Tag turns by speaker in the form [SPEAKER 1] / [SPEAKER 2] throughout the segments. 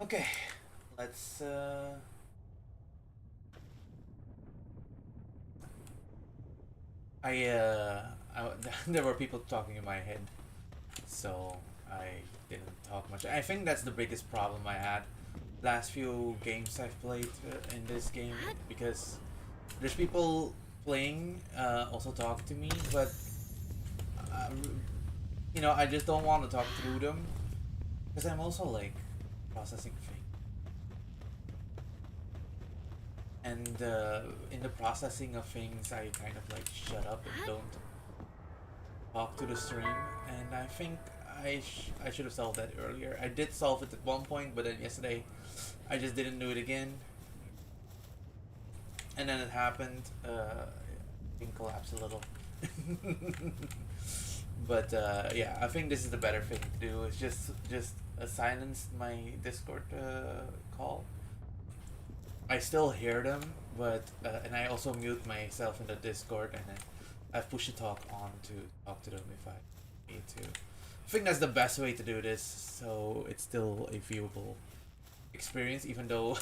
[SPEAKER 1] Okay, let's I there were people talking in my head, so I didn't talk much. I think that's the biggest problem I had last few games I've played in this game, because there's people playing also talk to me, but uh, I just don't want to talk through them because I'm also like processing things. And in the processing of things, I kind of like shut up and don't talk to the stream. And I think I should have solved that earlier. I did solve it at one point, but then yesterday I just didn't do it again. And then it happened. Thing collapsed a little. But yeah, I think this is the better thing to do. Is just silence my Discord call. I still hear them, but and I also mute myself in the Discord, and then I push the talk on to talk to them if I need to. I think that's the best way to do this, so it's still a viewable experience, even though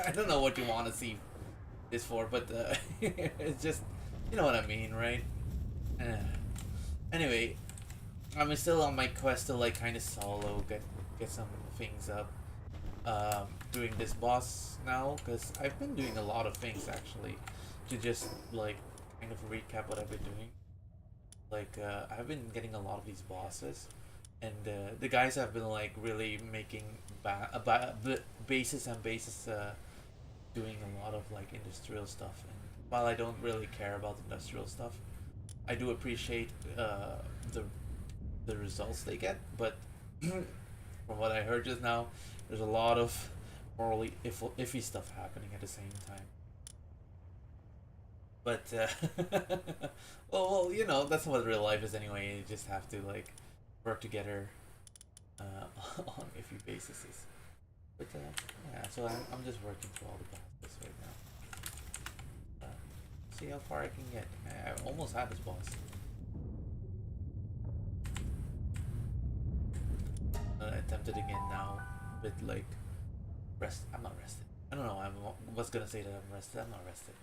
[SPEAKER 1] I don't know what you want to see this for, but it's just, you know what I mean, right? Anyway, I'm still on my quest to like kind of solo get some things up. Doing this boss now, because I've been doing a lot of things actually to just like kind of recap what I've been doing. Like I've been getting a lot of these bosses, and the guys have been like really making bases and bases, doing a lot of like industrial stuff. And while I don't really care about industrial stuff, I do appreciate the results they get. But from what I heard just now, there's a lot of morally iffy stuff happening at the same time. But well, that's what real life is anyway. You just have to like work together on iffy bases. But yeah, so I'm just working through all the bosses right now. See how far I can get. I almost had this boss. Attempt it again now, with like rest. I'm not rested. I don't know. I was gonna say that I'm rested. I'm not rested.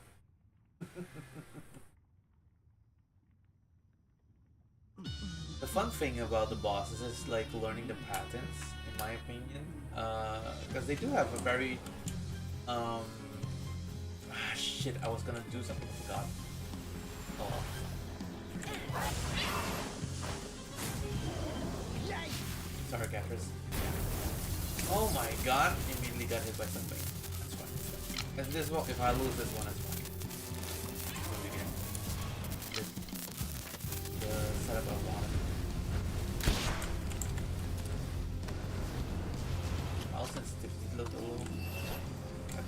[SPEAKER 1] The fun thing about the bosses is like learning the patterns, in my opinion, because they do have a very shit. I was gonna do something, I forgot. Oh. Sorry, Gaffers. Oh my god! Immediately got hit by something. That's fine. And this one, if I lose this one, it's fine. Do it again. The setup I wanted. Mouse sensitivity looked a little. I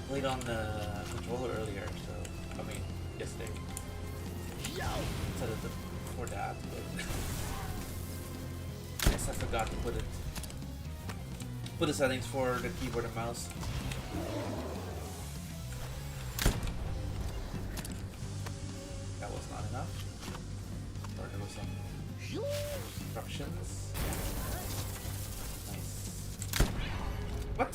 [SPEAKER 1] played on the controller earlier, so I mean yesterday. Set it for that, but I guess I forgot to put the settings for the keyboard and mouse. That was not enough. Or there was some instructions. Nice. What?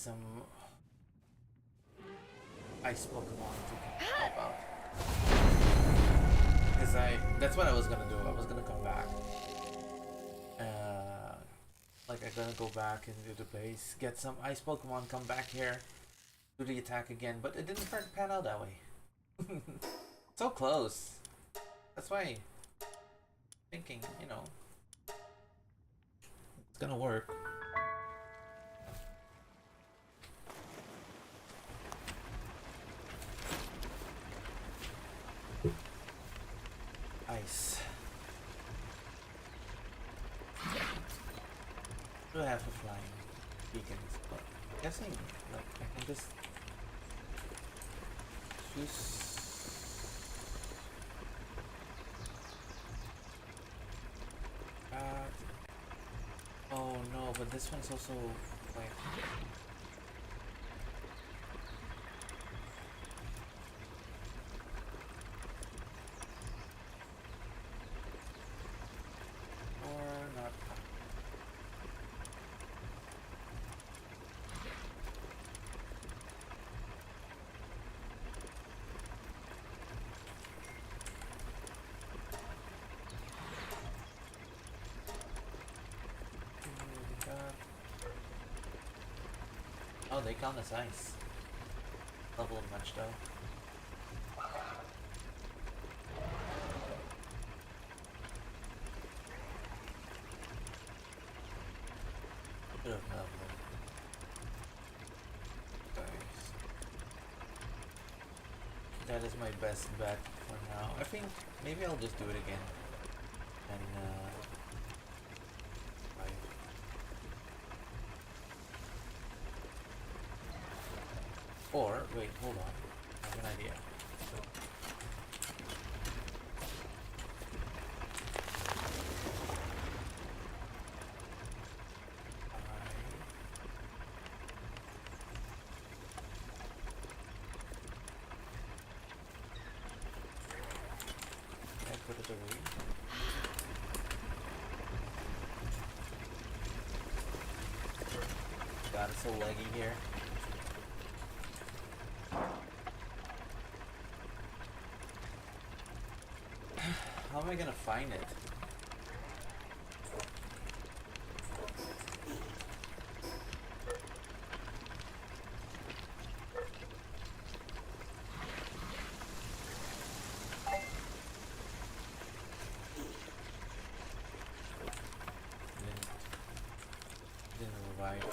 [SPEAKER 1] some ice Pokemon to help out. Because that's what I was gonna do. I was gonna come back. Like I'm gonna go back into the base, get some ice Pokemon, come back here, do the attack again, but it didn't pan out that way. So close. That's why thinking, you know, it's gonna work. Ice. Do I have a flying beacons? But I'm guessing like I can just choose. Oh no, but this one's also like. Or not. Oh, they count as ice. Level of much though. Should have leveled them. Nice. That is my best bet for now. I think maybe I'll just do it again. And or, wait, hold on. I have an idea. I put it away. God, it's so laggy here. How am I gonna find it? Didn't revive.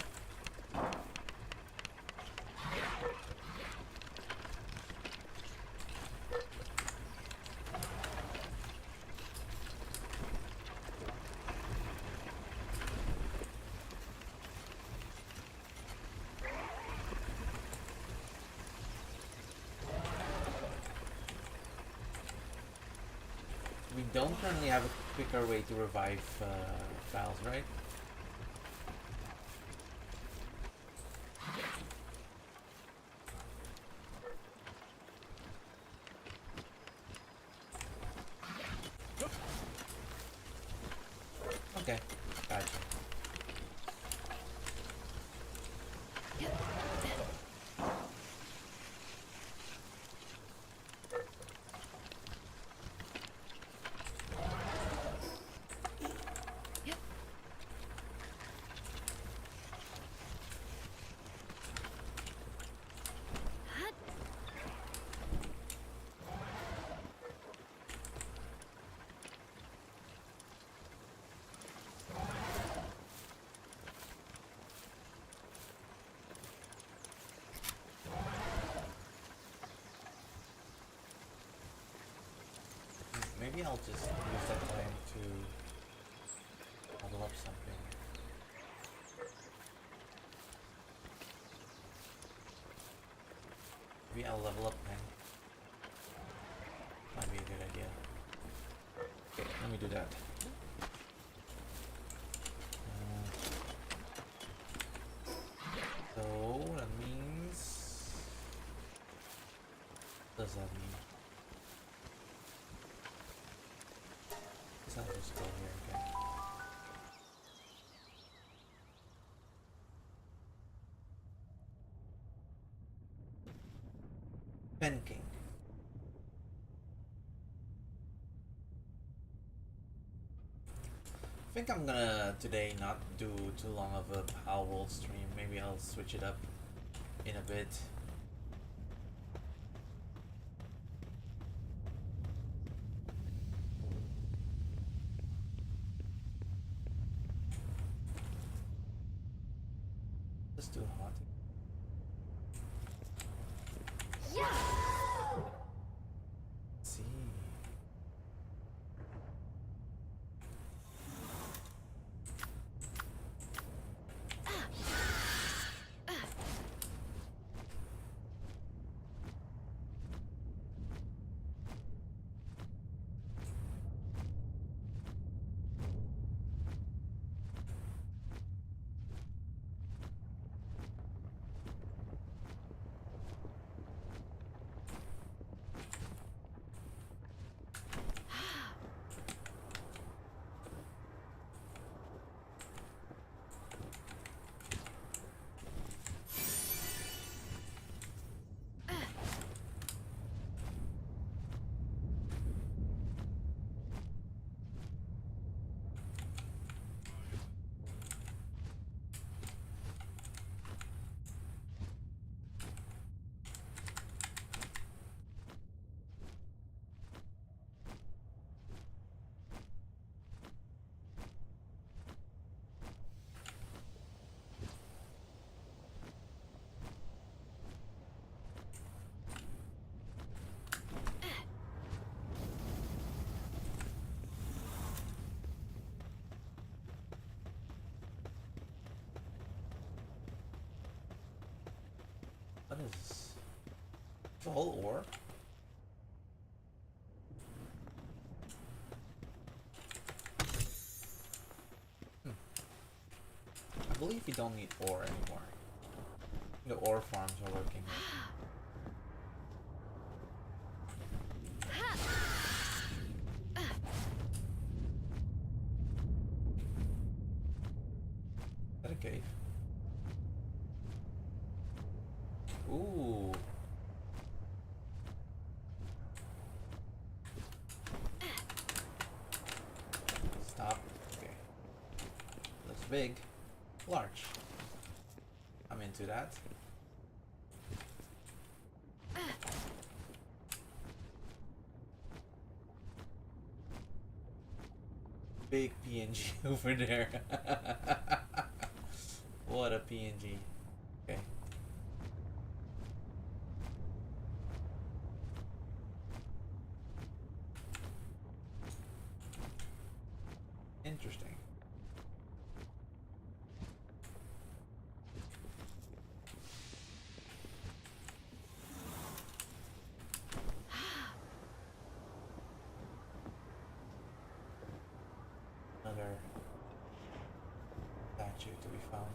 [SPEAKER 1] We don't currently have a quicker way to revive files, right? Okay, gotcha. Maybe I'll just use that time to level up something. Maybe I'll level up then. Might be a good idea. Okay, let me do that. So that means. What does that mean? I'll just go here again. Pen King. I think I'm gonna today not do too long of a Palworld stream. Maybe I'll switch it up in a bit. Just too hot. Let's see. What is this? The whole ore? I believe we don't need ore anymore. The ore farms are working. Is that a cave? Ooh. Stop. Okay. Looks big. Large. I'm into that. Big PNG over there. What a PNG. Okay. Interesting. Another statue to be found.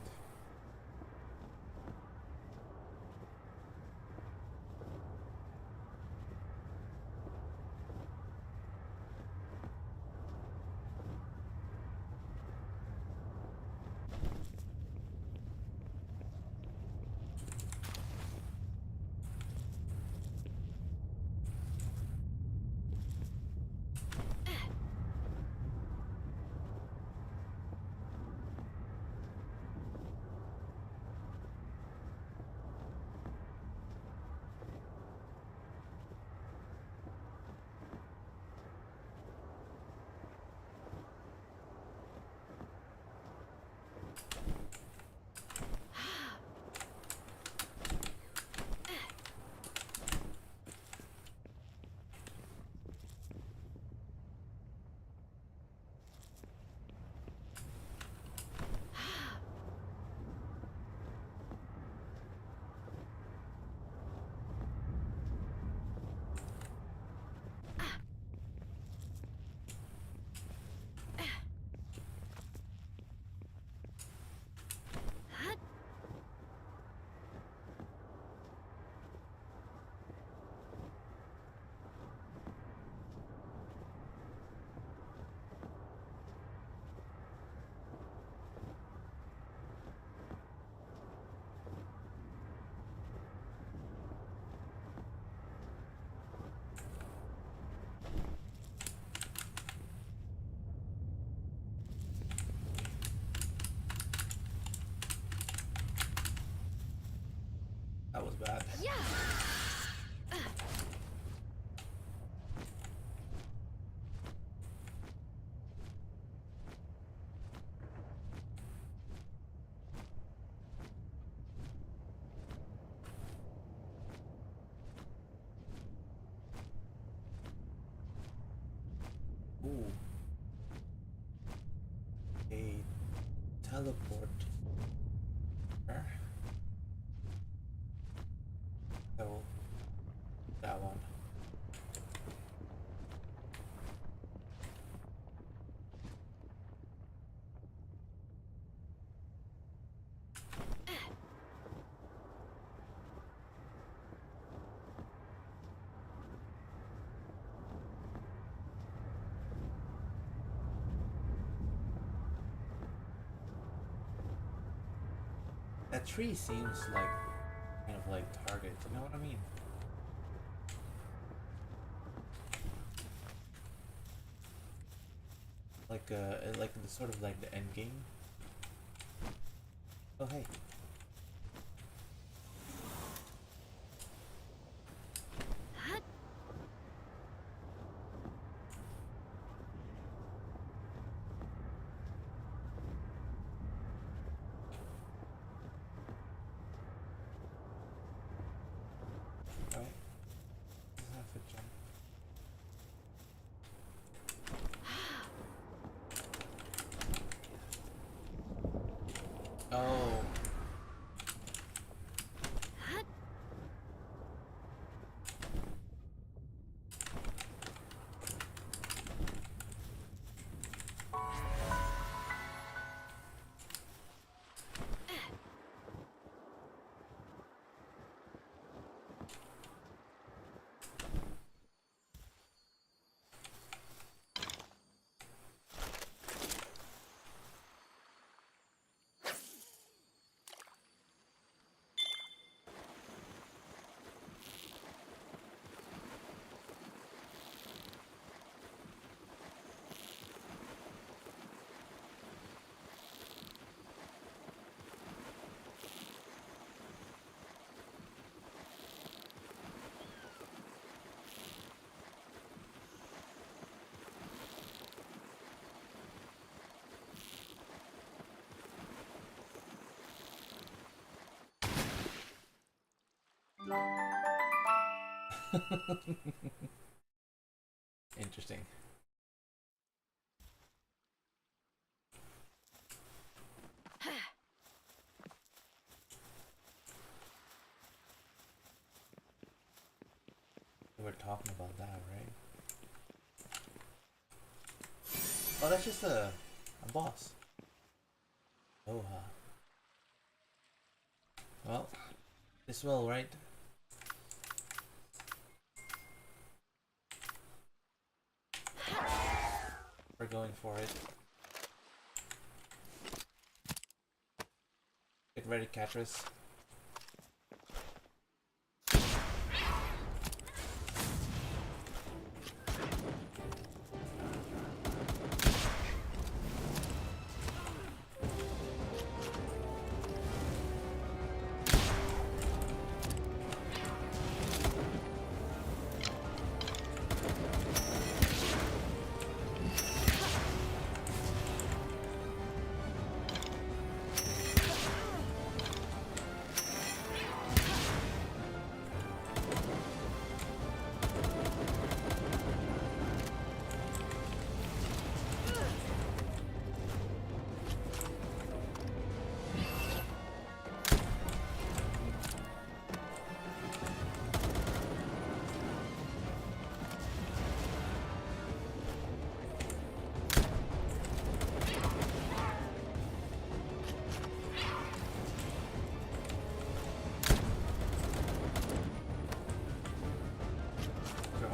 [SPEAKER 1] Ooh. A teleport. So that one. That tree seems like kind of like target, you know what I mean? Like the sort of like the end game. Oh hey. Alright. Doesn't have to jump. Oh. Interesting. We're talking about that, right? Oh, that's just a boss. Oh, well, this will, right? We're going for it. Get ready, Catrice.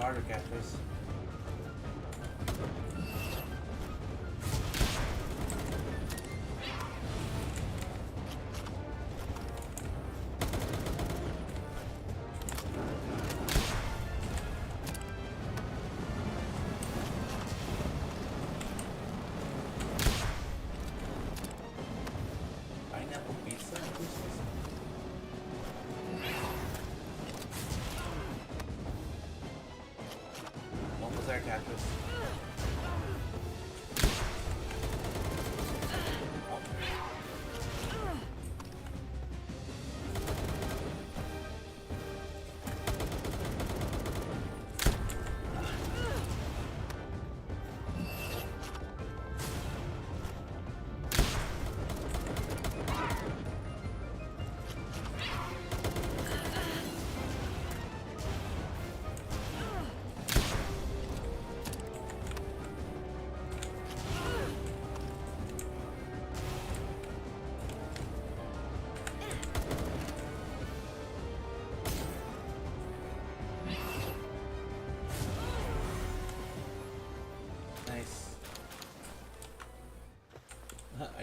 [SPEAKER 1] Harder, Catrice. Pineapple pizza? Almost there, Catrice.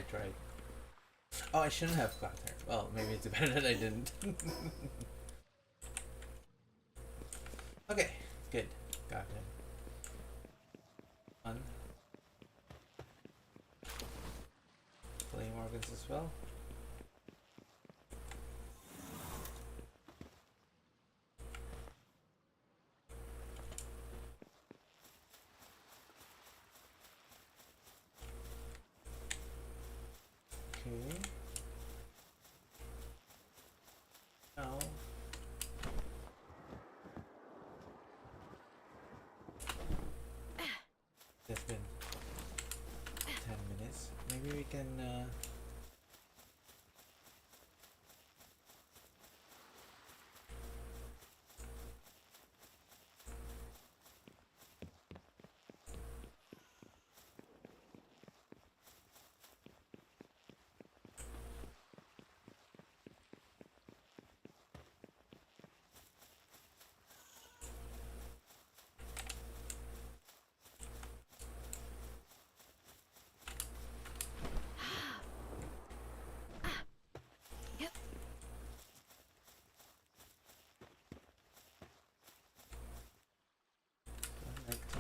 [SPEAKER 1] tried. Oh, I shouldn't have got her. Well, maybe it's better that I didn't. Okay, good. Got him. One. Flame organs as well. Okay. Now. It's been 10 minutes. Maybe we can like to.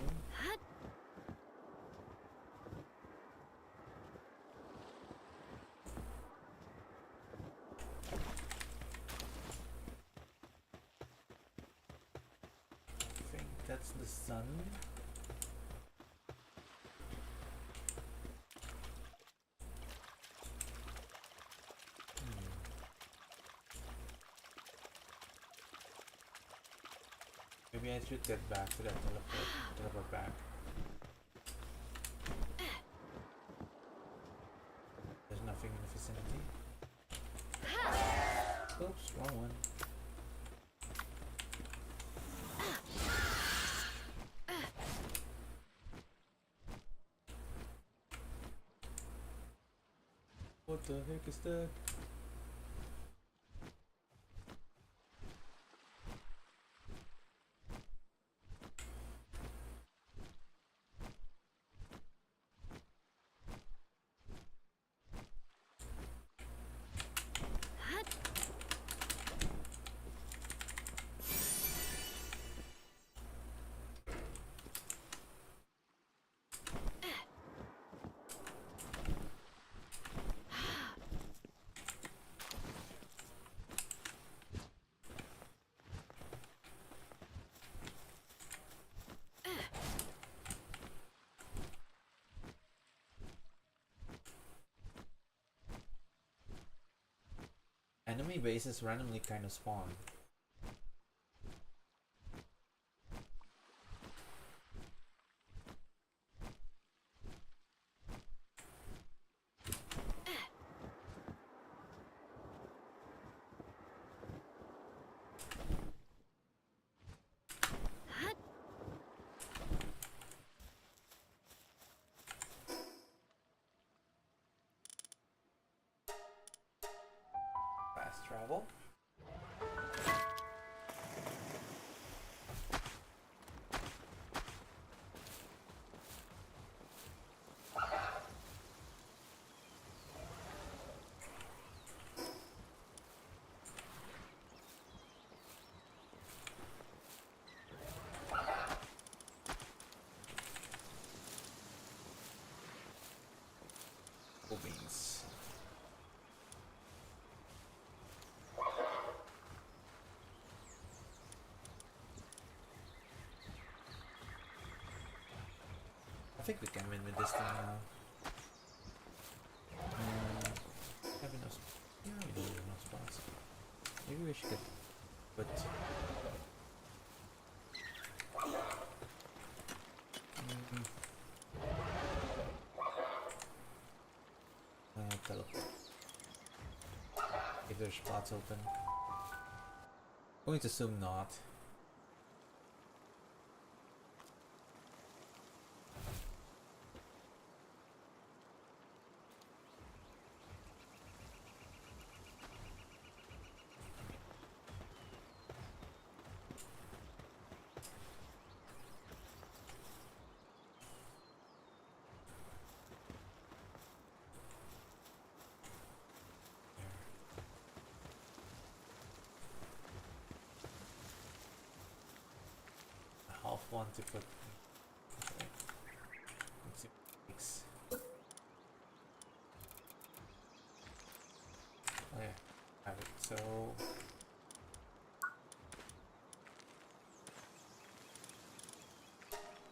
[SPEAKER 1] I think that's the sun. Maybe I should get back to that teleport back. There's nothing in the vicinity. Oops, wrong one. What the heck is that? Enemy bases randomly kind of spawn. Fast travel. Cool beans. I think we can win with this thing now. Have enough. Yeah, we don't have enough spots. Maybe we should get. But. Teleport. If there's spots open. Going to assume not. one to put. Okay. Let's see. Oh yeah, have it. So.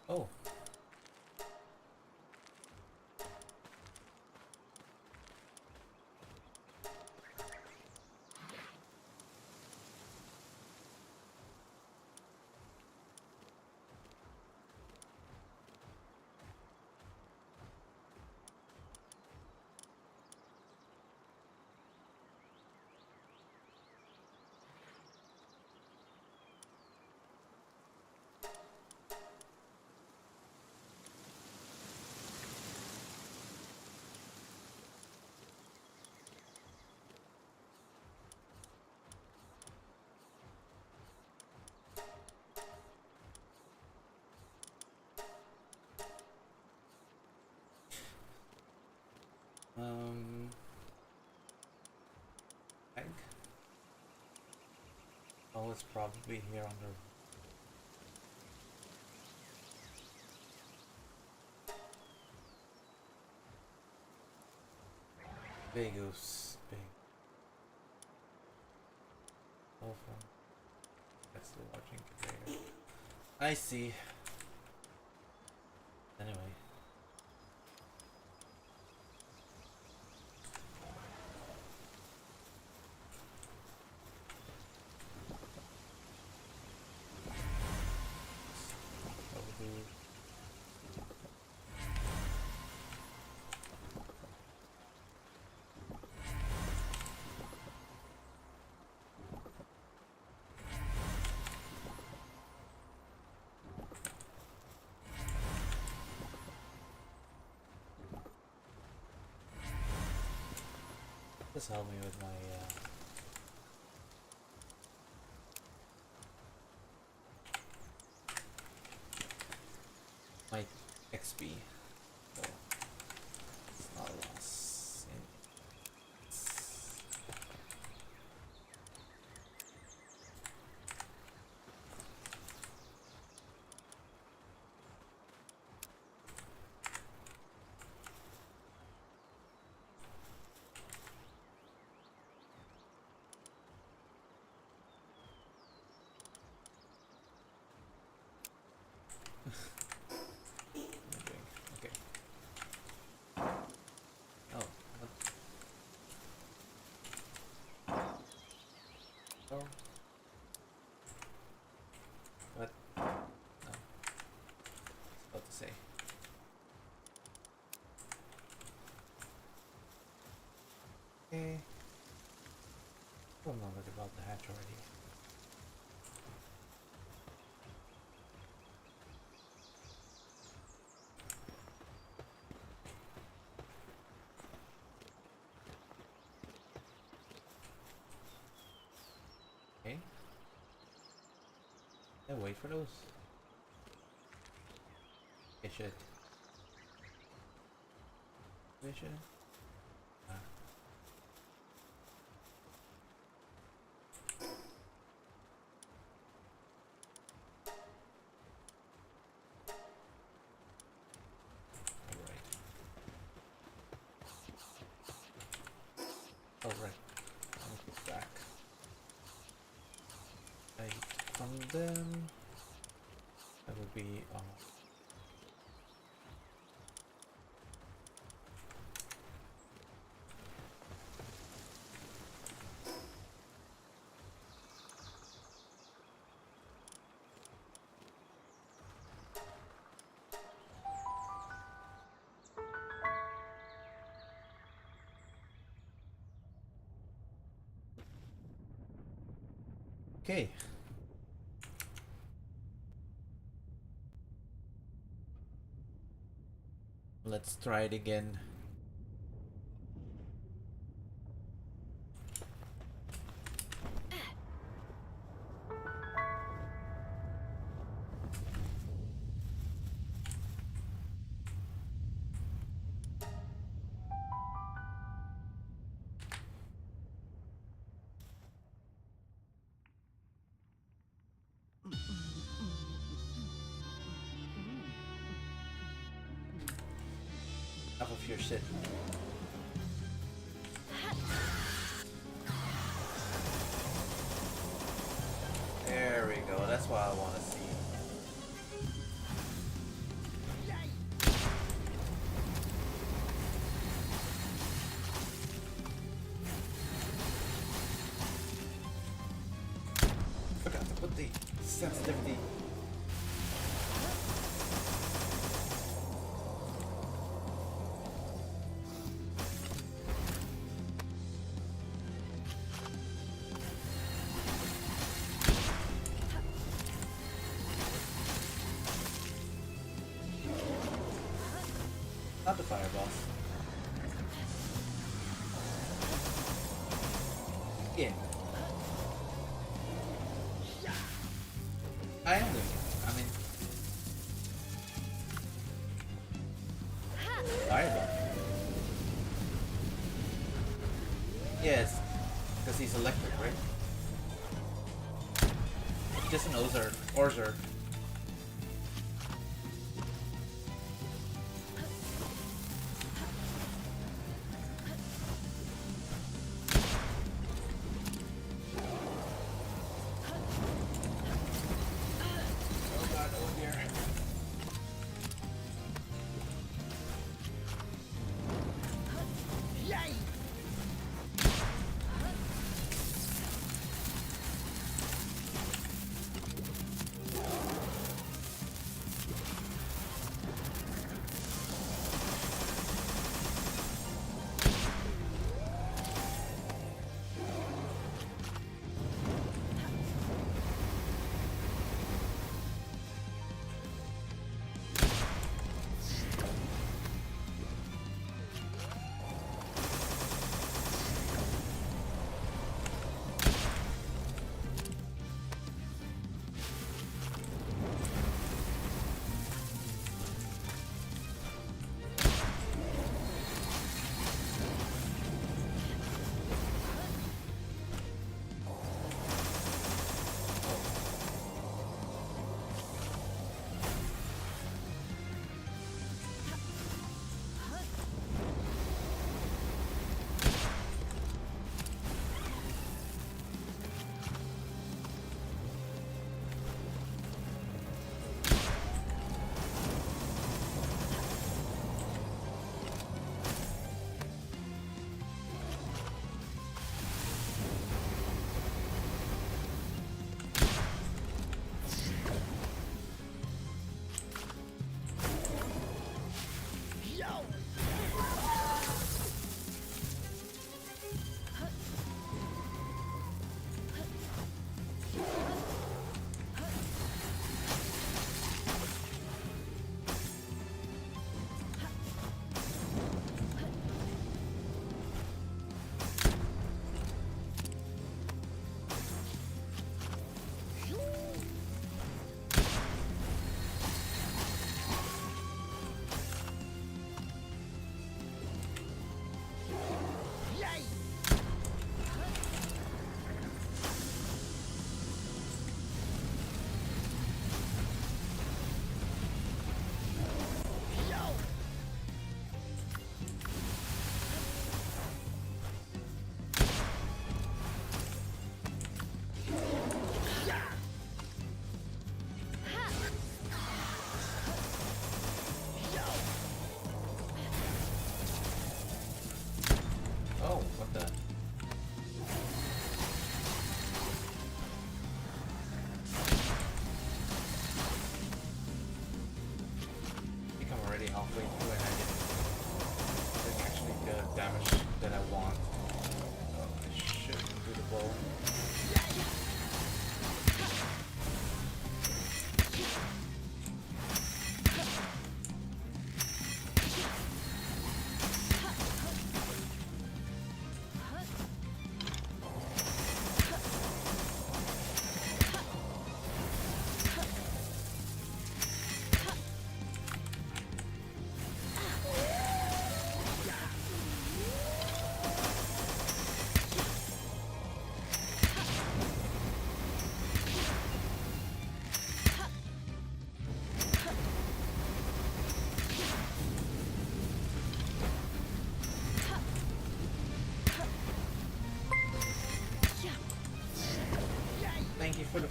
[SPEAKER 1] Oh. Egg. Oh, it's probably here under. Vegas. Big. Awful. That's the watching container. I see. Anyway. Just help me with my XP. So it's not a loss. Okay. Oh. Oh. What? No. I was about to say. Okay. I don't know what about the hatch already. Okay. Yeah, wait for those. Okay, shit. Vision. Ah. Alright. Alright. I'll put back. From them. That would be okay. Let's try it again. Enough of your shit. There we go. That's what I want to see. Forgot to put the sensitivity. Not the fire boss. Yeah. I am doing it. I mean... Fireball. Yes. Because he's electric, right? Just an Ozard. Orzard.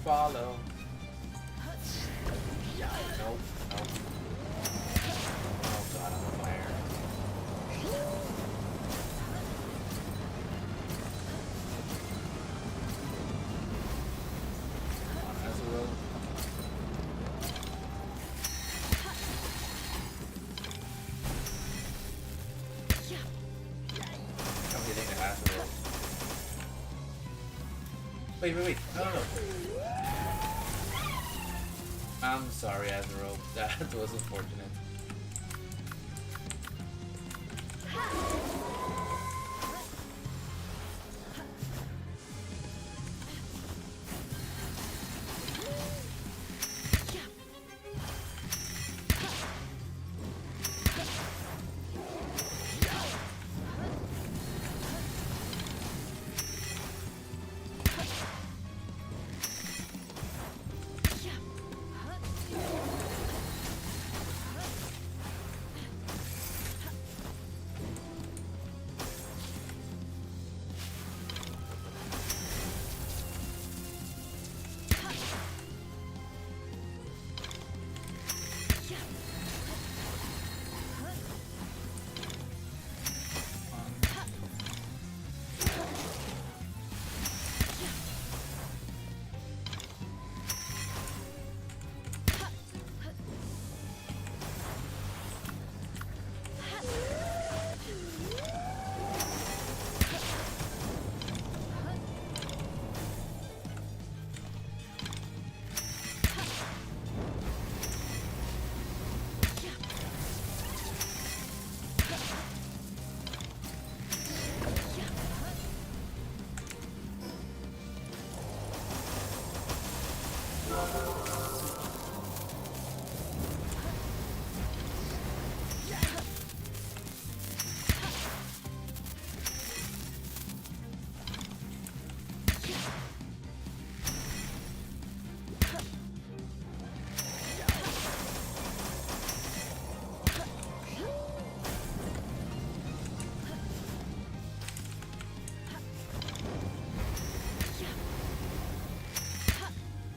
[SPEAKER 1] follow. Nope, nope. Oh god, I'm on fire. Come on, Azuro. I'm hitting the Azuro. Wait. No. I'm sorry, Azuro. That was unfortunate.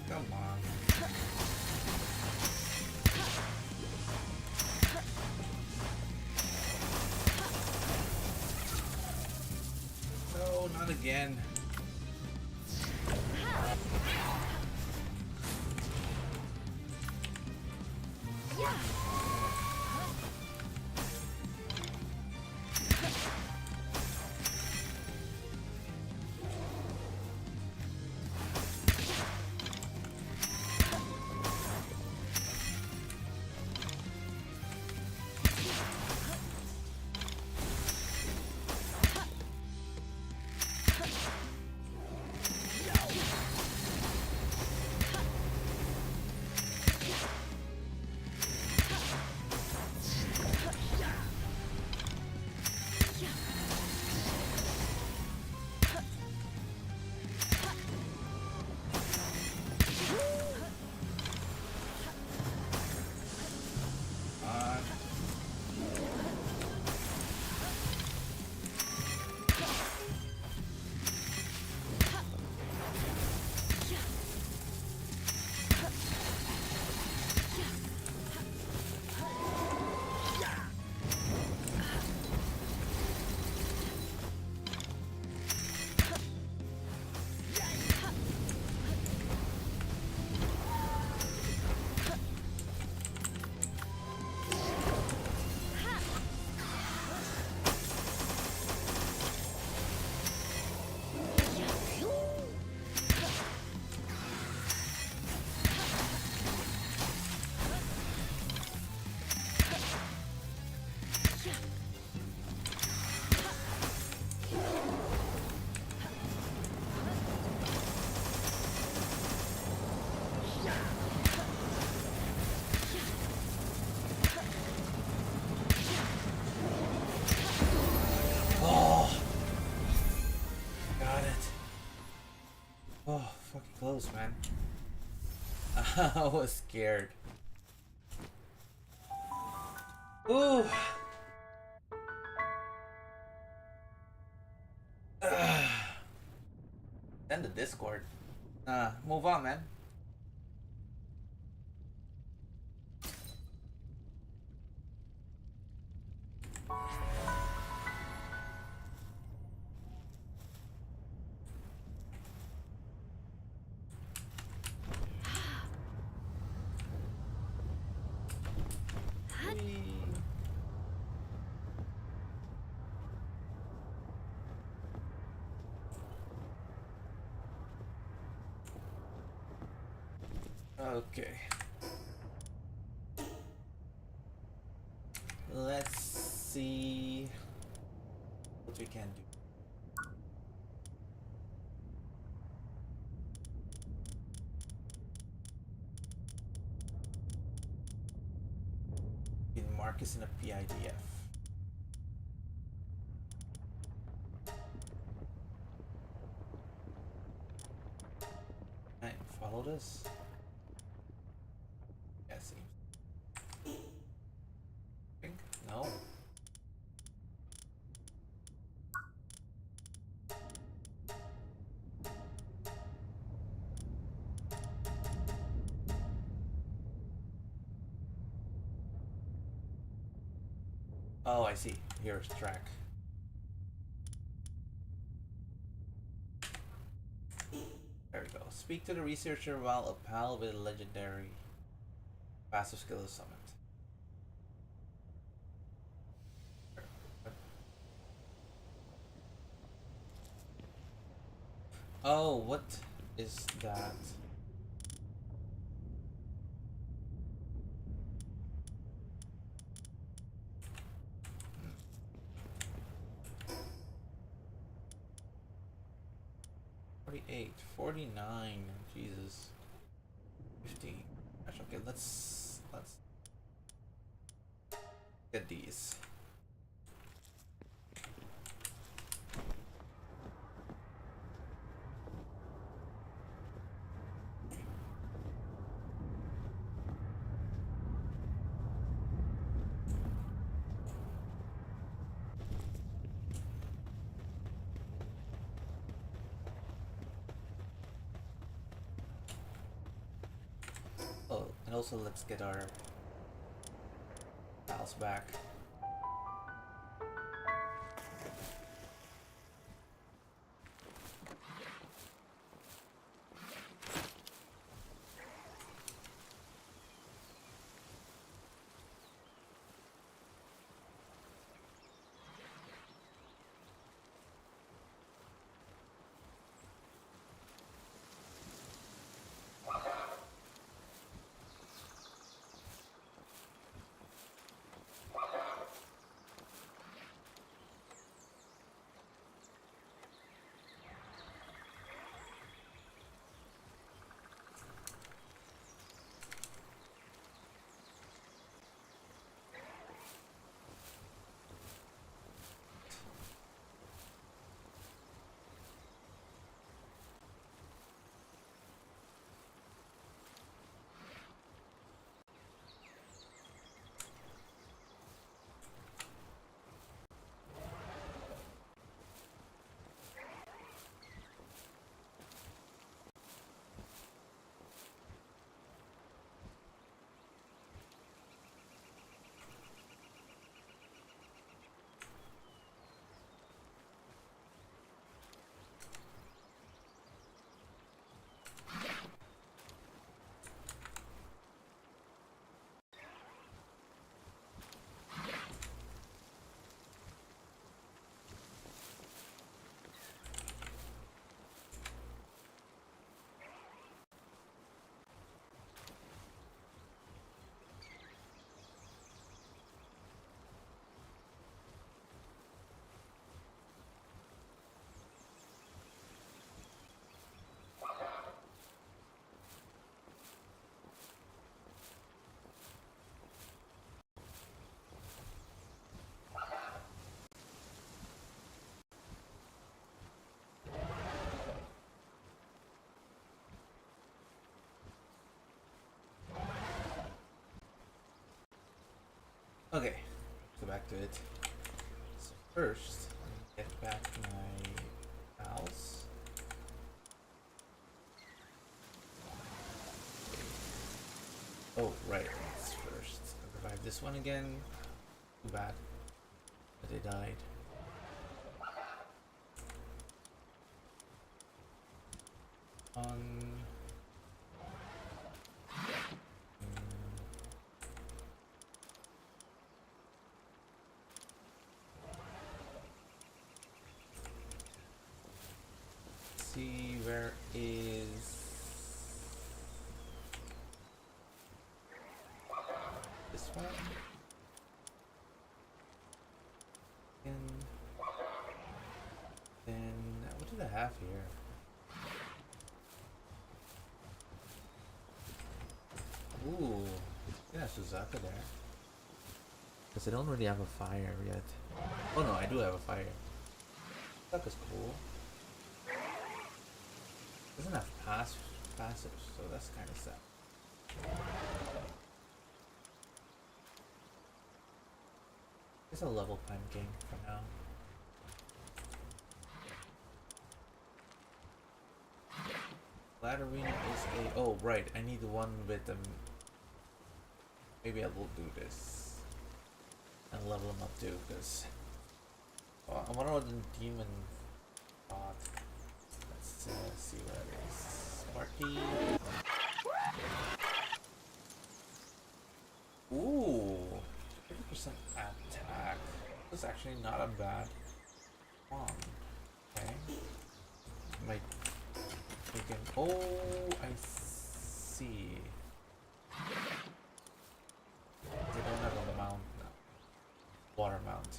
[SPEAKER 1] Come on. No, not again. Close, man. I was scared. Ooh. Then the Discord. Move on, man. Okay. Let's see what we can do. In Marcus in a PIDF. Can I follow this? Yeah, seems. Think? No. Oh, I see. Here's track. There we go. Speak to the researcher while a pal with a legendary passive skill is summoned. Oh, what is that? $48, $49. Jesus. 15. Gosh, okay, let's get these. Oh, and also let's get our pals back. Okay, go back to it. So first, get back my pals. Oh, right, that's first. Revive this one again. Too bad. But they died. On. See where is this one? And then what did I have here? Ooh, yeah, Suzaka there. Because I don't really have a fire yet. Oh no, I do have a fire. Suzaka's cool. Doesn't have passive, so that's kind of sad. It's a level panicking for now. Flat arena is a oh right, I need one with them. Maybe I will do this and level them up too, because I wonder what the demon thought. Let's see what it is. Sparky. Ooh, 30% attack. That's actually not a bad one. Okay. Might take him. Oh, I see. They don't have a mount now. Water mount.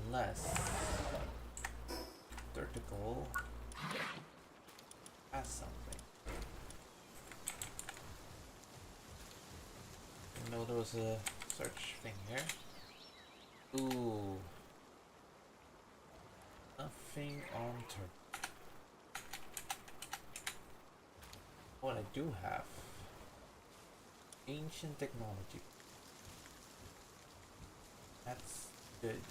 [SPEAKER 1] Unless vertical has something. I know there was a search thing here. Ooh. Nothing on turn. What I do have. Ancient technology. That's good.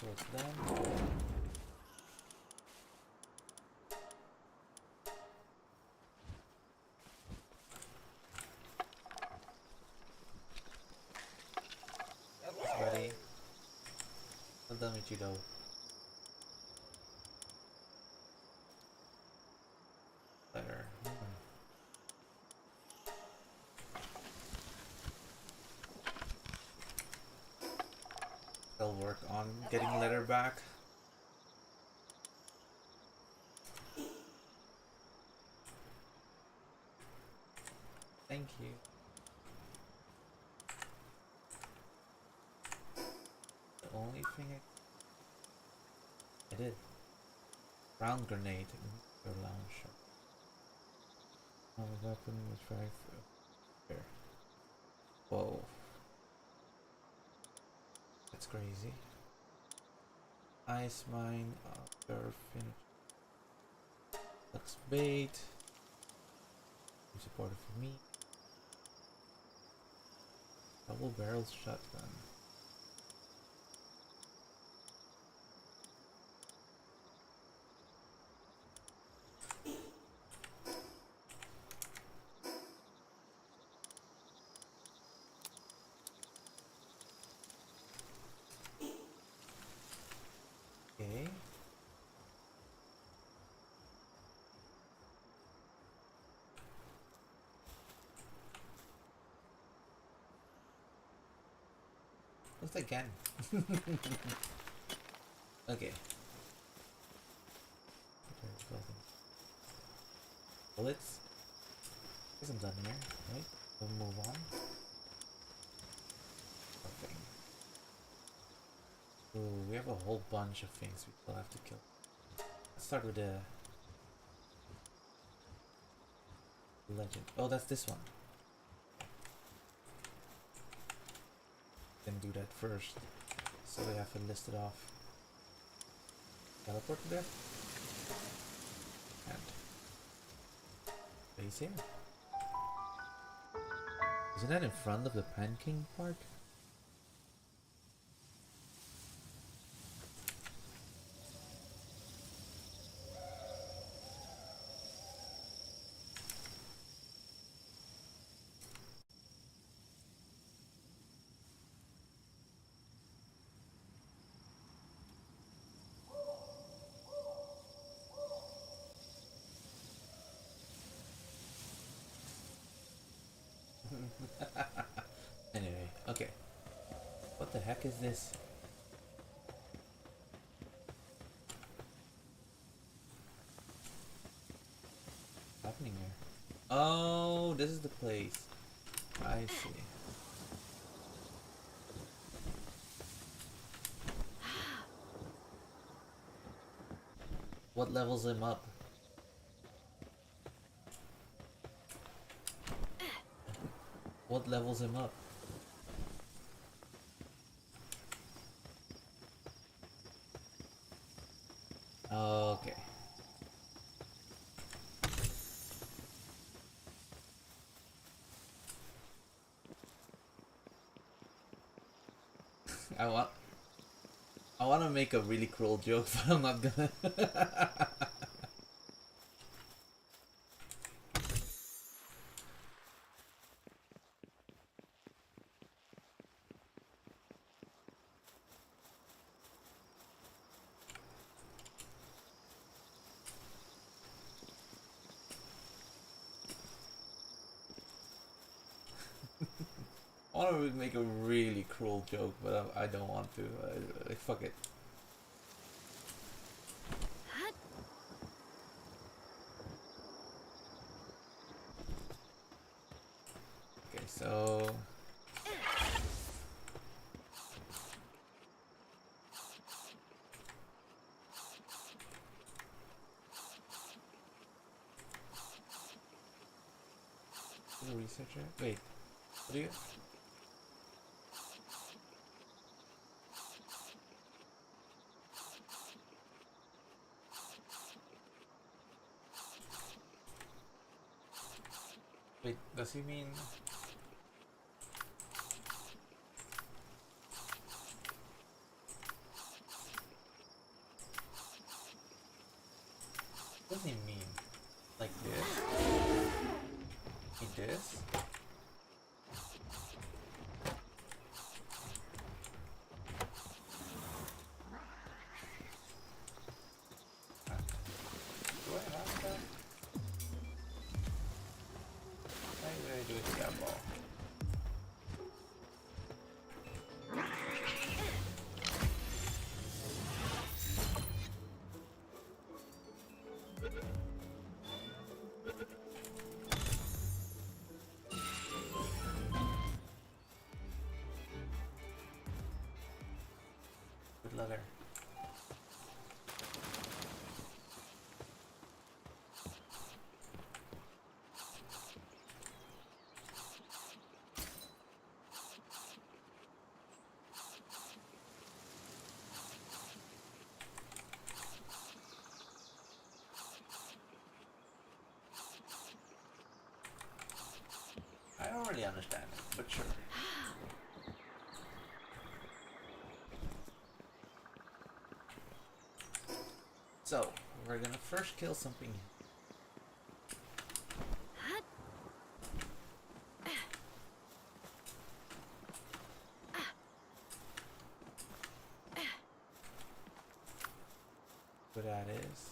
[SPEAKER 1] So it's done. It's ready. Well done with you though. Better. They'll work on getting letter back. Thank you. The only thing I did. Round grenade in your launcher. Oh, the weapon was right there. Whoa. That's crazy. Ice mine, turf, finish. Looks bait. Supported for me. Double barrel shotgun. Okay. What's again? Okay. Bullets. I guess I'm done here, right? We'll move on. Nothing. Ooh, we have a whole bunch of things we still have to kill. Let's start with the legend. Oh, that's this one. Then do that first. So we have to list it off. Teleport to there. And base here. Isn't that in front of the Panking Park? Anyway, okay. What the heck is this? What's happening here? Oh, this is the place. I see. What levels him up? What levels him up? Okay. I want to make a really cruel joke, but I'm not gonna. I want to make a really cruel joke, but I don't want to. Like, fuck it. Okay, so the researcher. Wait, what do you? Wait, does he mean? What does he mean? Like this? Like this? Do I have that? Why did I do it to that ball? Good leather. I don't really understand it, but sure. So, we're gonna first kill something. What that is.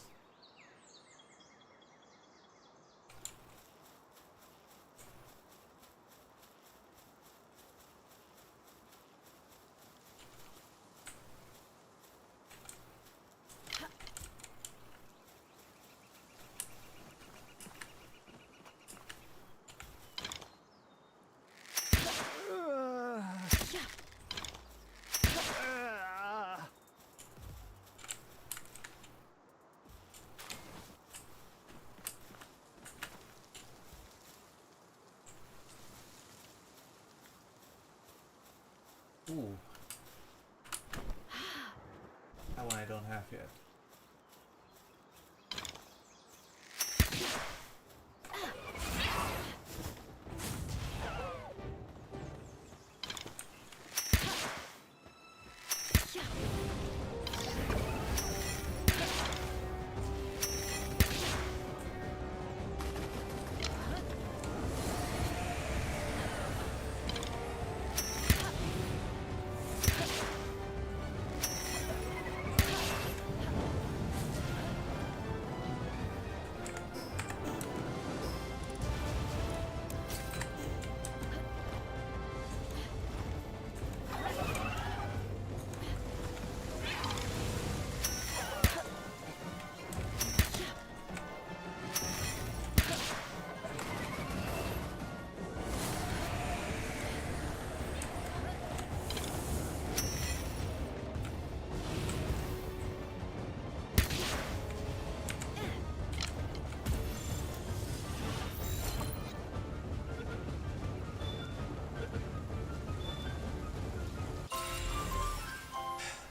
[SPEAKER 1] Ooh. That one I don't have yet.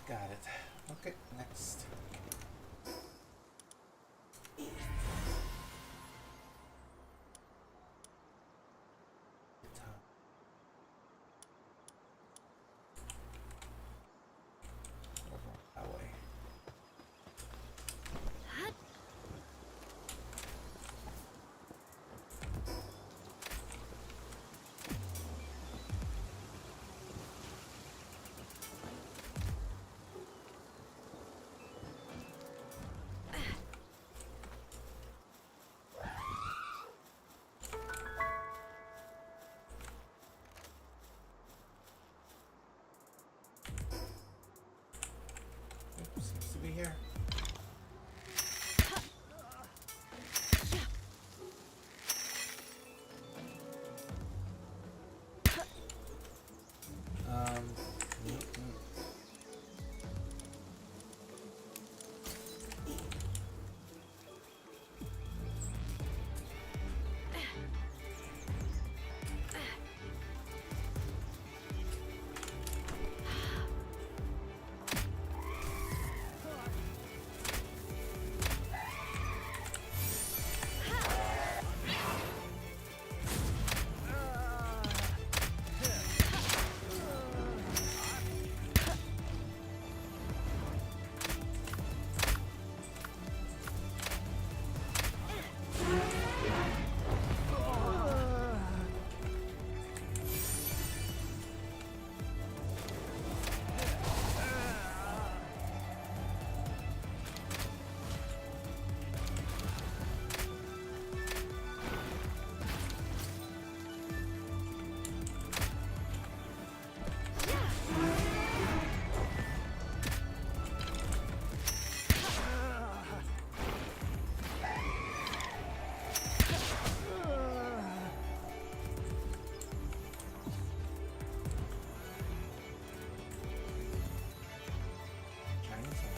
[SPEAKER 1] Got it. Okay, next. Over that way. Oops, seems to be here. Mm, mm. Chinese one.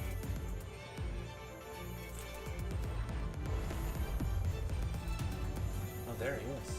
[SPEAKER 1] Oh, there he is.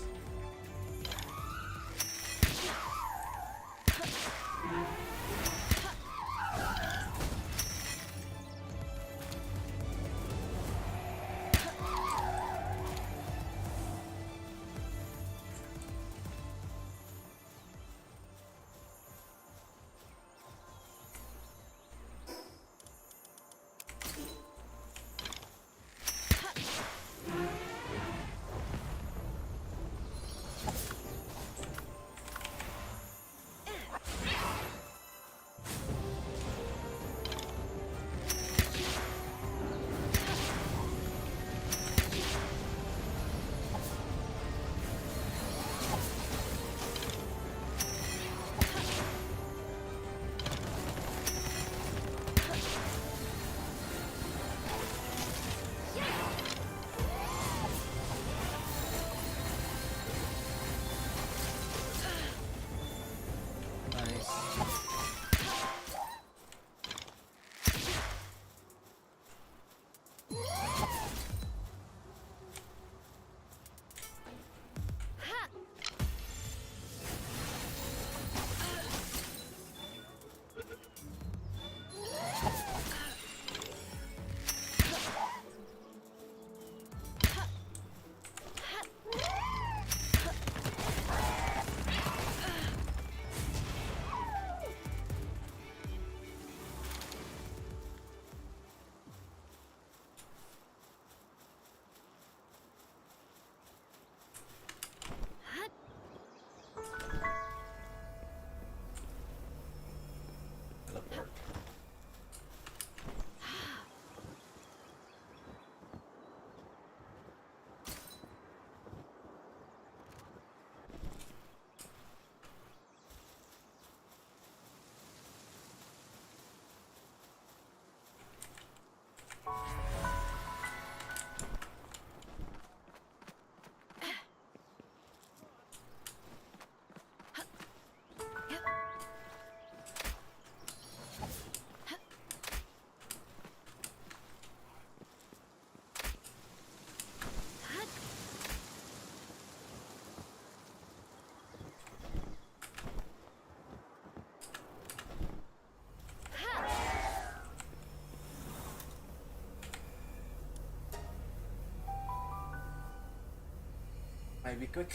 [SPEAKER 1] Might be quick.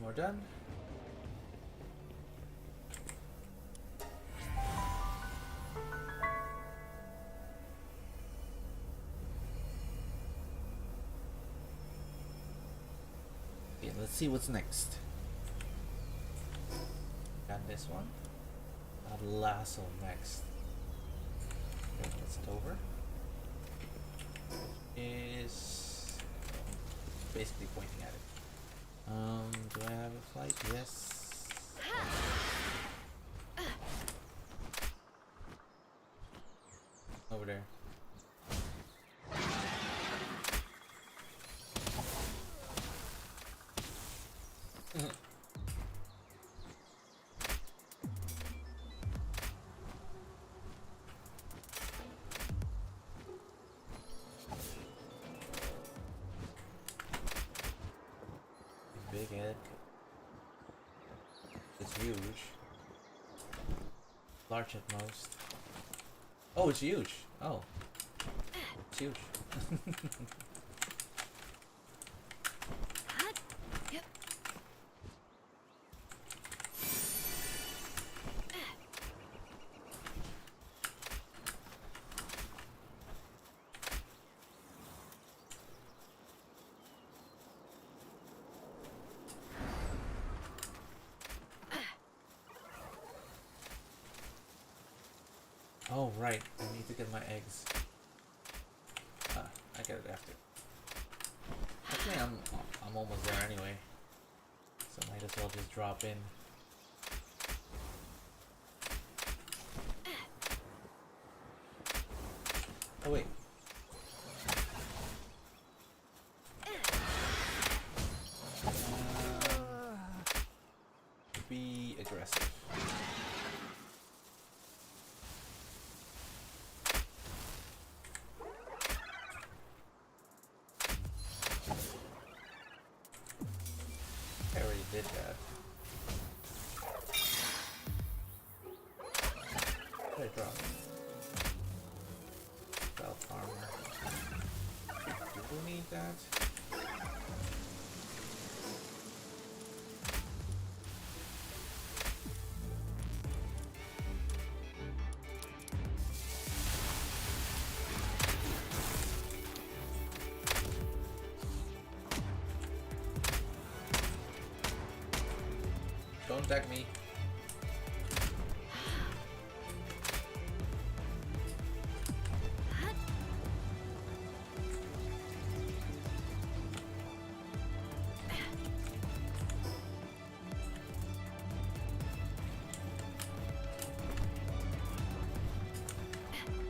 [SPEAKER 1] We're done. Okay, let's see what's next. Got this one. Got lasso next. Okay, that's it over. Is basically pointing at it. Do I have a flight? Yes. Over there. Big head. It's huge. Large at most. Oh, it's huge. Oh. It's huge. Oh, right. I need to get my eggs. I get it after. Actually, I'm almost there anyway. So might as well just drop in. Oh, wait. Be aggressive. I already did that. What did I drop? Belt armor. People need that. Don't attack me.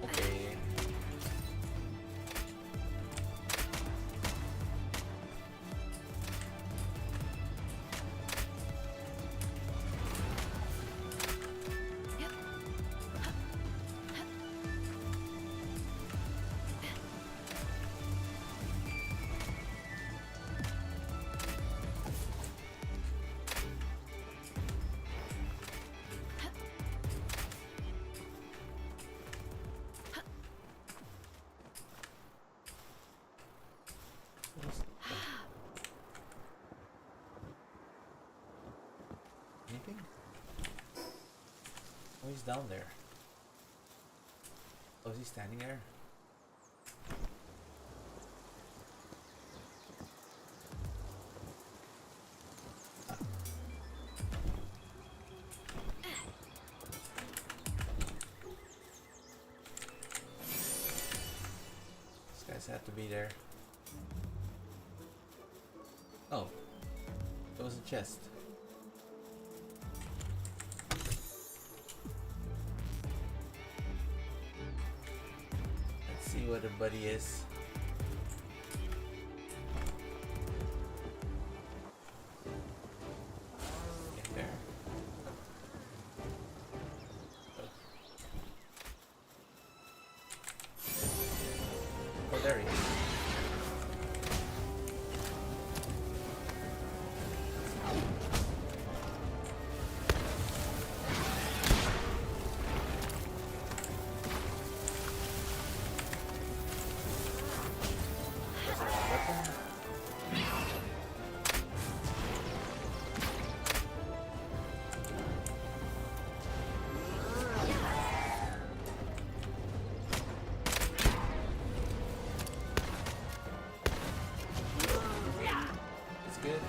[SPEAKER 1] Okay. Anything? Oh, he's down there. Oh, is he standing there? guess had to be there. Oh, there was a chest. Let's see what the buddy is. Get there. Oh, there he is. Good.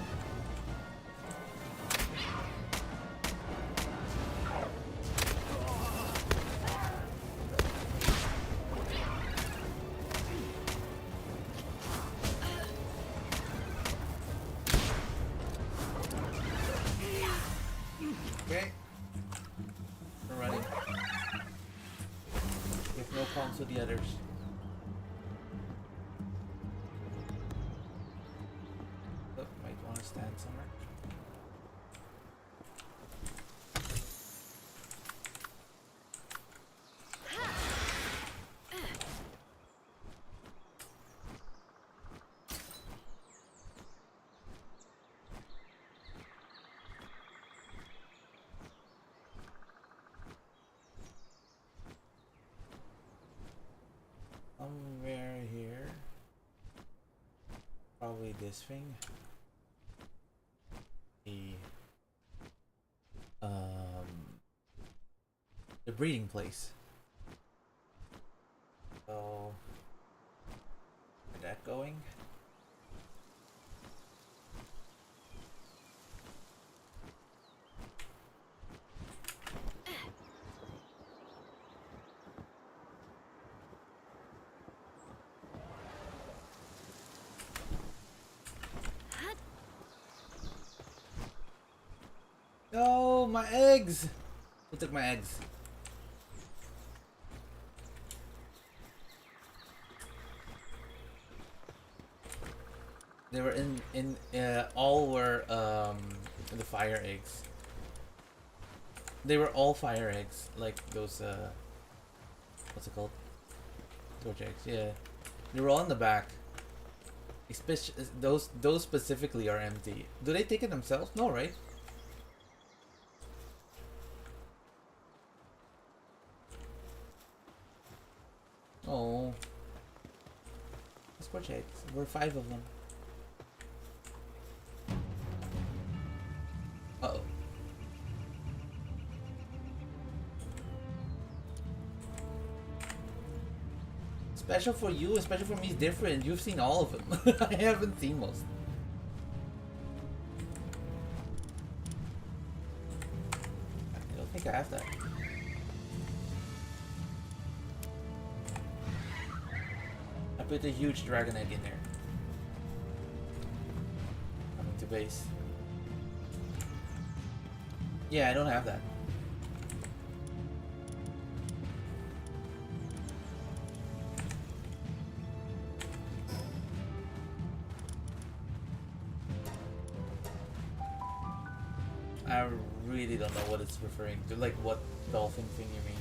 [SPEAKER 1] Okay. We're running. We have no problems with the others. Oh, might want to stand somewhere. Somewhere here. Probably this thing. The breeding place. So, where's that going? No, my eggs! Who took my eggs? They were all were the fire eggs. They were all fire eggs, like those what's it called? Torch eggs, yeah. They were all in the back. Especially those specifically are empty. Do they take it themselves? No, right? Oh. Torch eggs. There were 5 of them. Uh-oh. Special for you, special for me is different. You've seen all of them. I haven't seen most. I don't think I have that. I put a huge dragon egg in there. Coming to base. Yeah, I don't have that. I really don't know what it's referring to. Like, what dolphin thing you mean?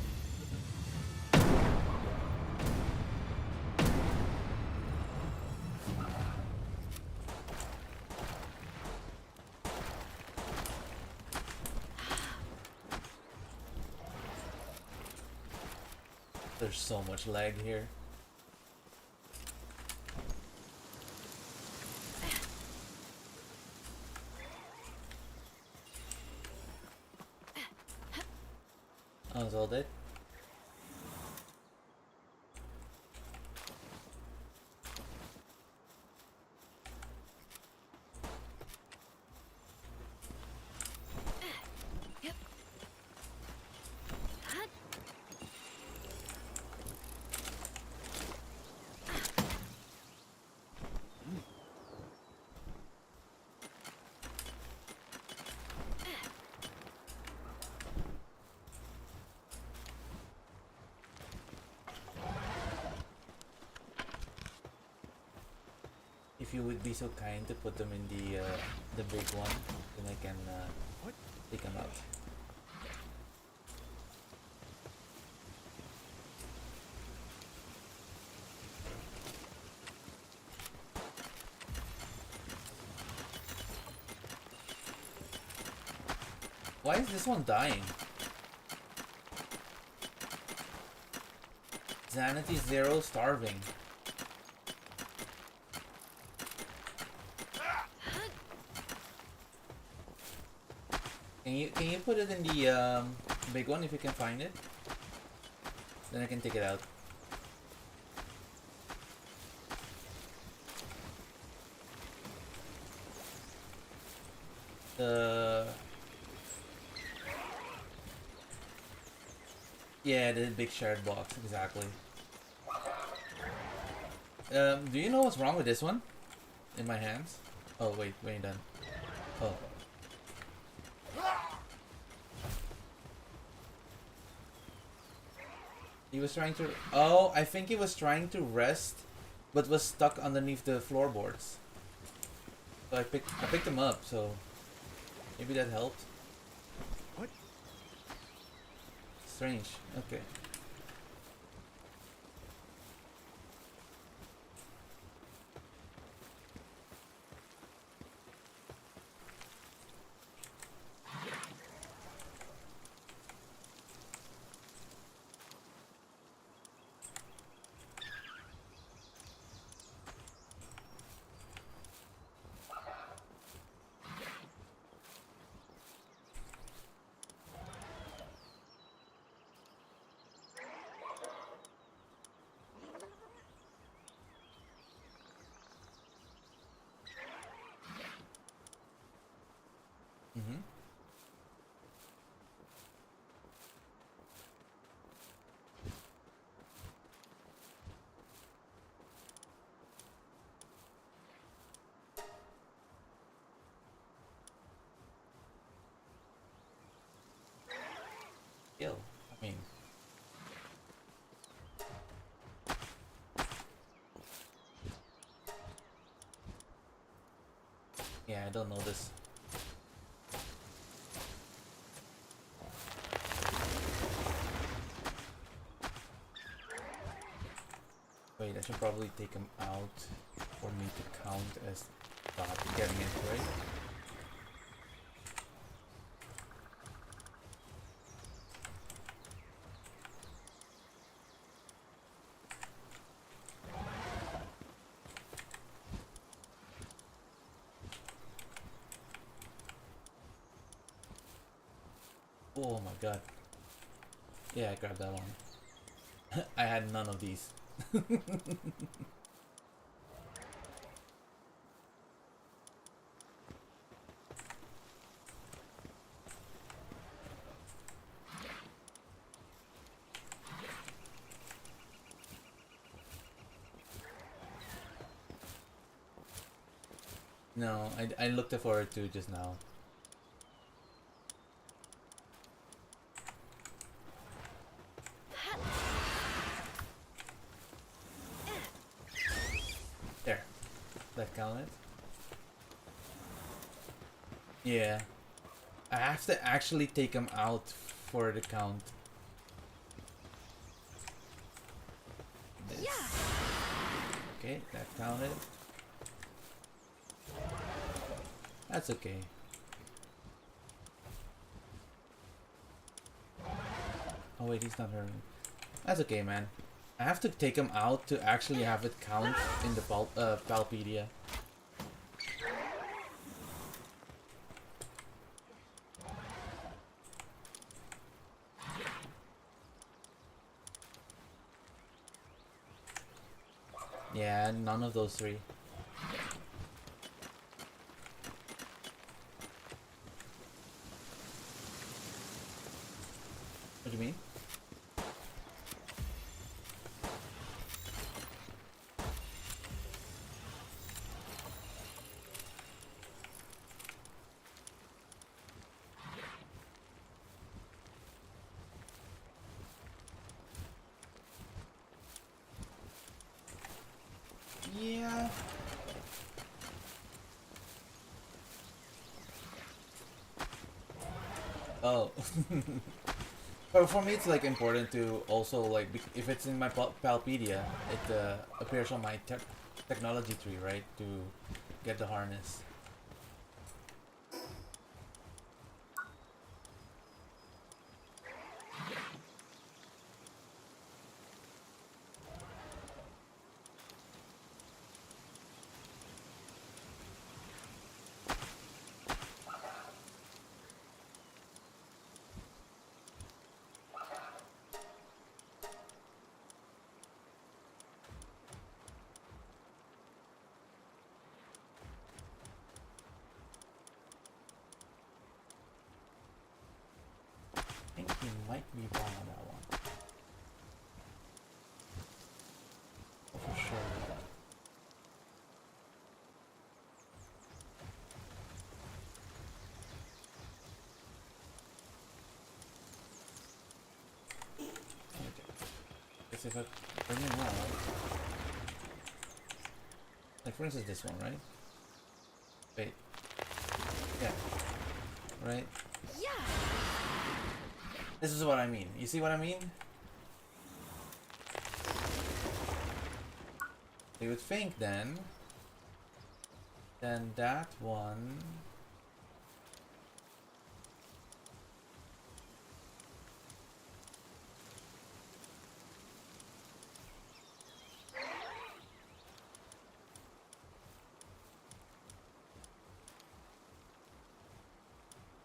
[SPEAKER 1] There's so much lag here. Oh, it's all dead? if you would be so kind to put them in the big one, then I can take them out. Why is this one dying? Sanity 0, starving. Can you put it in the big one if you can find it? Then I can take it out. Yeah, the big shared box, exactly. Do you know what's wrong with this one? In my hands? Oh wait, we ain't done. Oh. He was trying to... Oh, I think he was trying to rest, but was stuck underneath the floorboards. So I picked him up, so maybe that helped.
[SPEAKER 2] What?
[SPEAKER 1] Strange. Okay. Mm-hmm. Kill. I mean... Yeah, I don't know this. Wait, I should probably take him out for me to count as not getting it right. Oh my god. Yeah, I grabbed that one. I had none of these. No, I looked forward to just now. There. That counted? Yeah. I have to actually take him out for the count. This. Okay, that counted. That's okay. Oh wait, he's not hurting. That's okay, man. I have to take him out to actually have it count in the Palpedia. Yeah, none of those three. What do you mean? Yeah. Oh. But for me, it's like important to also like if it's in my Palpedia, it appears on my technology tree, right? To get the harness. I think he might be wrong on that one. Oh, for sure. Okay. Guess if I bring him out, like for instance this one, right? Wait. Yeah. Right?
[SPEAKER 2] Yeah.
[SPEAKER 1] This is what I mean. You see what I mean? You would think then that one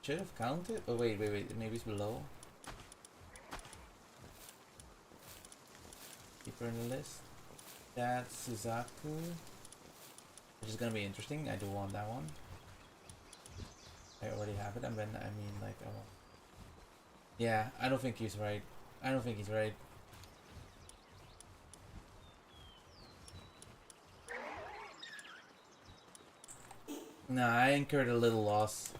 [SPEAKER 1] should have counted. Oh wait, maybe it's below. Deeper in the list. That's Suzaku, which is gonna be interesting. I do want that one. I already have it, and then I mean like I want. Yeah, I don't think he's right. I don't think he's right. Nah, I incurred a little loss.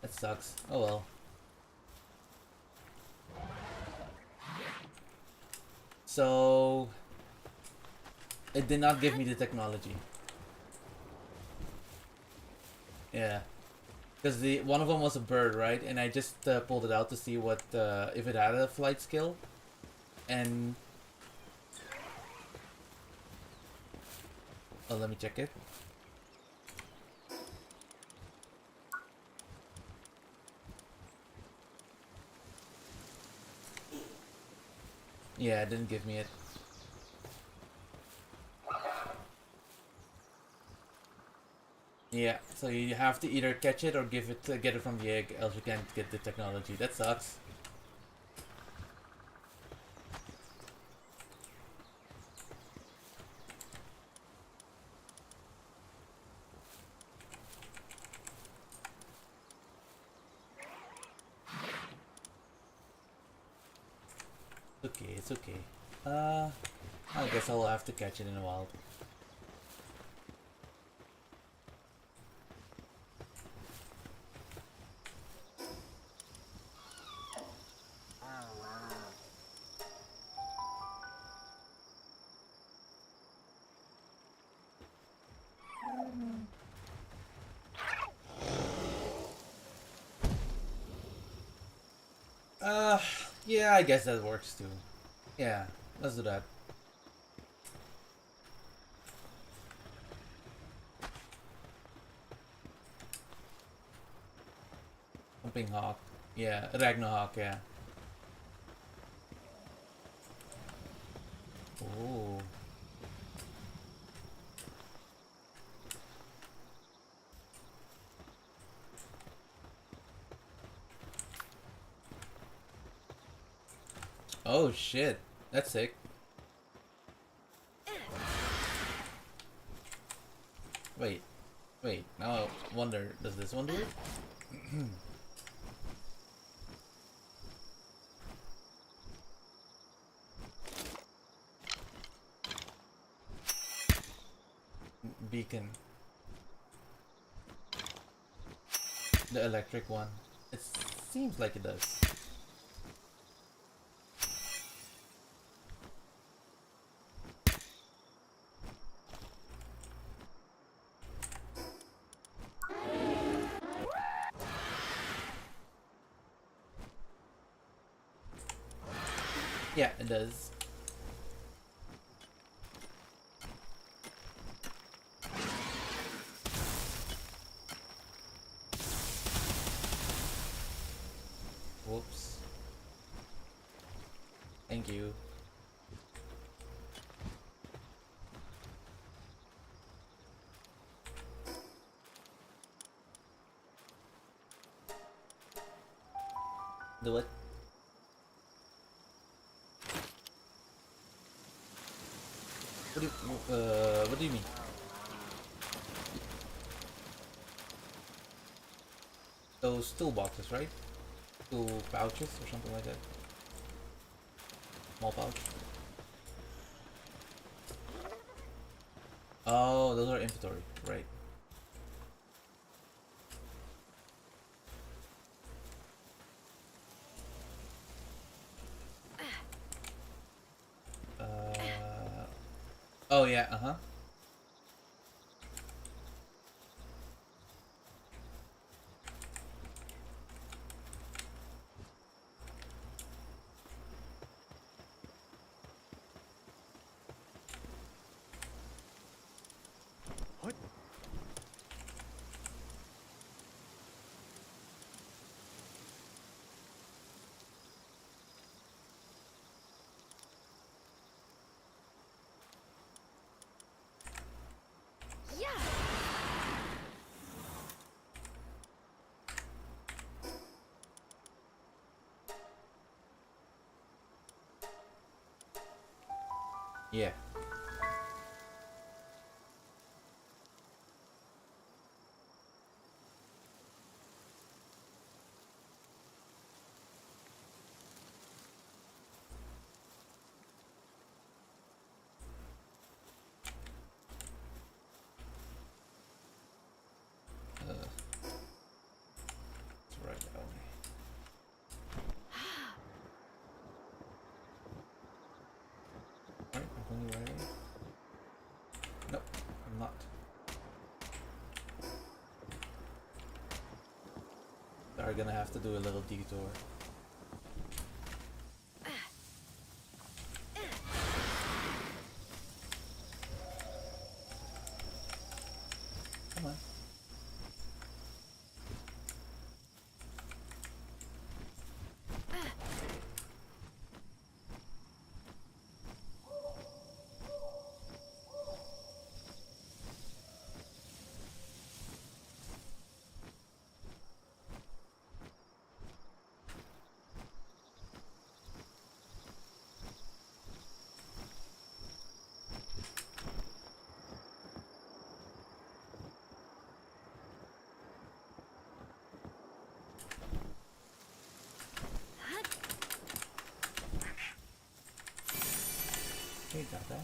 [SPEAKER 1] That sucks. Oh well. So it did not give me the technology. Yeah, because the one of them was a bird, right? And I just pulled it out to see what if it had a flight skill, and oh, let me check it. Yeah, it didn't give me it. Yeah, so you have to either catch it or give it get it from the egg, else you can't get the technology. That sucks. Okay, it's okay. I guess I'll have to catch it in a while. Yeah, I guess that works too. Yeah, let's do that. Jumping Hawk. Yeah, Ragnarok, yeah. Ooh. Oh shit. That's sick. Wait. Wait. Now I wonder, does this one do it? Beacon. The electric one. It seems like it does. Yeah, it does. Whoops. Thank you. Do it. What do you mean? Those toolboxes, right? Two pouches or something like that. Small pouch. Oh, those are inventory, right? Oh yeah, uh-huh.
[SPEAKER 2] What?
[SPEAKER 1] Yeah. It's right that way. Right, I'm going the right way. Nope, I'm not. Are gonna have to do a little detour. Come on. Okay, got that.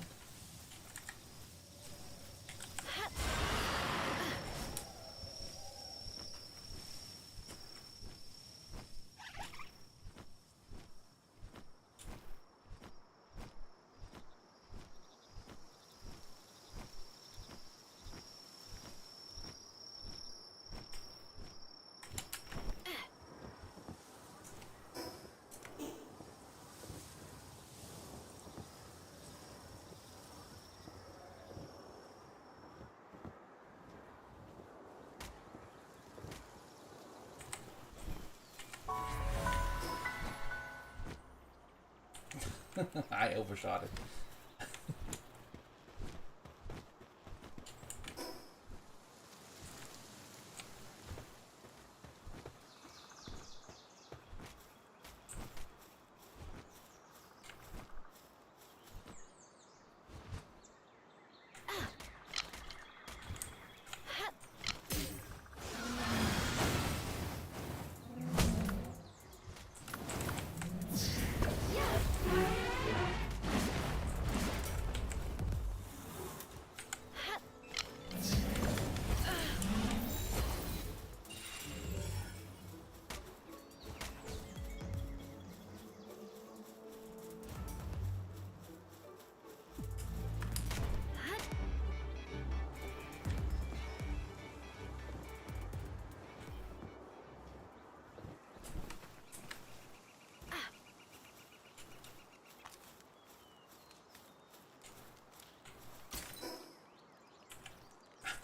[SPEAKER 1] I overshot it.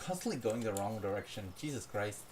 [SPEAKER 1] constantly going the wrong direction. Jesus Christ.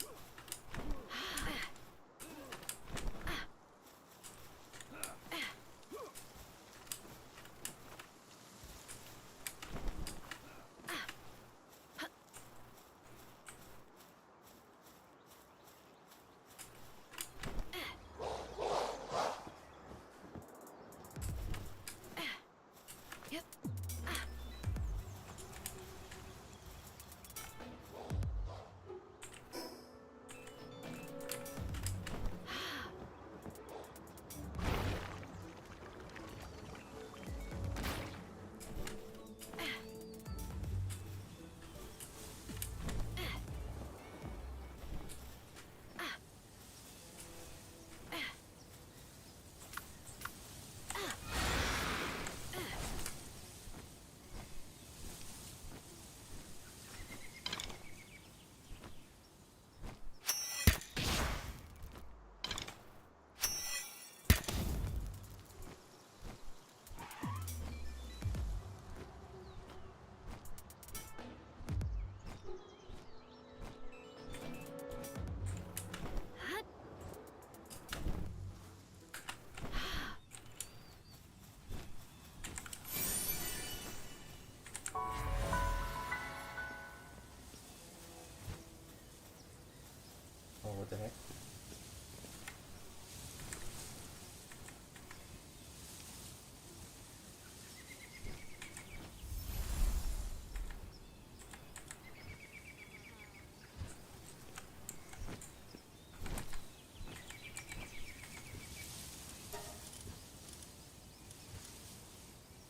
[SPEAKER 1] Oh, what the heck?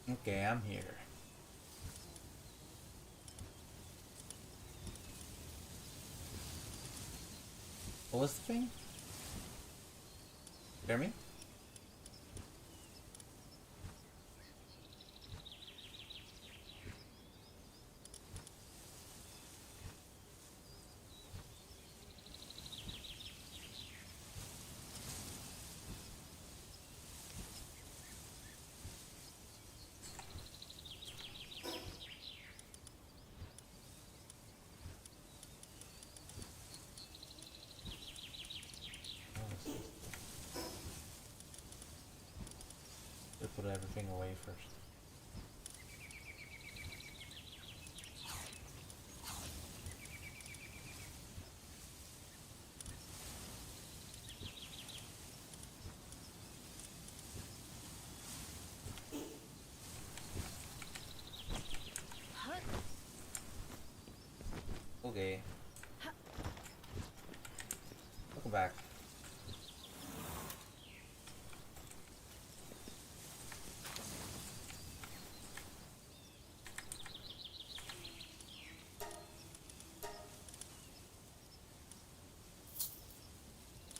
[SPEAKER 1] Okay, I'm here. What was the thing? Hear me? Let's put everything away first. Okay. Welcome back.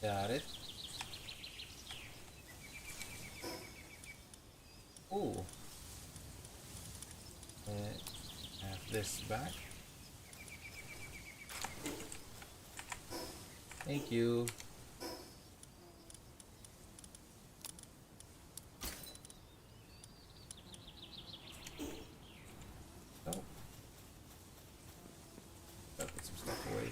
[SPEAKER 1] Got it. Ooh. Have this back. Thank you. Oh. Gotta put some stuff away.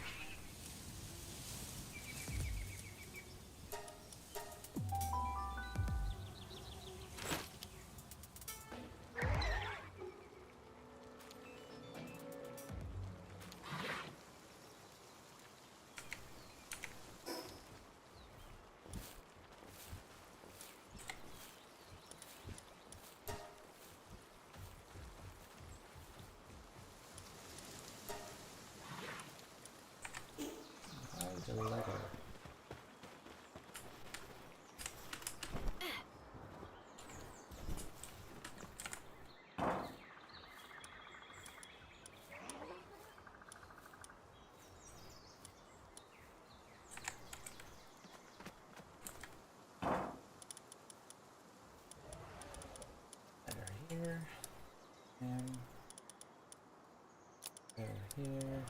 [SPEAKER 1] Hide the letter. Letter here. And letter here.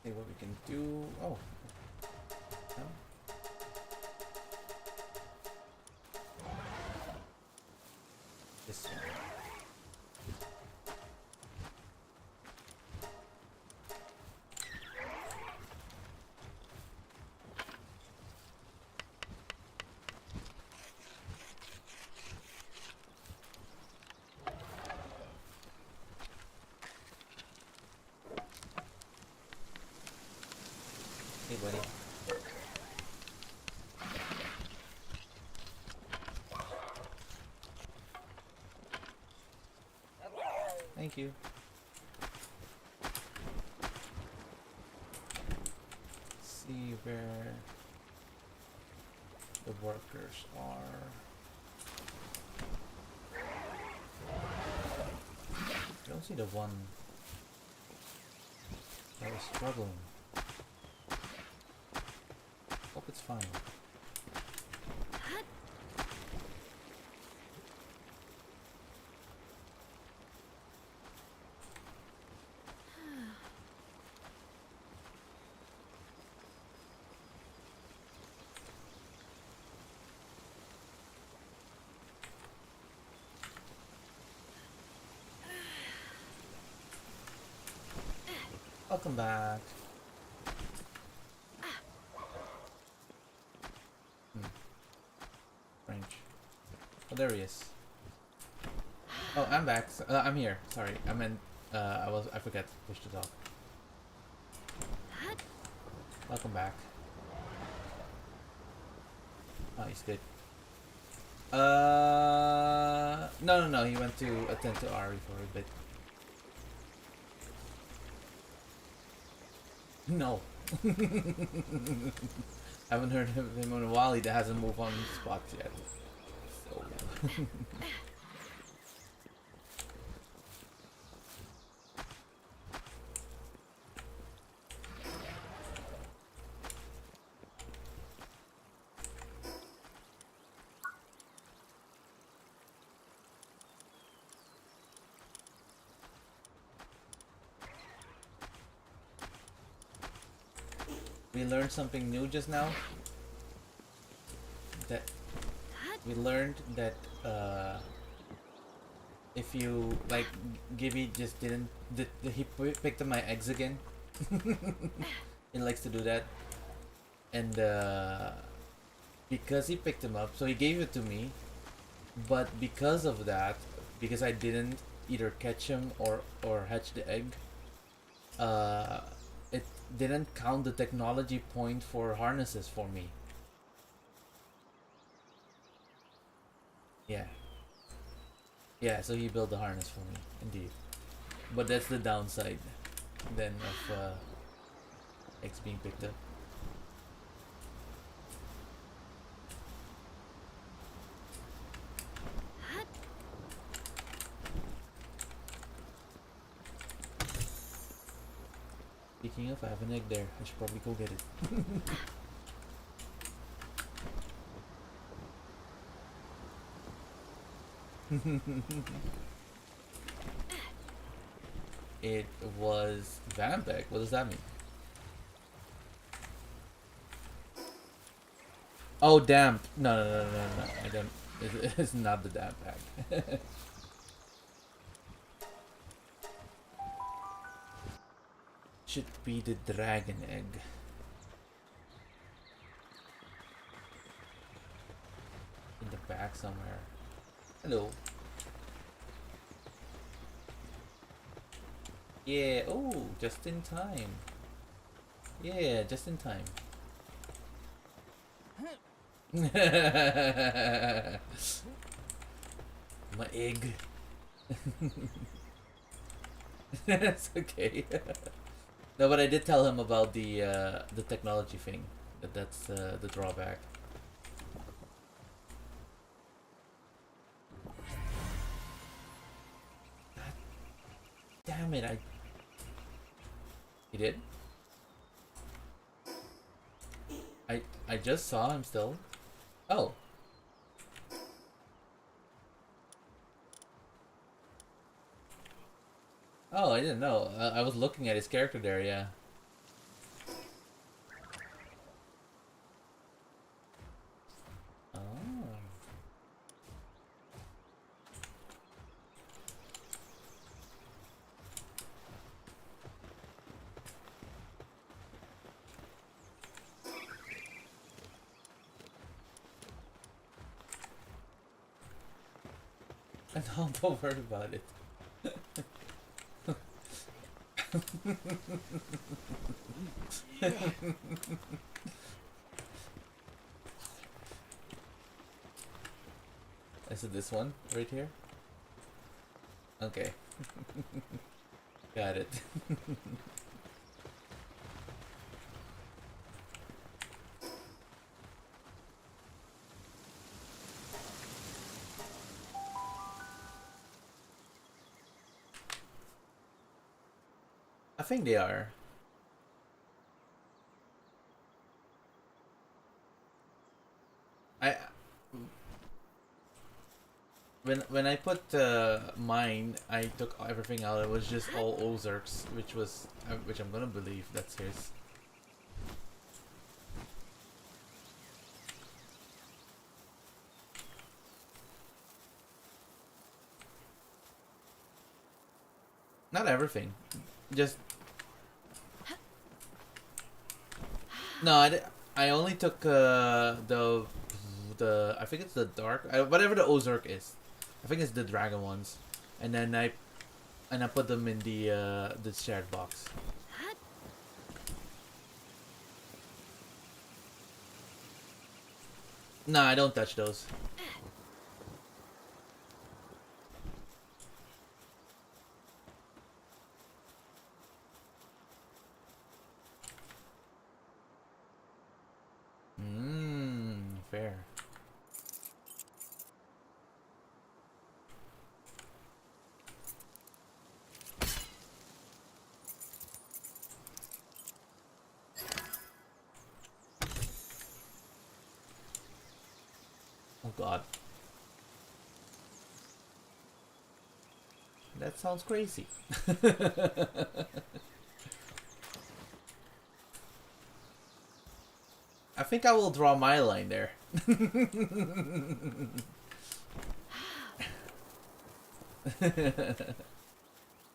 [SPEAKER 1] See what we can do. Oh. No. This one. Hey, buddy. Thank you. Let's see where the workers are. I don't see the one that was struggling. Hope it's fine. Welcome back. French. Oh, there he is. Oh, I'm back. I'm here. Sorry, I meant I forgot to push the dog. Welcome back. Oh, he's good. No. He went to attend to Ari for a bit. No. Haven't heard of him in a while. He hasn't moved on spots yet. So. We learned something new just now. That we learned that if you like, Gibby just didn't. He picked up my eggs again. He likes to do that, and because he picked them up, so he gave it to me. But because of that, because I didn't either catch him or hatch the egg, it didn't count the technology point for harnesses for me. Yeah. Yeah, so he built the harness for me, indeed. But that's the downside then of eggs being picked up. Speaking of, I have an egg there. I should probably go get it. It was vamp egg. What does that mean? Oh, damp. No. I don't. It's not the damp egg. Should be the dragon egg. In the back somewhere. Hello. Yeah, oh, just in time. Yeah, just in time. My egg. It's okay. No, but I did tell him about the technology thing. That's the drawback. God damn it! He did. I just saw him still. Oh. Oh, I didn't know. I was looking at his character there. Yeah. And don't worry about it. Is it this one right here? Okay. Got it. I think they are. I when I put mine, I took everything out. It was just all Ozarks, which I'm gonna believe that's his. Not everything, just no. I only took the I think it's the dark whatever the Ozark is. I think it's the dragon ones, and then I put them in the shared box. No, I don't touch those. Fair. Oh god. That sounds crazy. I think I will draw my line there.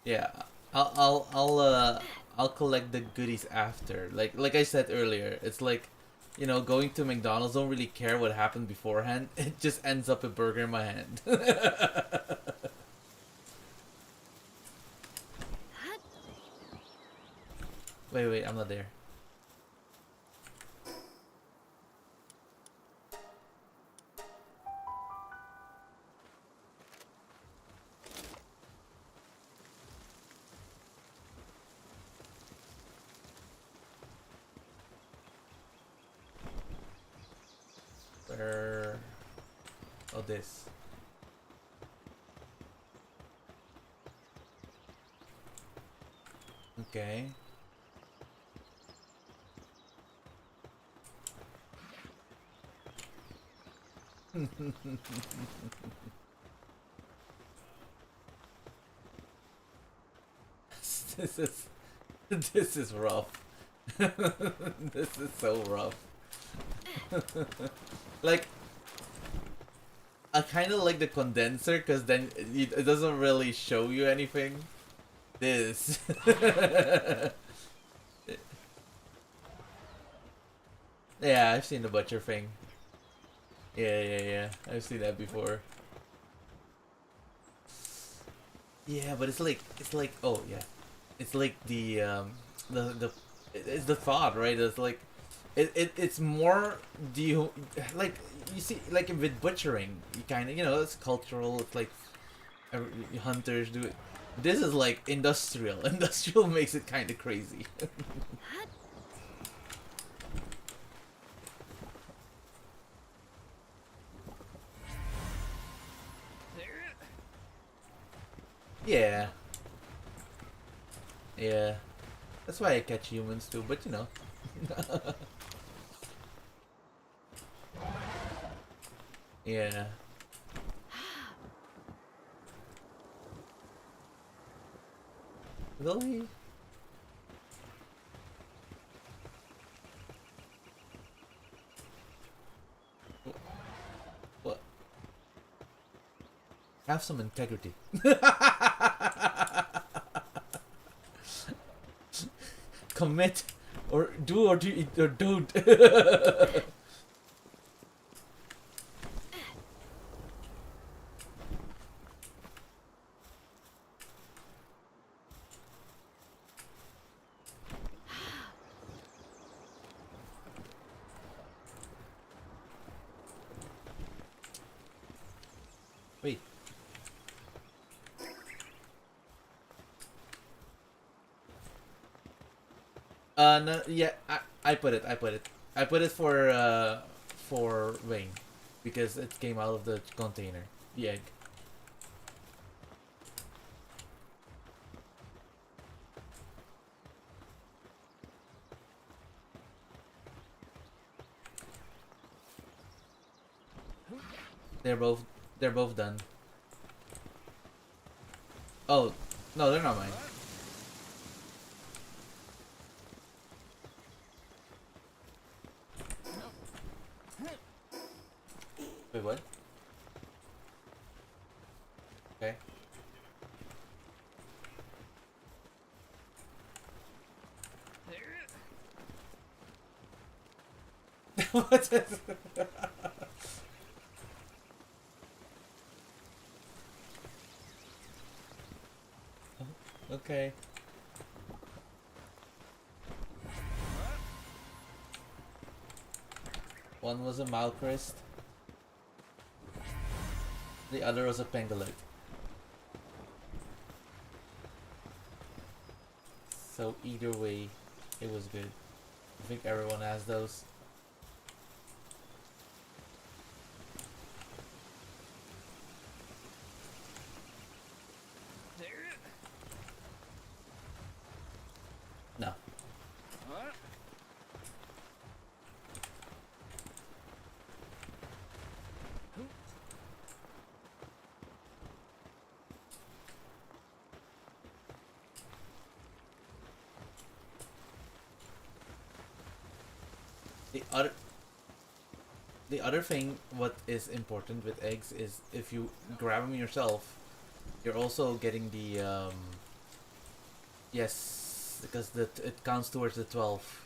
[SPEAKER 1] Yeah, I'll collect the goodies after. Like I said earlier, it's like, you know, going to McDonald's, don't really care what happened beforehand. It just ends up a burger in my hand. Wait, I'm not there. Where? Oh, this. Okay. This is rough. This is so rough. Like, I kind of like the condenser because then it doesn't really show you anything. This. Yeah, I've seen the butcher thing. Yeah. I've seen that before. Yeah, but it's like oh yeah, it's like it's the thought, right? It's like it's more like you see, like with butchering, you kind of, you know, it's cultural. It's like hunters do it. This is like industrial. Industrial makes it kind of crazy. Yeah. Yeah. That's why I catch humans too, but you know. Yeah. Really? What? Have some integrity. Commit or do or don't. No, yeah, I put it. I put it for Wayne because it came out of the container, the egg. They're both they're both done. Oh, no, they're not mine. Wait, what? Okay. What is Okay. One was a Malchrist. The other was a Pangolin. So either way, it was good. I think everyone has those. No. The other the other thing what is important with eggs is if you grab them yourself, you're also getting the yes, because it counts towards the 12.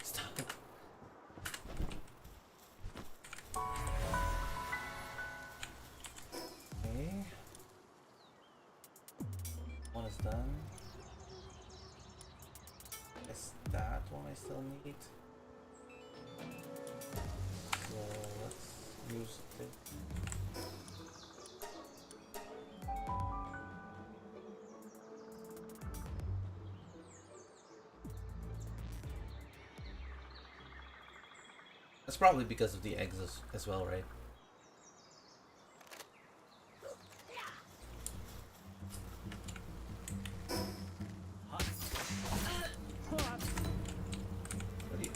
[SPEAKER 1] Stop. Okay. One is done. Is that one I still need? So let's use it. That's probably because of the eggs as well, right? Ready?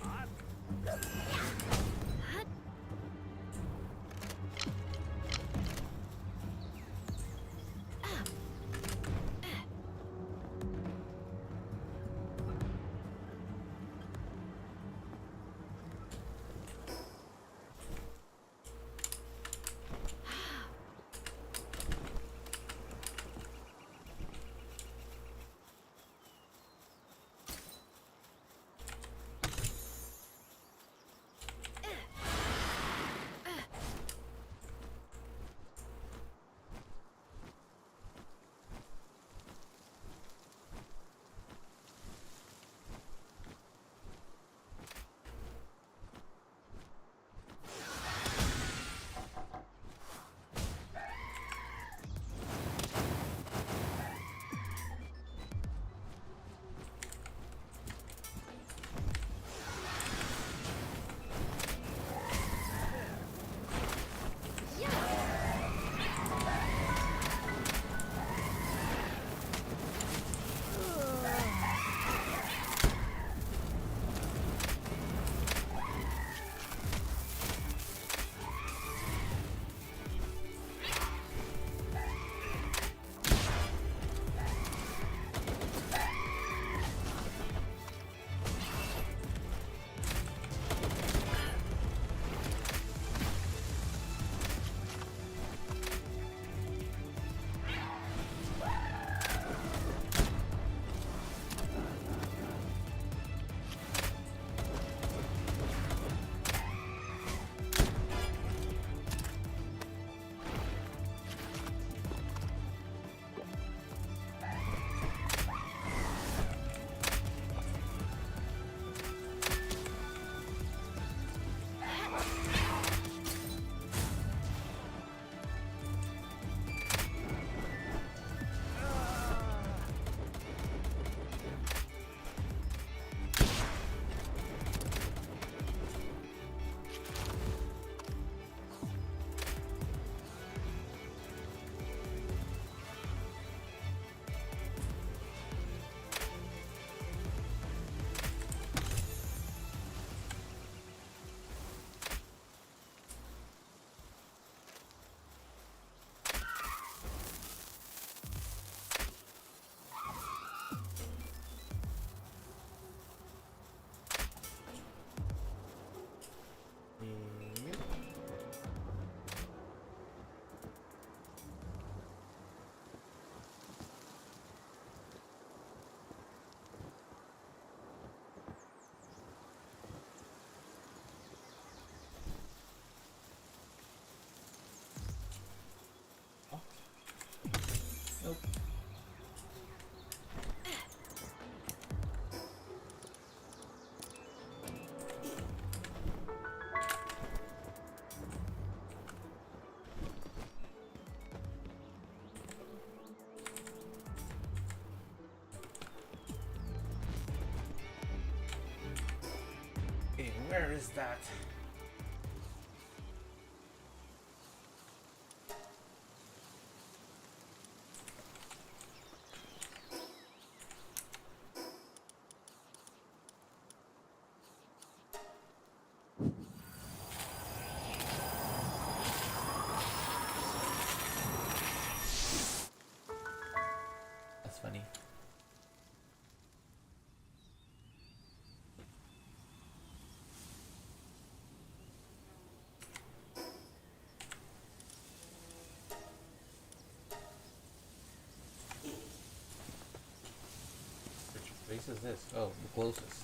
[SPEAKER 1] Where is that? That's funny. Which place is this? Oh, the closest.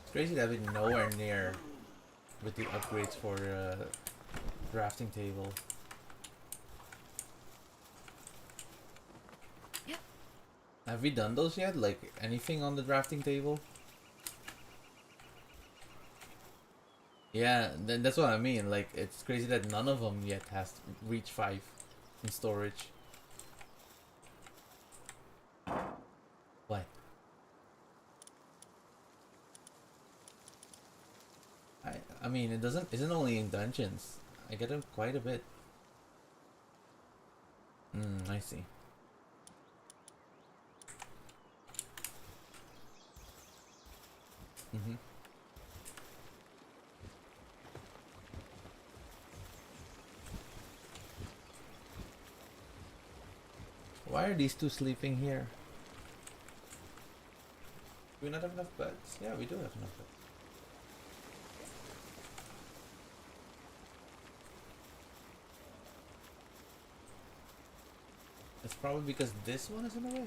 [SPEAKER 1] It's crazy that we're nowhere near with the upgrades for drafting table. Have we done those yet? Like anything on the drafting table? Yeah, then that's what I mean. Like it's crazy that none of them yet has reached 5 in storage. What? I mean it isn't only in dungeons. I get them quite a bit. I see. Mm-hmm. Why are these two sleeping here? Do we not have enough beds? Yeah, we do have enough beds. It's probably because this one is in the way.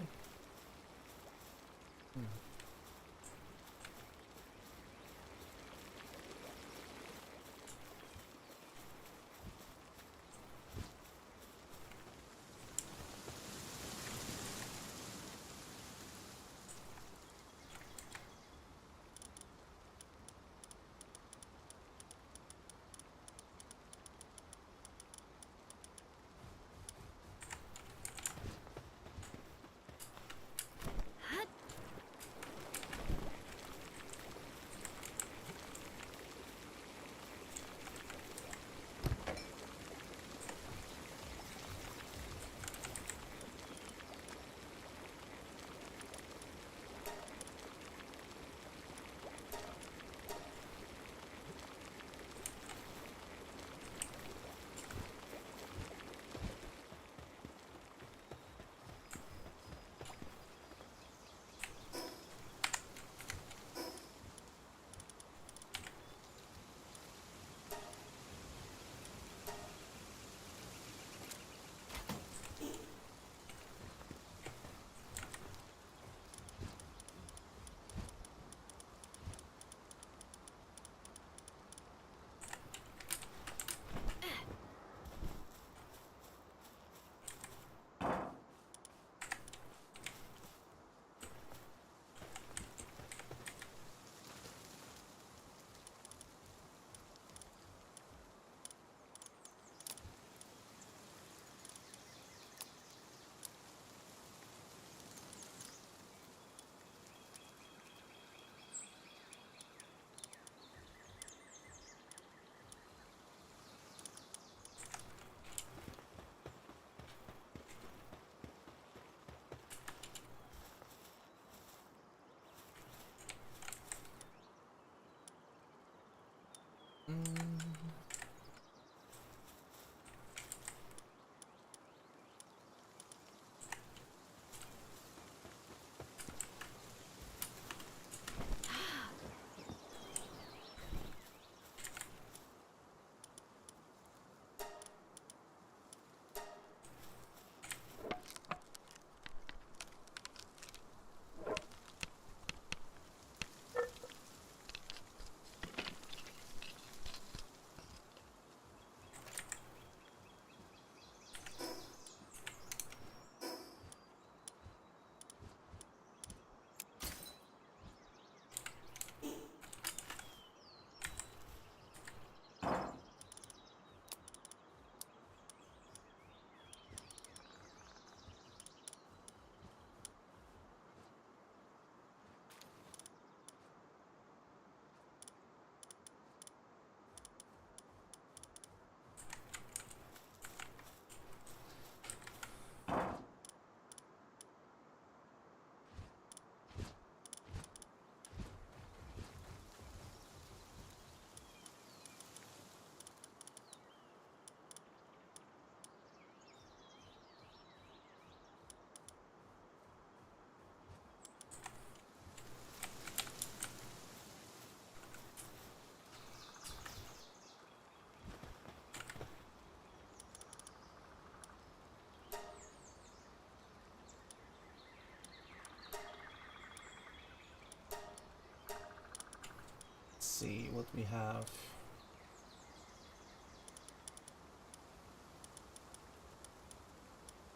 [SPEAKER 1] see what we have.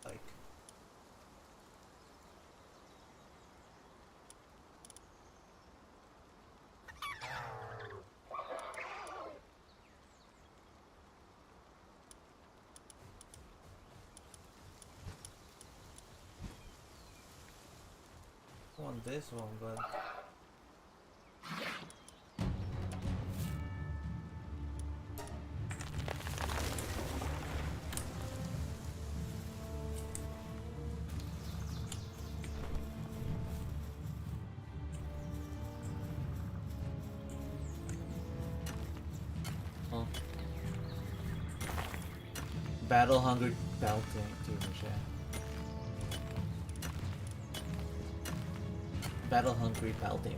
[SPEAKER 1] Like, I want this one, but oh. Battle hungry belting too, yeah. Battle hungry Paltamers.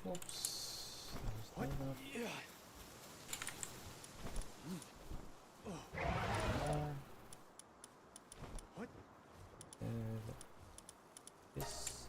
[SPEAKER 1] Oops. What? Yeah. What? This.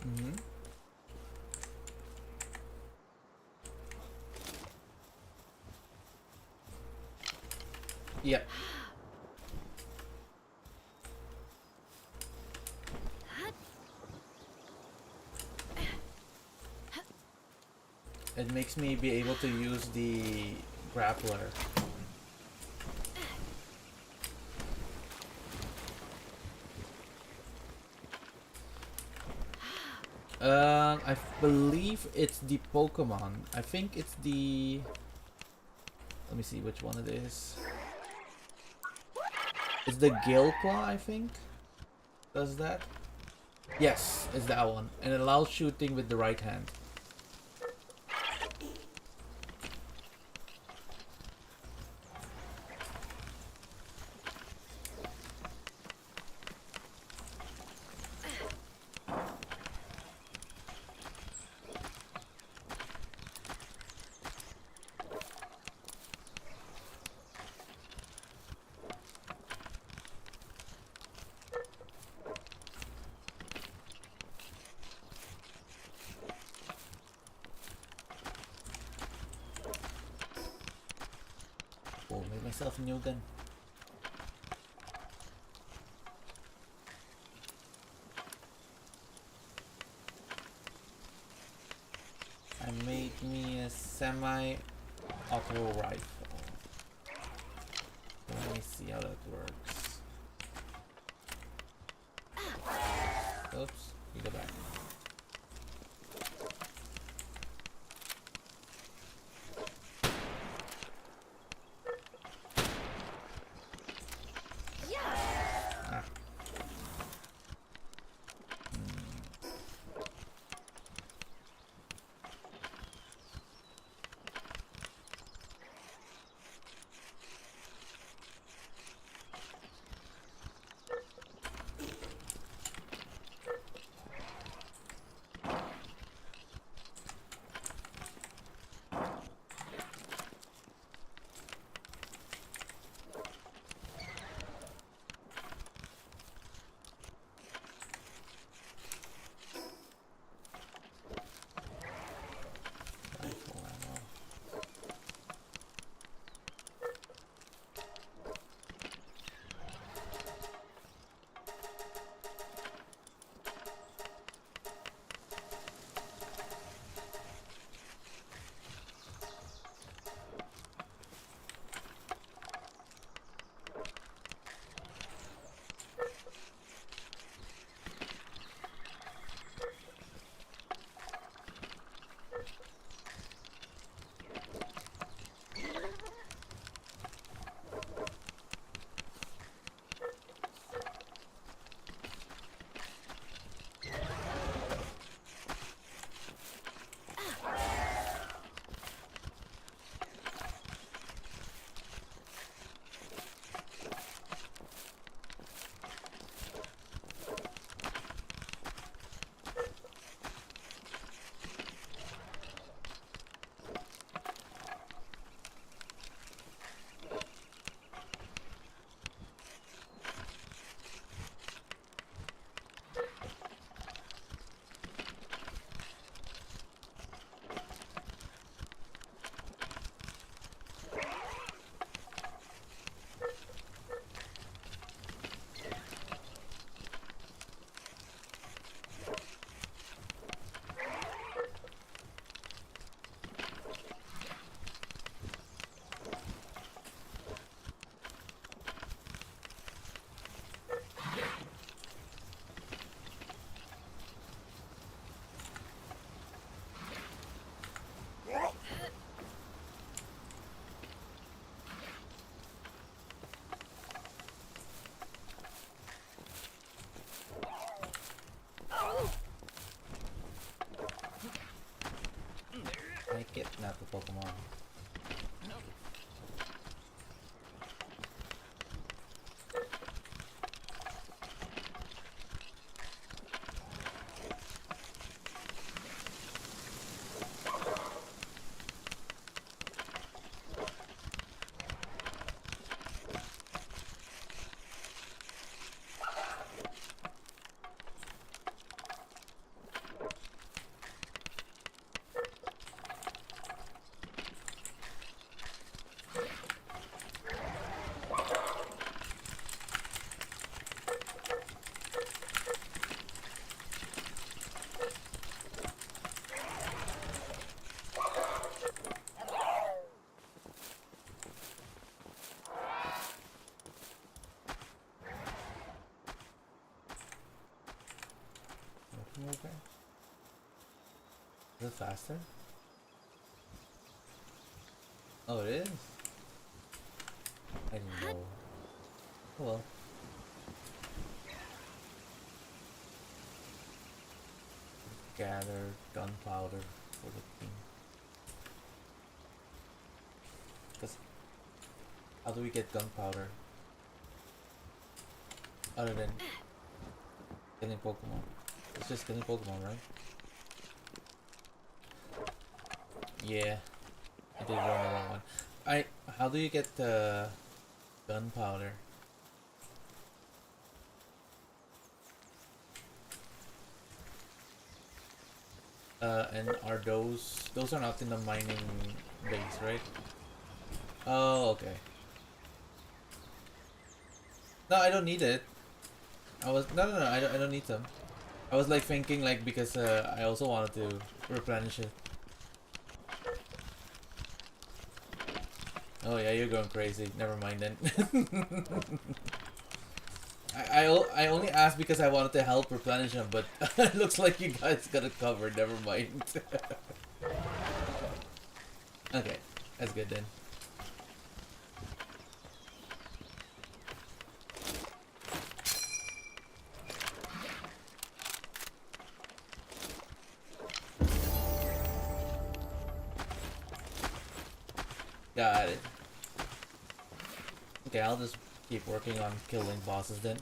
[SPEAKER 1] Mm-hmm. Yep. It makes me be able to use the grappler. I believe it's the Pokemon. I think it's the... Let me see which one it is. It's the Gilclaw, I think. Does that? Yes, it's that one. And it allows shooting with the right hand. Make myself a new gun. I made me a semi-auto rifle. Let me see how that works. Oops, you go back. kidnap the Pokemon. Okay. Is it faster? Oh, it is? I didn't know. Oh well. Gather gunpowder for the team. Cause how do we get gunpowder? Other than killing Pokemon. It's just killing Pokemon, right? Yeah. I did run the wrong one. How do you get gunpowder? And are those are not in the mining base, right? Oh, okay. No, I don't need it. No, I don't need them. I was like thinking like because I also wanted to replenish it. Oh yeah, you're going crazy. Never mind then. I only asked because I wanted to help replenish them, but it looks like you guys got it covered. Never mind. Okay, that's good then. Got it. Okay, I'll just keep working on killing bosses then.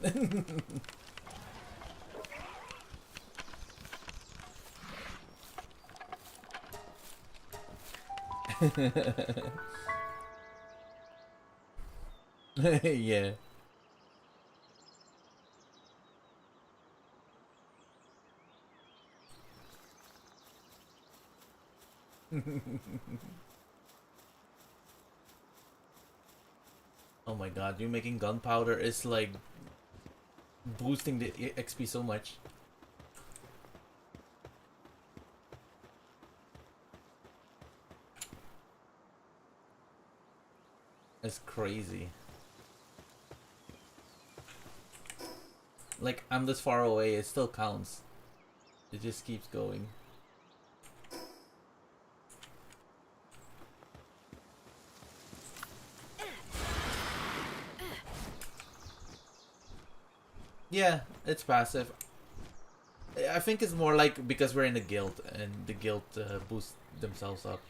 [SPEAKER 1] Yeah. Oh my god, you making gunpowder is like boosting the XP so much. It's crazy. Like, I'm this far away, it still counts. It just keeps going. Yeah, it's passive. I think it's more like because we're in a guild and the guild boost themselves up.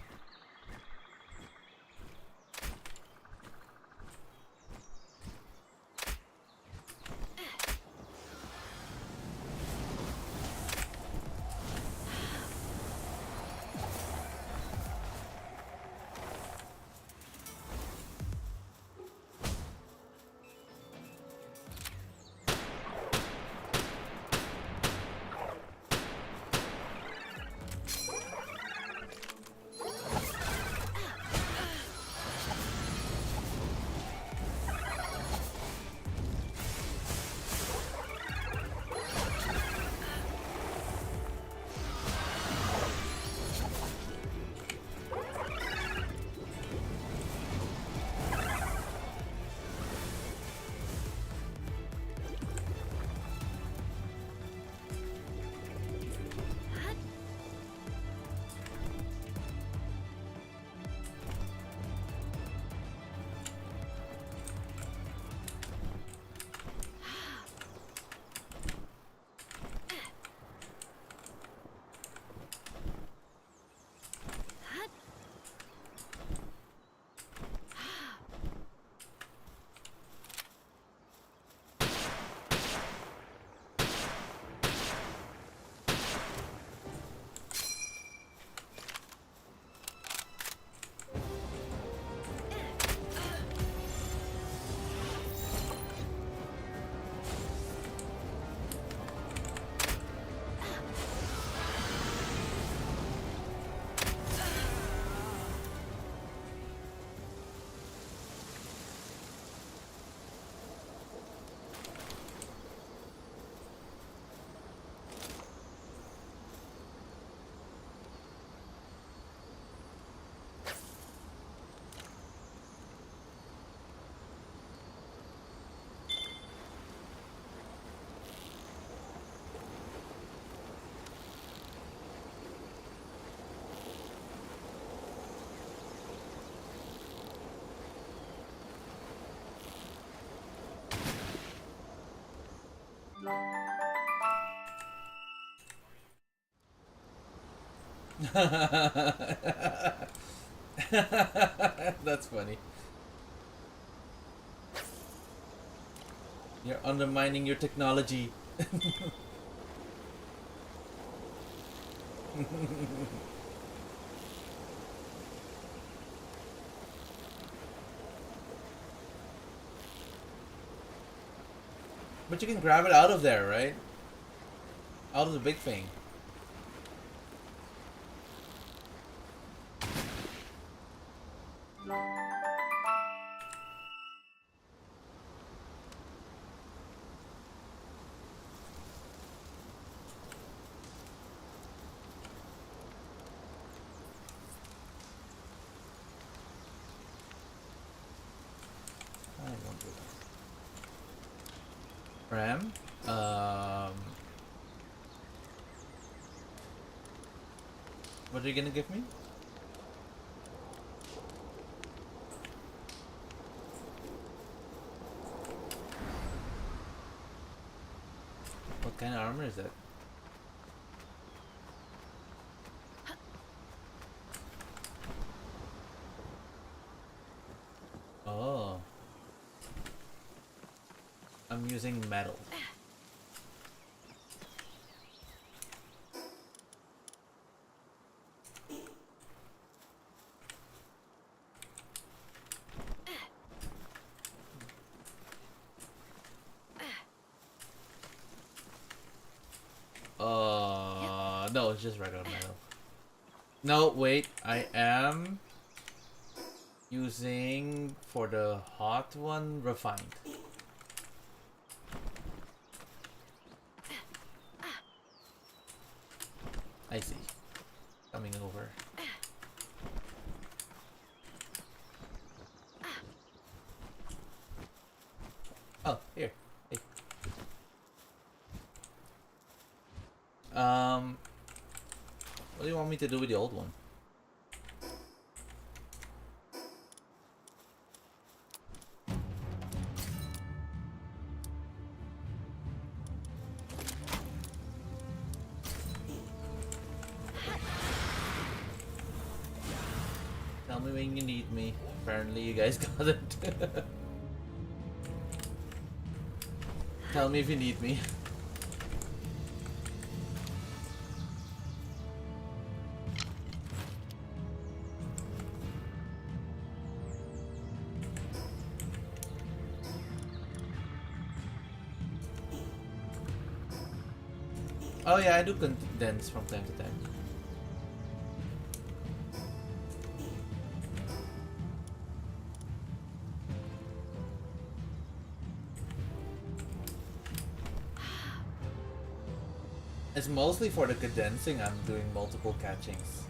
[SPEAKER 1] That's funny. You're undermining your technology. But you can grab it out of there, right? Out of the big thing. I won't do that. Ram? What are you gonna give me? What kind of armor is that? Oh. I'm using metal. No, it's just regular metal. No, wait, I am using, for the hot one, refined. I see. Coming over. Oh, here. Hey. What do you want me to do with the old one? Tell me when you need me. Apparently you guys got it. Tell me if you need me. Oh yeah, I do condense from time to time. It's mostly for the condensing. I'm doing multiple catchings.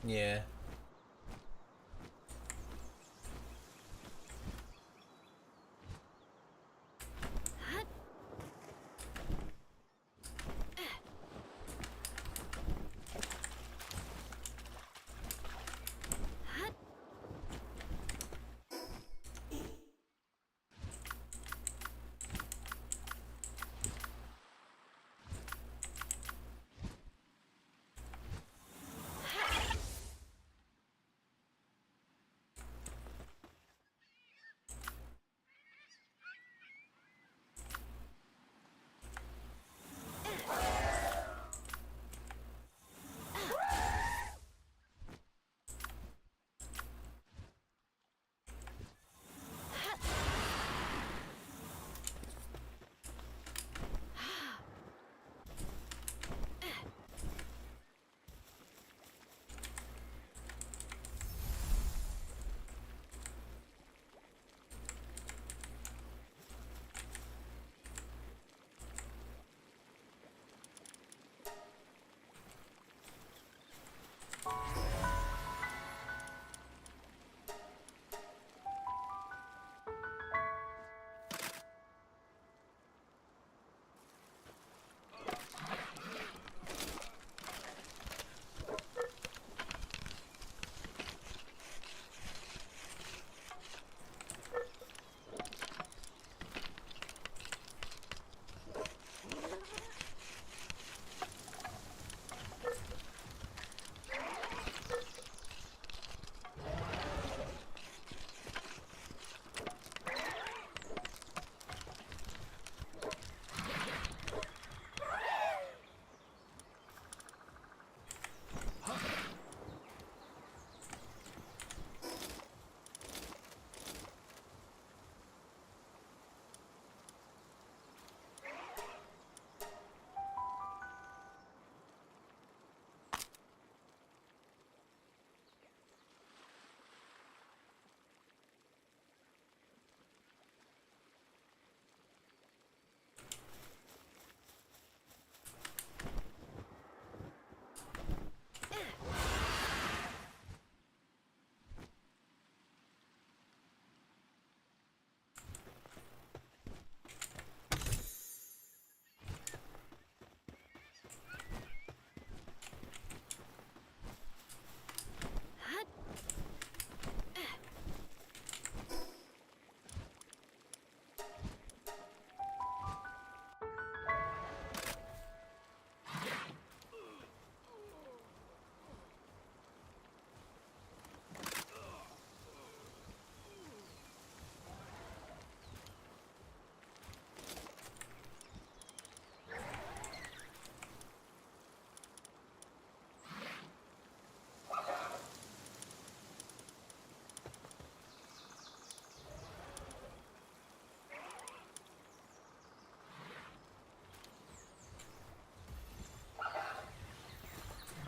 [SPEAKER 1] Yeah.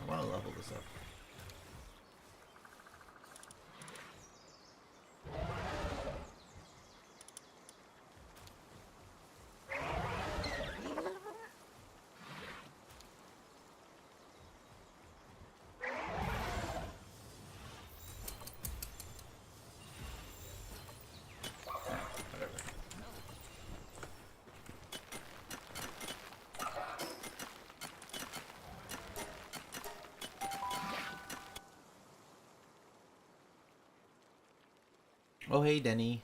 [SPEAKER 2] I want to level this up. Oh, hey, Denny.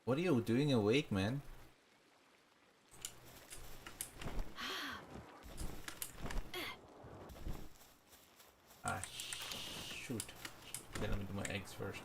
[SPEAKER 2] What are you doing awake, man? Ah, shoot. Then let me do my eggs first.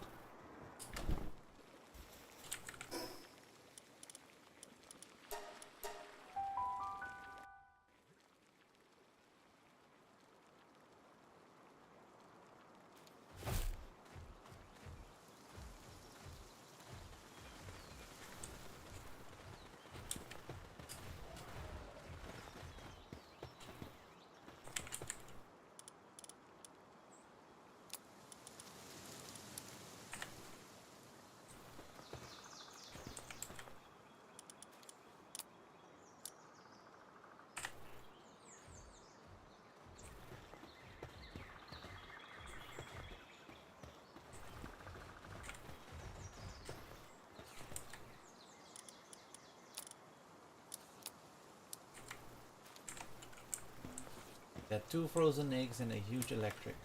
[SPEAKER 2] Got 2 frozen eggs and a huge electric.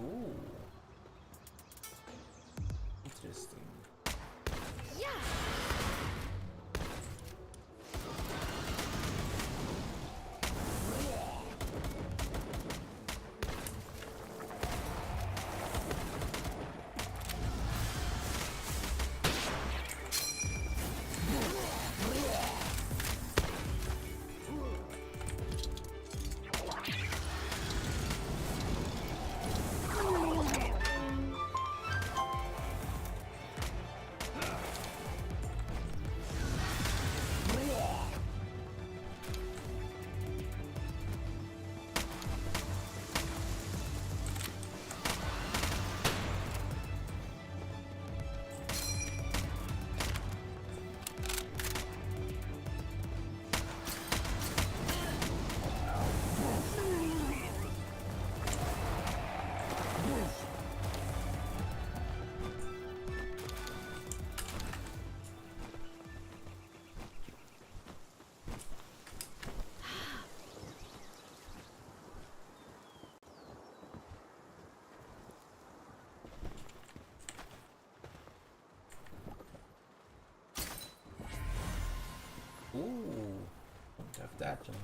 [SPEAKER 2] Ooh. Interesting. Ooh, don't have that on.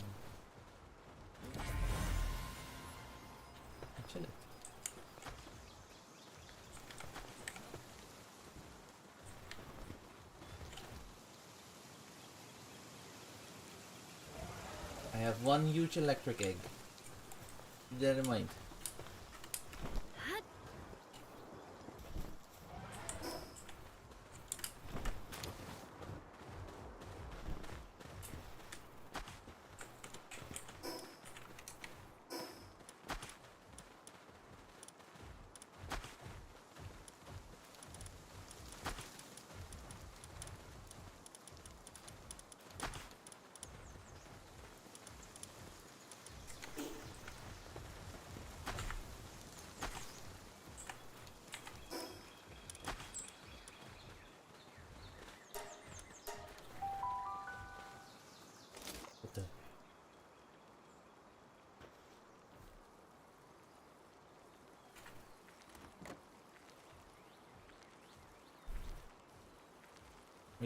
[SPEAKER 2] Chill it. I have 1 huge electric egg. Keep that in mind.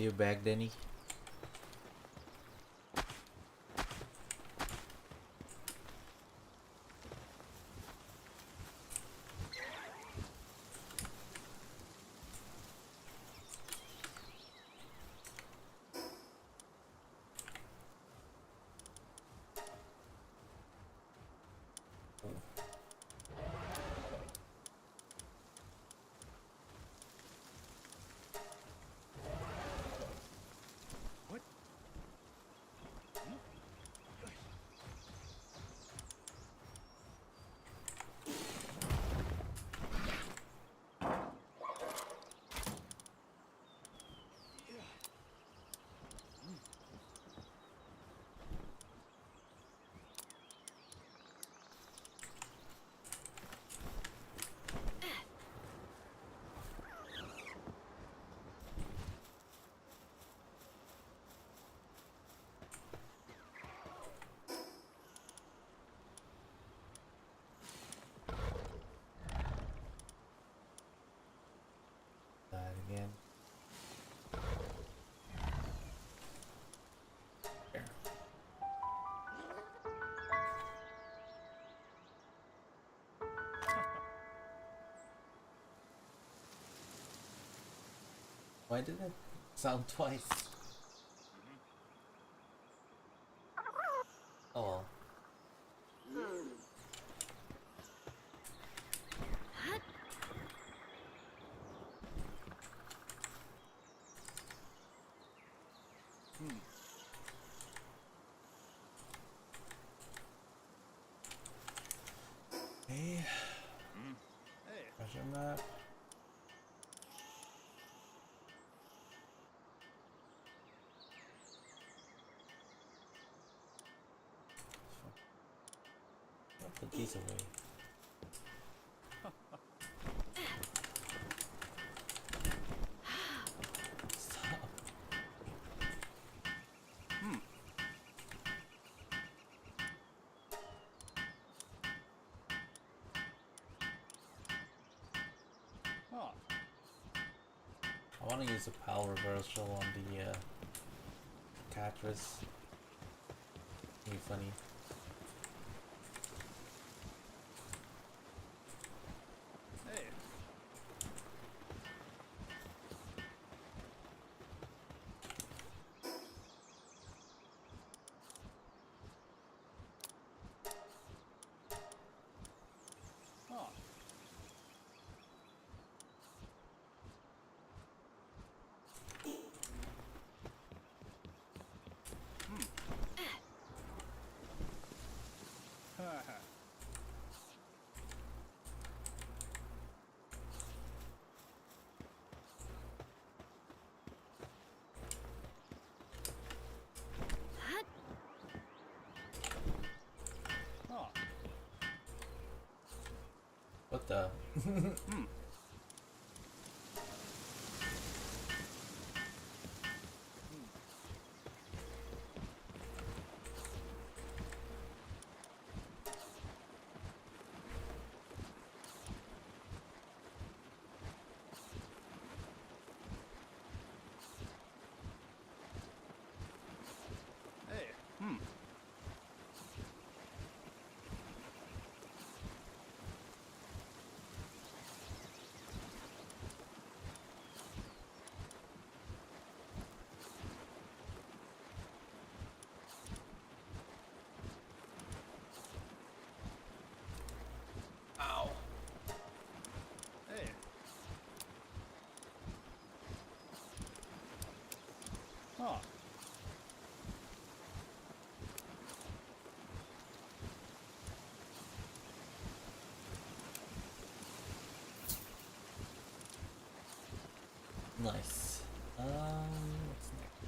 [SPEAKER 2] Are you back, Danny? That again. There. Why did it sound twice? Oh well. Hey. Treasure map. I'll put these away. Stop. I want to use a pal reversal on the Catris. Be funny. What the? Ow. Nice. What's next?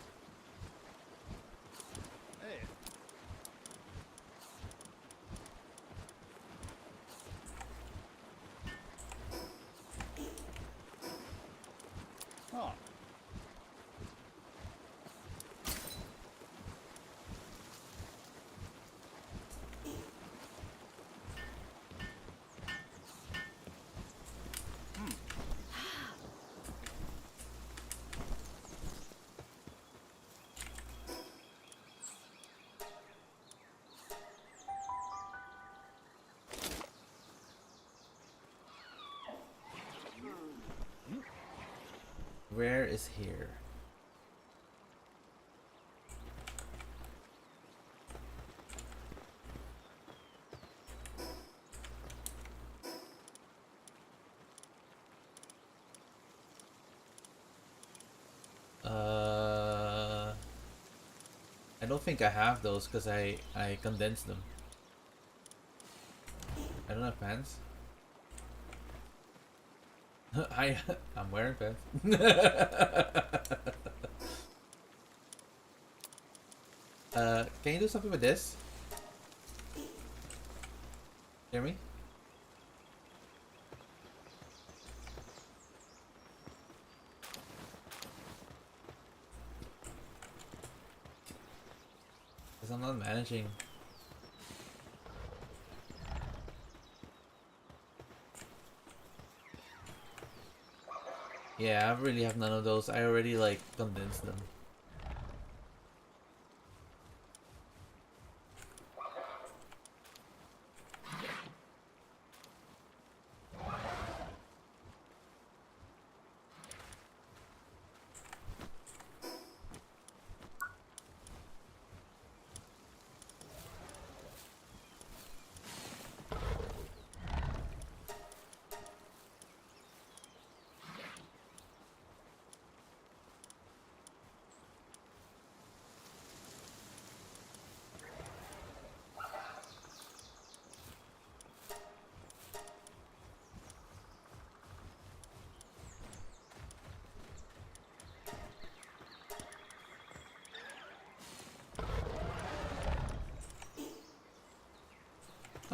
[SPEAKER 2] where is here? I don't think I have those because I condensed them. I don't have pants. I'm wearing pants. Can you do something with this? Hear me? Because I'm not managing. Yeah, I really have none of those. I already like condensed them.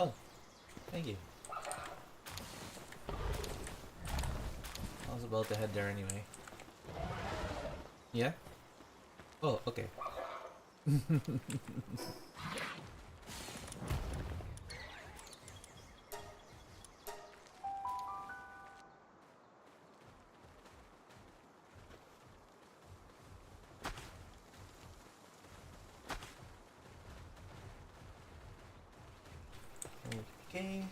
[SPEAKER 2] Oh, thank you. I was about to head there anyway. Yeah? Oh, okay. Okay.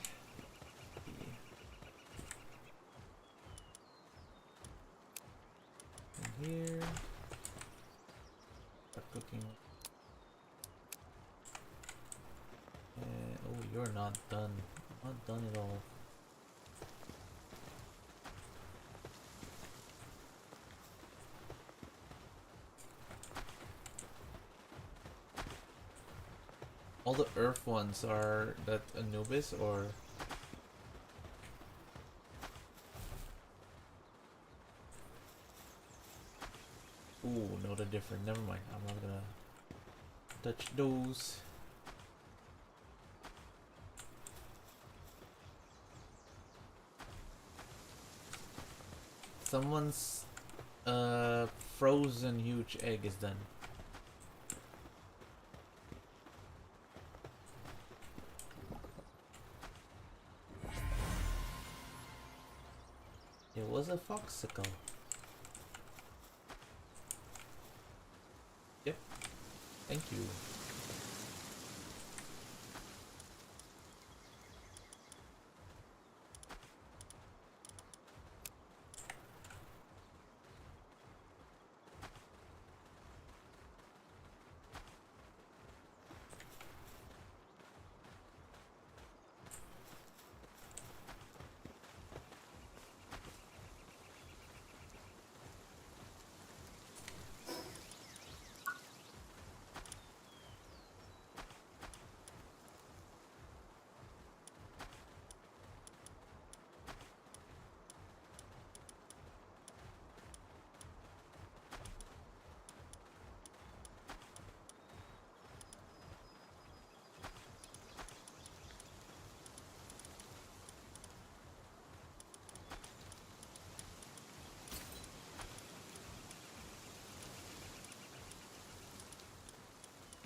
[SPEAKER 2] In here. Start cooking. Oh, you're not done. Not done at all. All the earth ones are that Anubis or... Ooh, no, they're different. Never mind. I'm not gonna touch those. Someone's frozen huge egg is done. It was a foxicle. Yep. Thank you.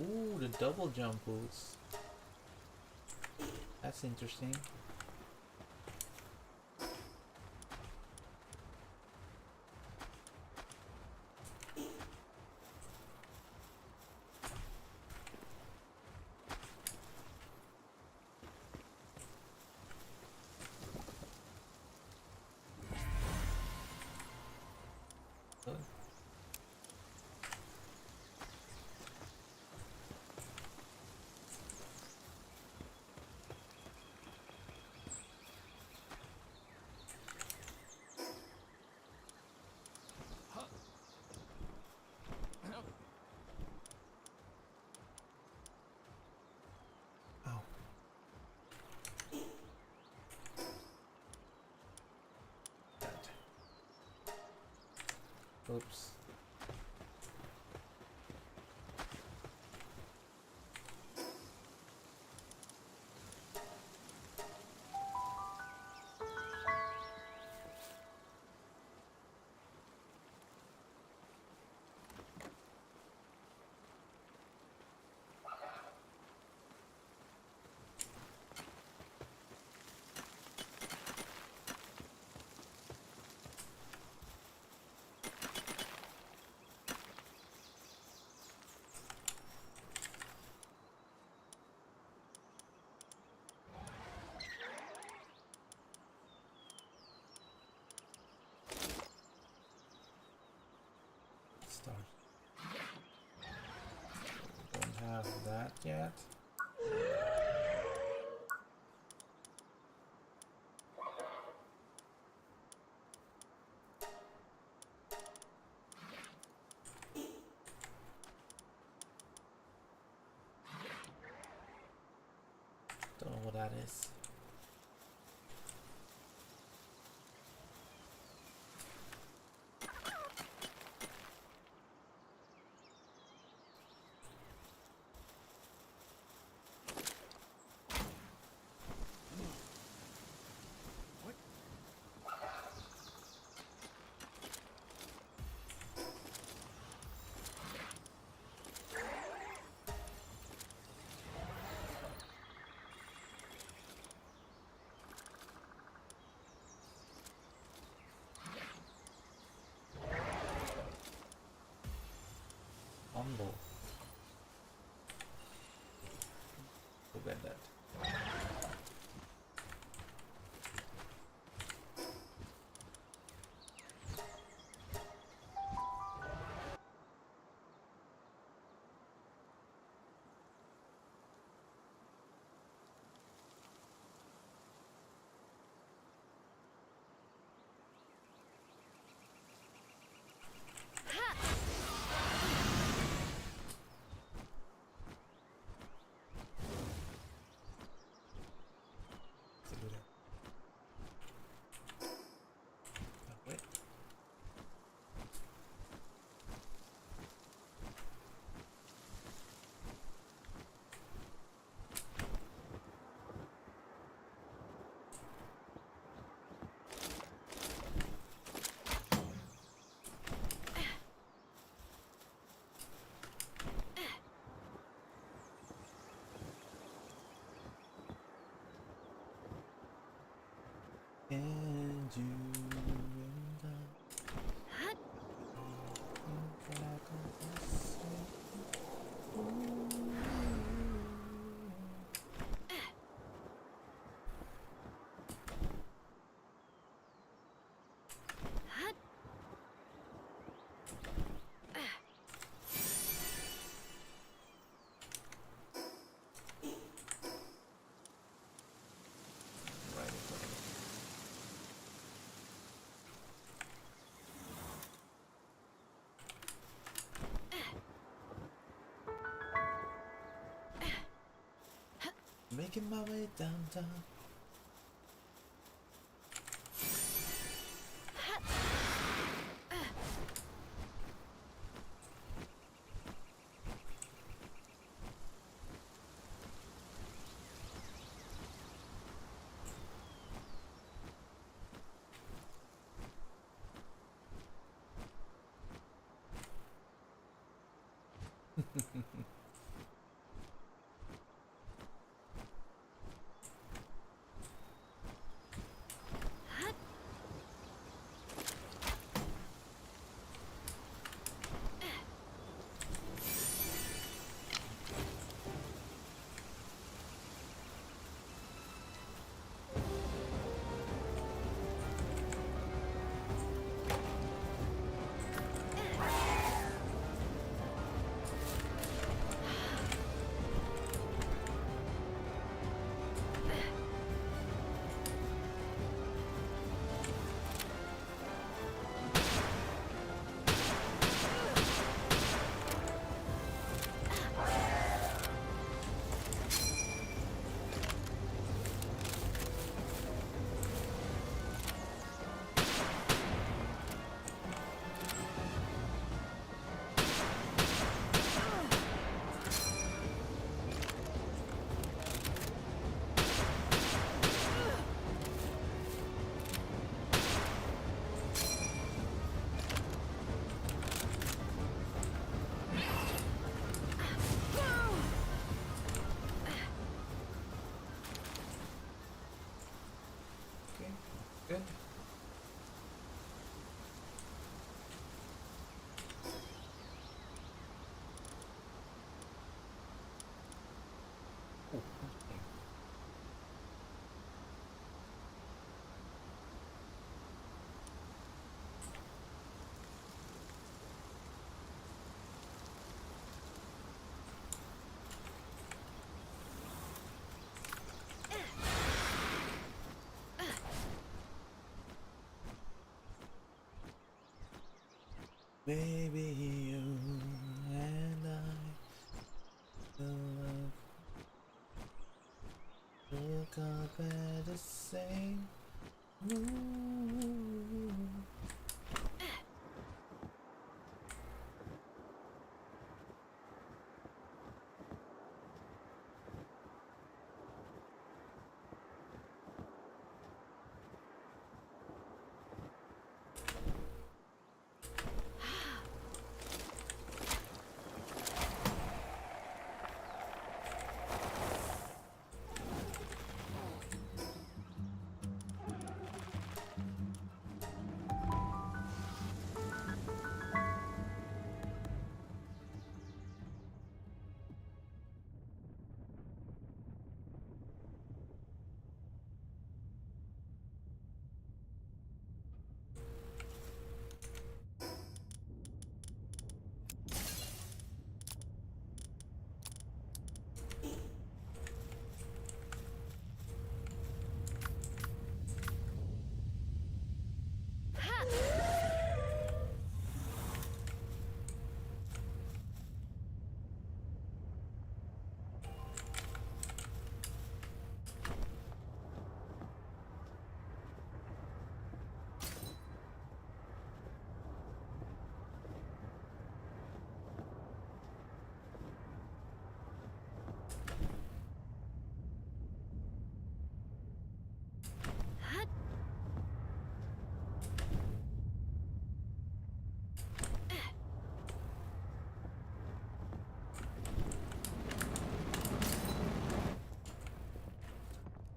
[SPEAKER 2] Ooh, the double jump boots. That's interesting. Oops. Start. Don't have that yet. Don't know what that is. Humble. Look at that. Wait. And you and I back on this right. Making my way downtown. Baby, you and I look up at the same moon.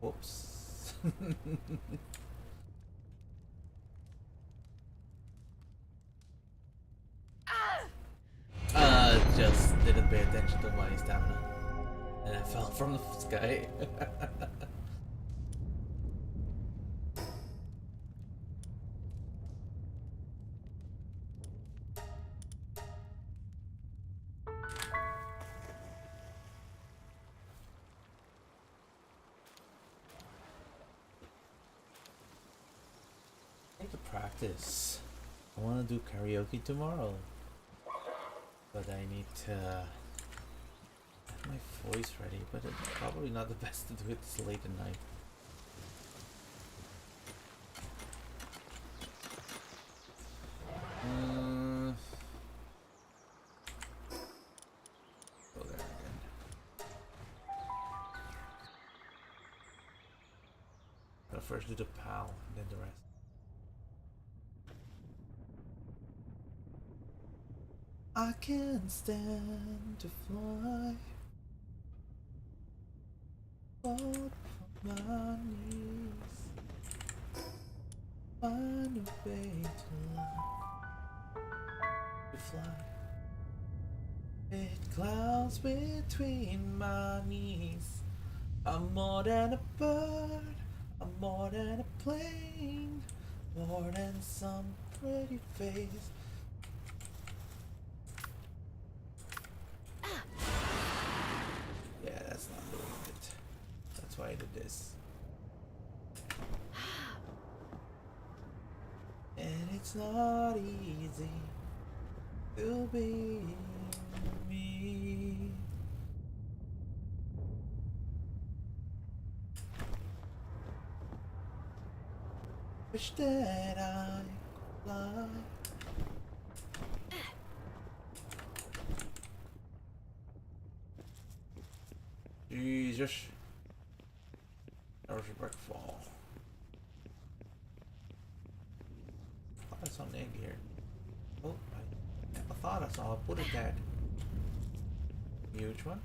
[SPEAKER 2] Whoops. Just didn't pay attention to my stamina. And I fell from the sky. I need to practice. I want to do karaoke tomorrow. But I need to have my voice ready, but it's probably not the best to do it this late at night. Go there again. Gotta first do the PAL, and then the rest. I can't stand to fly. Fall from my knees. Find a way to fly. It clouds between my knees. I'm more than a bird. I'm more than a plane. More than some pretty face. Yeah, that's not doing it. That's why I did this. And it's not easy to be me. Wish that I could fly. Jesus. That was a brick fall. I saw an egg here. Oh, I thought I saw a put it dead. Huge one.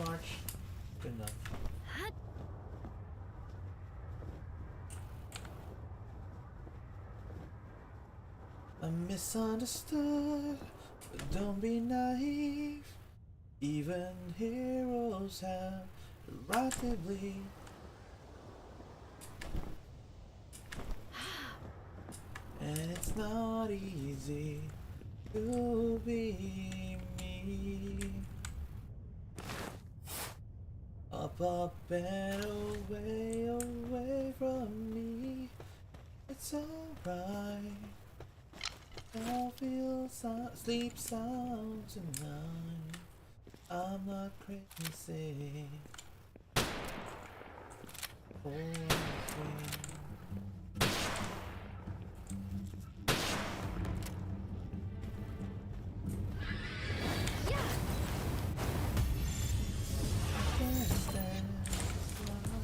[SPEAKER 2] Large. Good enough. I'm misunderstood, but don't be naive. Even heroes have the right to bleed. And it's not easy to be me. Up and away from me. It's alright. Don't feel sleep sound tonight. I'm not crazy. For anything. Can't stand this life.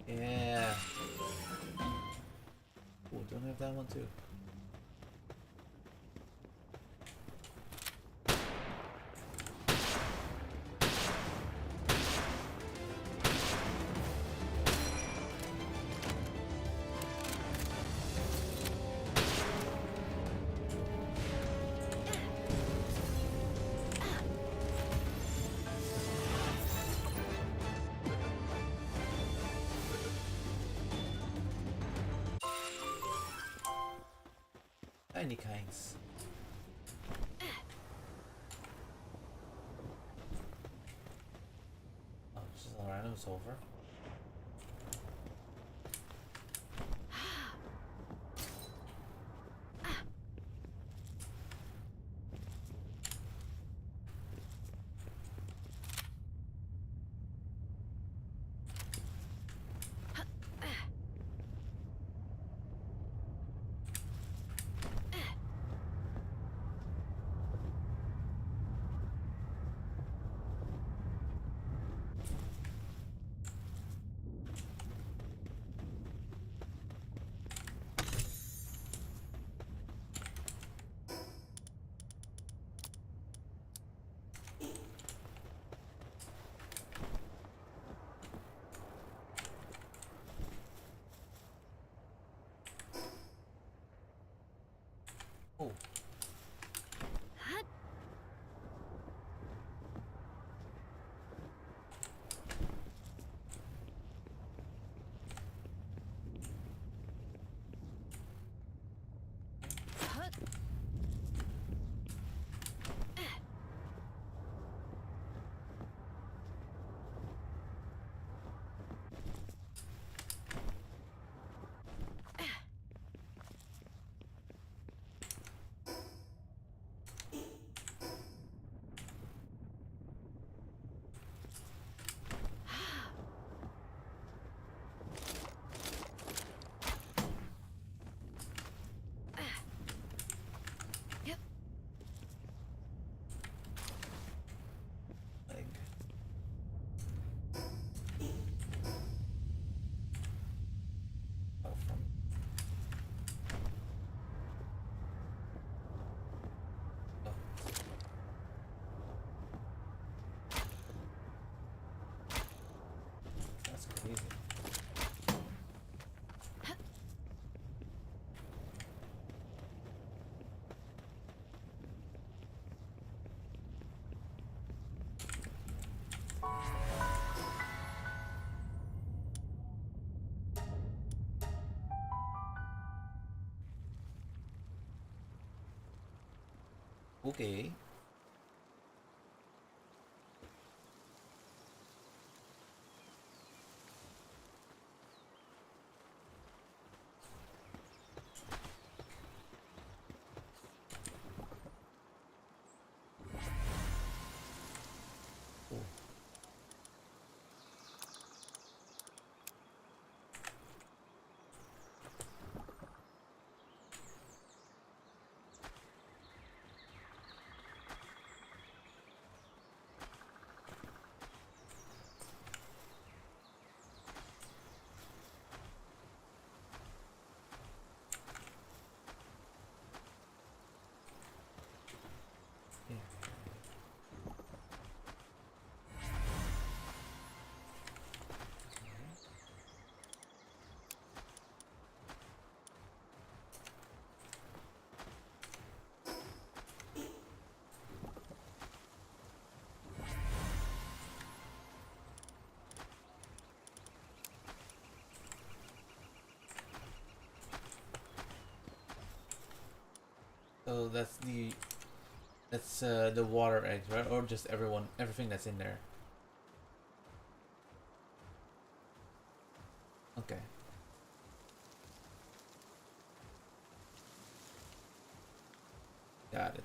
[SPEAKER 2] Yeah. Oh, don't have that one too. Tiny kinds. Oh, just a random solver. Oh. Leg. Oh, from. Oh. That's crazy. Okay. Cool. Yeah. So that's the
[SPEAKER 1] That's the water eggs, right? Or just everything that's in there. Okay. Got it.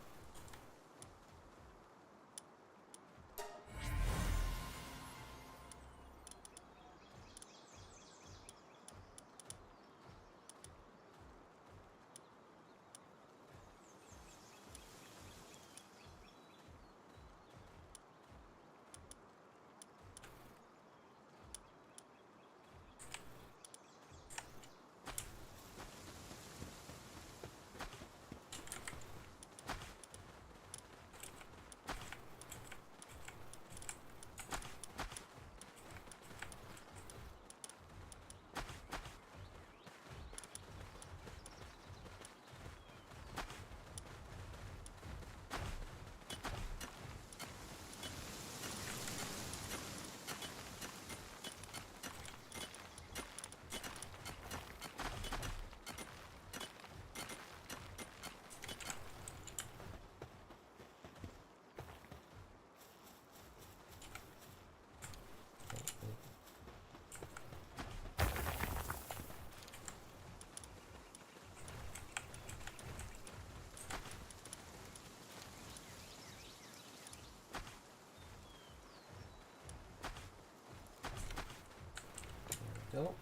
[SPEAKER 1] There we go.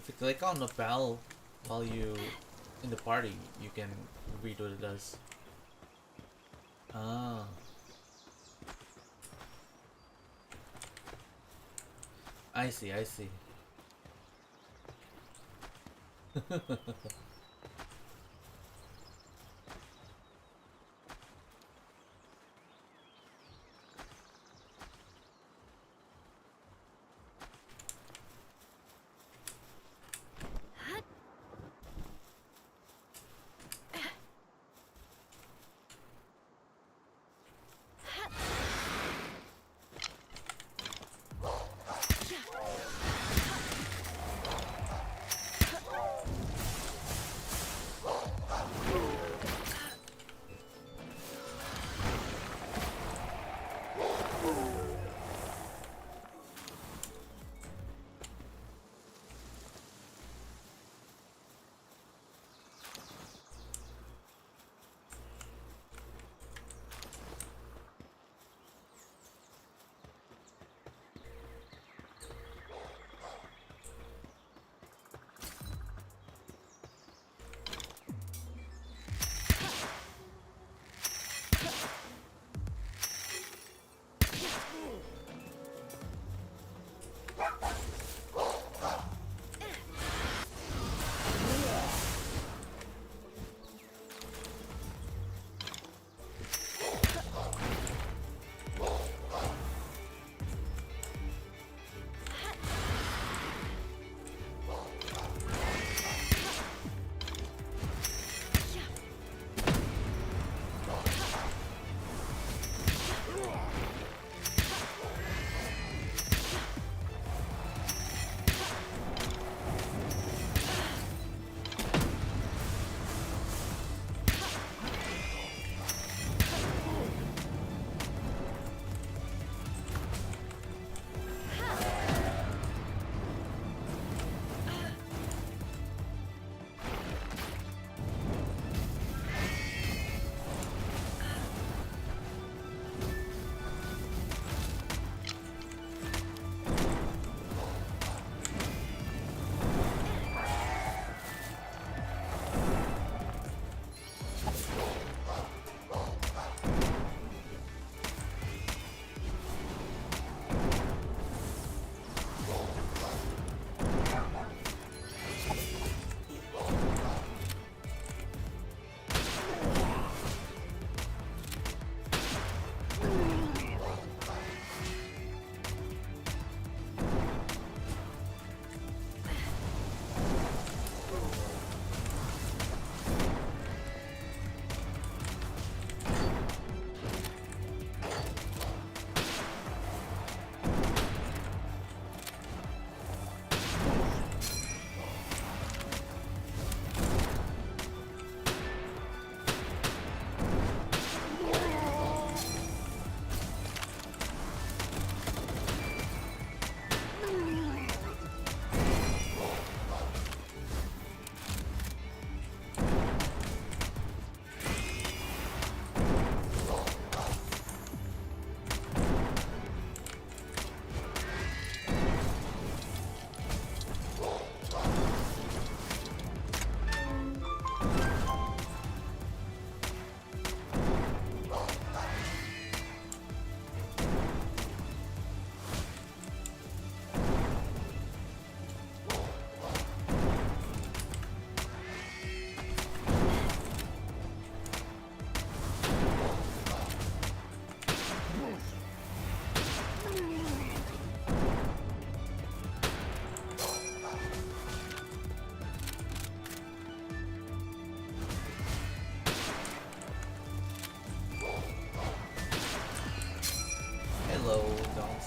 [SPEAKER 1] If you click on the bell while you in the party, you can read what it does. Ah, I see, I see.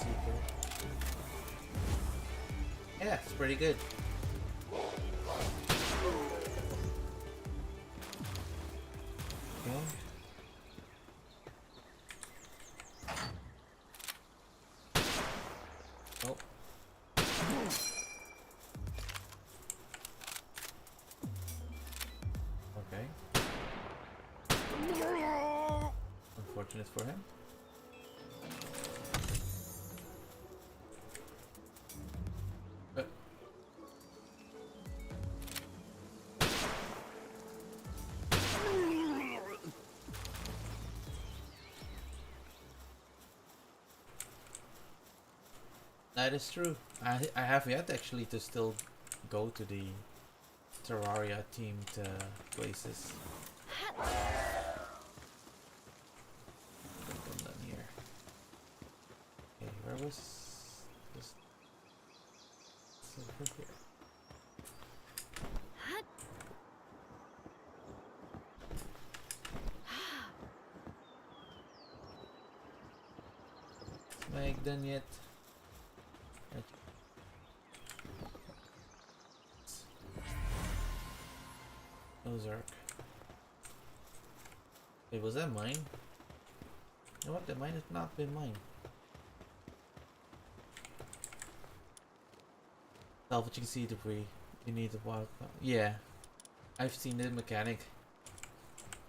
[SPEAKER 2] Seeker. Yeah, it's pretty good. Okay. Oh. Okay. Unfortunate for him. That is true. I have yet actually to still go to the Terraria themed places. I'm done here. Okay, where was this? Over here. Is Meg done yet? Ozark. Wait, was that mine? You know what? That might have not been mine. Salvaging sea debris. You need the wild. Yeah, I've seen the mechanic.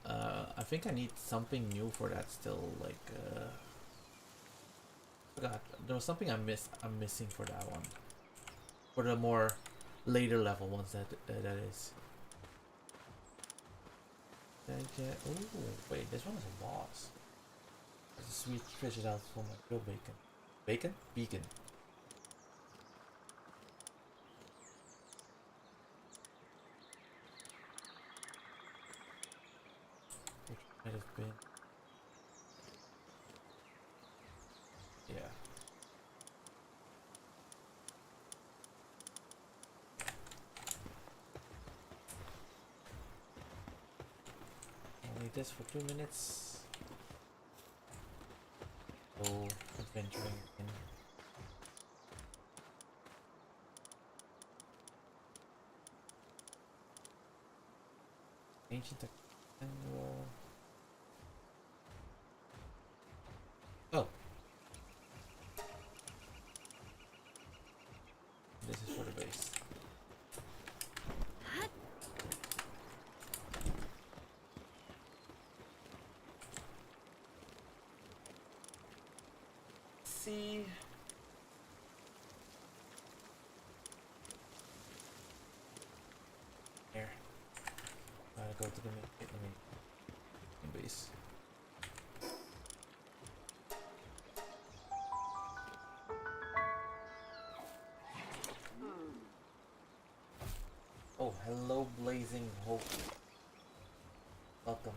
[SPEAKER 2] I think I need something new for that still. Like, forgot. There was something I'm missing for that one. For the more later level ones, that is. Oh, wait, this one is a boss. There's a sweet fish out for my grill bacon. Bacon? Beacon. Which might have been. Yeah. Only this for 2 minutes. Oh, adventuring in. Ancient manual. Oh. This is for the base. See. Here. Gotta go to the main base. Oh, hello, Blazing Hope. Welcome.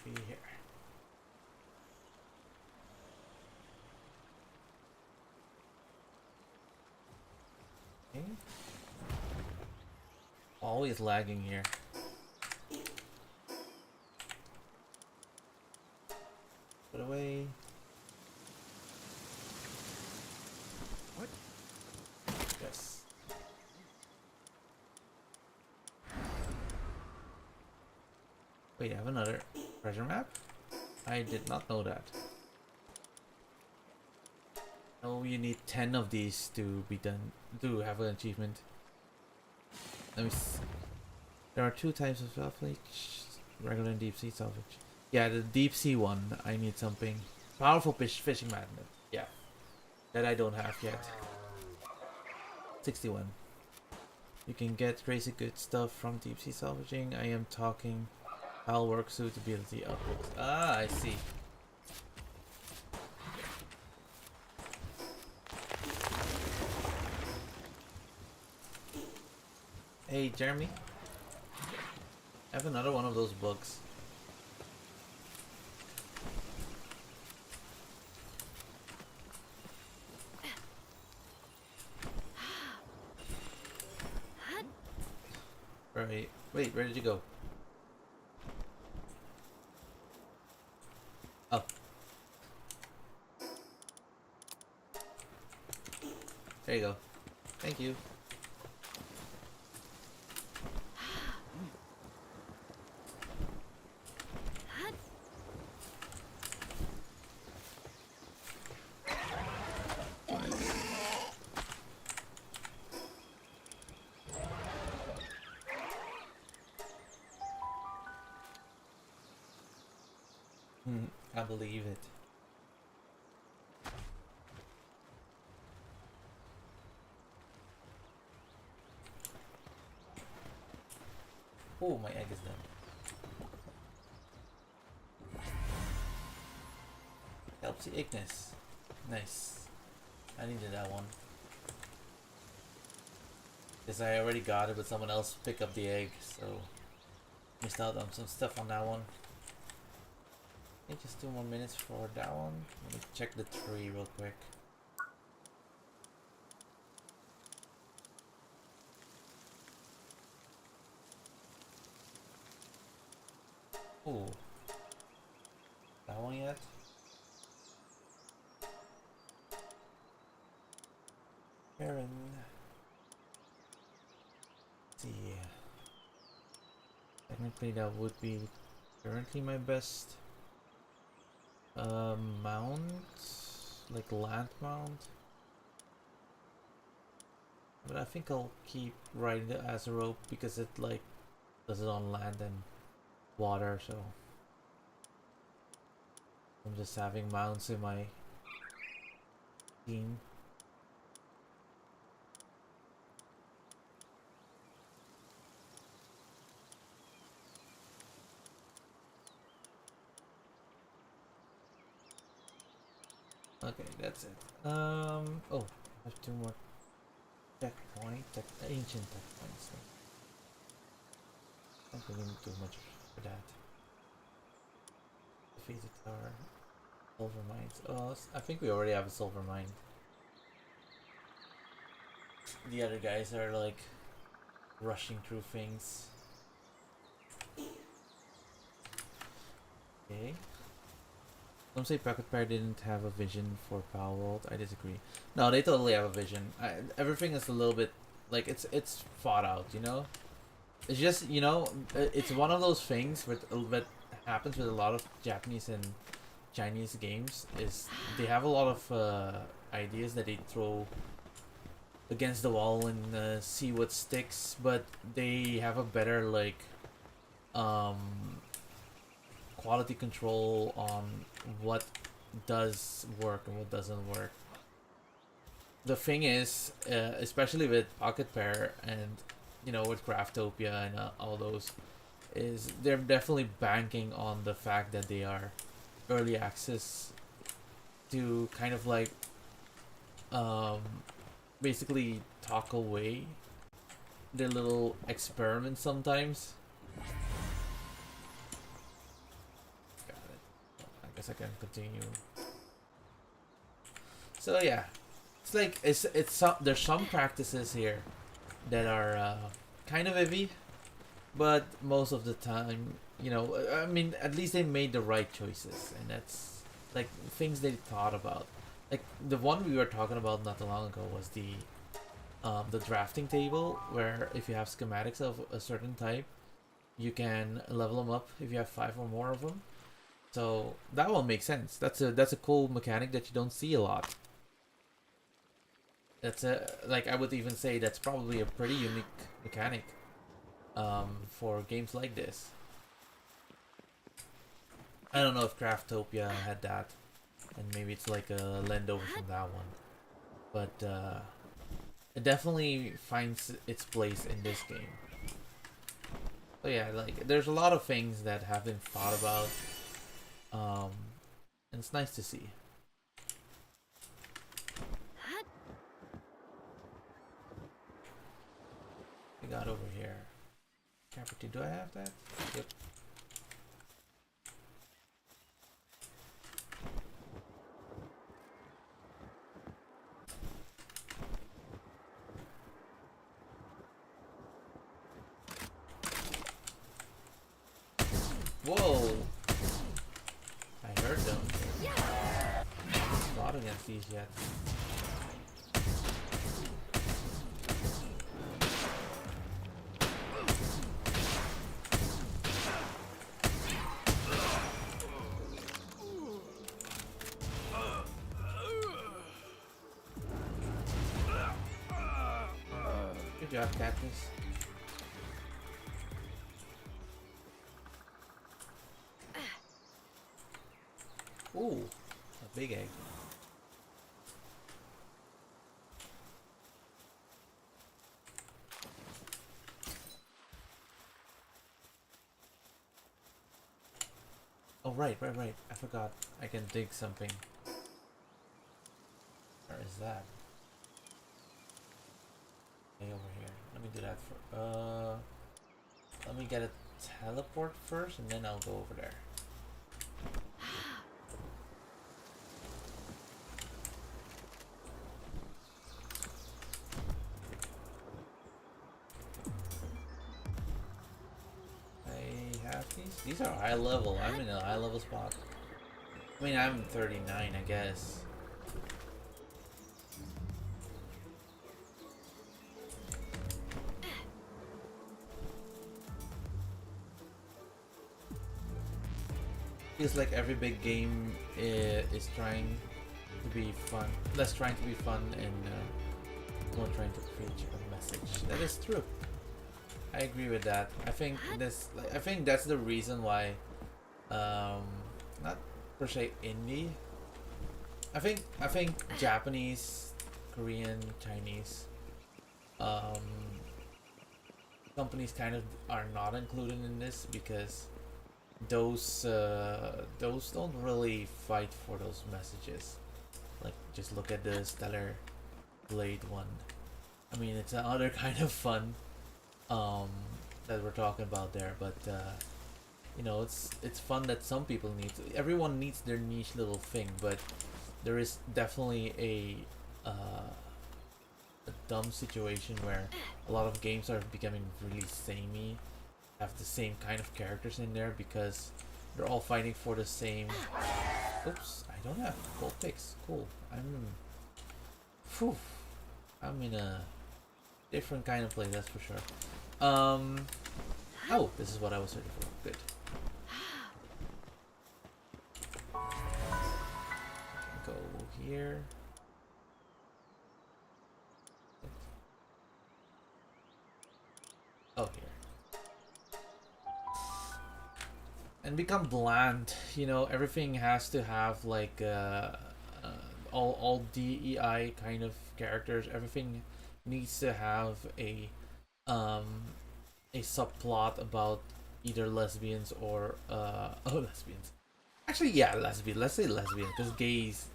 [SPEAKER 2] Be here. Okay. Always lagging here. Put away. What? Yes. Wait, I have another treasure map? I did not know that. Oh, you need 10 of these to be done, to have an achievement. Let me see. There are 2 types of salvage, regular and deep sea salvage. Yeah, the deep sea one, I need something. Powerful fishing magnet. Yeah. That I don't have yet. 61. You can get crazy good stuff from deep sea salvaging. I am talking Palworld suitability upwards. Ah, I see. Hey, Jeremy. I have another one of those bugs. Right. Wait, where did you go? Oh, there you go. Thank you. I believe it. Oh, my egg is done. Helps the Ignis. Nice. I needed that one. Because I already got it, but someone else picked up the egg, so missed out on some stuff on that one. I think just 2 more minutes for that one. Let me check the tree real quick. Ooh. That one yet? Aaron. Let's see. Technically that would be currently my best mount, like land mount. But I think I'll keep riding the Azerope because it like does it on land and water, so I'm just having mounts in my team. Okay, that's it. Oh, I have 2 more ancient checkpoints. I don't really need too much for that. Defeated tower. Silver mines. Oh, I think we already have a silver mine. The other guys are like rushing through things. Okay. Some say Pocket Pair didn't have a vision for Palworld. I disagree. No, they totally have a vision. Everything is a little bit like it's thought out, you know. It's just it's one of those things that happens with a lot of Japanese and Chinese games is they have a lot of ideas that they throw against the wall and see what sticks, but they have a better like quality control on what does work and what doesn't work. The thing is, especially with Pocket Pair and with Craftopia and all those, is they're definitely banking on the fact that they are early access to kind of like um, basically talk away their little experiments sometimes. Got it. I guess I can continue. So yeah, it's like it's some there's some practices here that are kind of iffy, but most of the time, I mean, at least they made the right choices, and that's like things they thought about. Like the one we were talking about not too long ago was the drafting table, where if you have schematics of a certain type, you can level them up if you have 5 or more of them. So that one makes sense. That's a cool mechanic that you don't see a lot. That's like I would even say that's probably a pretty unique mechanic for games like this. I don't know if Craftopia had that, and maybe it's like a lend over from that one, but it definitely finds its place in this game. So yeah, like there's a lot of things that have been thought about, and it's nice to see. We got over here. Property, do I have that? Yep.
[SPEAKER 1] Whoa! I heard them. I haven't fought against these yet. Good job, Cactus. Ooh, a big egg. Oh, right. I forgot. I can dig something. Where is that? Okay, over here. Let me do that for. Let me get a teleport first, and then I'll go over there. I have these. These are high level. I'm in a high level spot. I mean, I'm 39, I guess. Feels like every big game is trying to be fun, less trying to be fun and more trying to preach a message. That is true. I agree with that. I think I think that's the reason why, not per se indie. I think Japanese, Korean, Chinese, um, companies kind of are not included in this because those don't really fight for those messages. Like, just look at the Stellar Blade one. I mean, it's another kind of fun that we're talking about there, but you know, it's fun that some people need. Everyone needs their niche little thing, but there is definitely a dumb situation where a lot of games are becoming really samey, have the same kind of characters in there because they're all fighting for the same. Oops, I don't have gold picks. Cool. Phew, I'm in a different kind of place, that's for sure. Oh, this is what I was searching for. Good. Go here. Oh, here. And become bland. You know, everything has to have like all DEI kind of characters. Everything needs to have um a subplot about either lesbians or oh, lesbians. Actually, yeah, lesbian. Let's say lesbian because gays.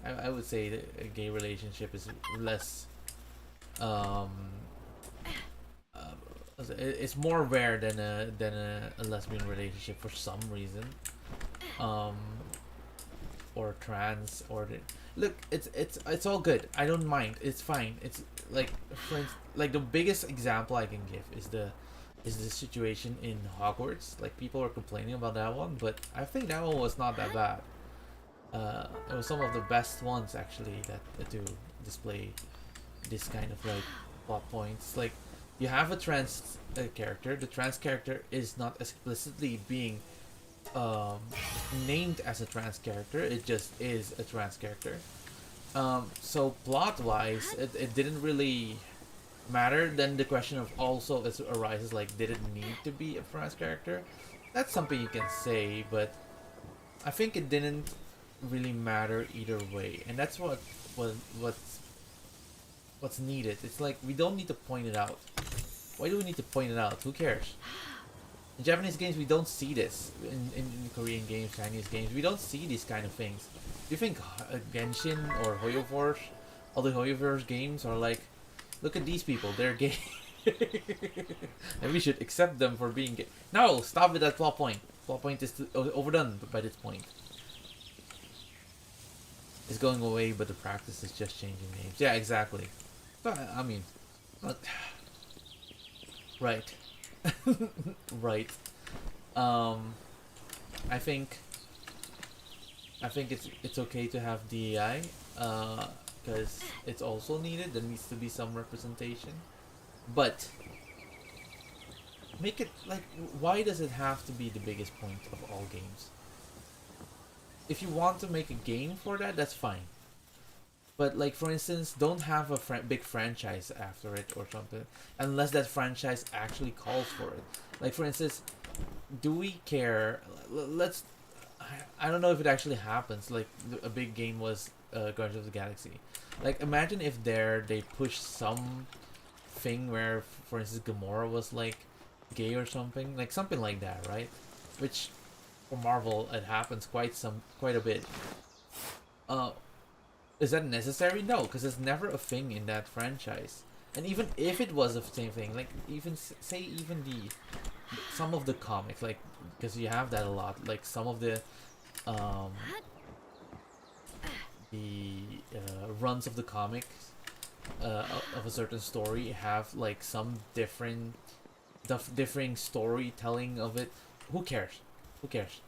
[SPEAKER 1] I would say that a gay relationship is less um it's more rare than a lesbian relationship for some reason, um or trans or look, it's all good. I don't mind, it's fine. It's like, like the biggest example I can give is the situation in Hogwarts. Like, people were complaining about that one, but I think that one was not that bad. It was some of the best ones actually that to display this kind of like plot points. Like, you have a trans character. The trans character is not explicitly being um, named as a trans character. It just is a trans character. So plot wise, it didn't really matter. Then the question of also arises, like, did it need to be a trans character? That's something you can say, but I think it didn't really matter either way, and that's what what's needed. It's like, we don't need to point it out. Why do we need to point it out? Who cares? In Japanese games, we don't see this. In Korean games, Chinese games, we don't see these kind of things. Do you think Genshin or HoYoverse, all the HoYoverse games are like, look at these people, they're gay, and we should accept them for being gay? No, stop with that plot point. Plot point is overdone by this point. It's going away, but the practice is just changing names. Yeah, exactly. But I mean, right, right. I think it's okay to have DEI, because it's also needed. There needs to be some representation, but make it like, why does it have to be the biggest point of all games? If you want to make a game for that, that's fine. But like, for instance, don't have a big franchise after it or something, unless that franchise actually calls for it. Like, for instance, do we care? Let's. I don't know if it actually happens. Like, a big game was Guardians of the Galaxy. Like, imagine if they push some thing where, for instance, Gamora was like gay or something, like something like that, right? Which for Marvel it happens quite a bit. Uh, is that necessary? No, because it's never a thing in that franchise. And even if it was the same thing, like even say even the some of the comics, like, because you have that a lot, like some of um the runs of the comics of a certain story have like some differing storytelling of it. Who cares? Who cares?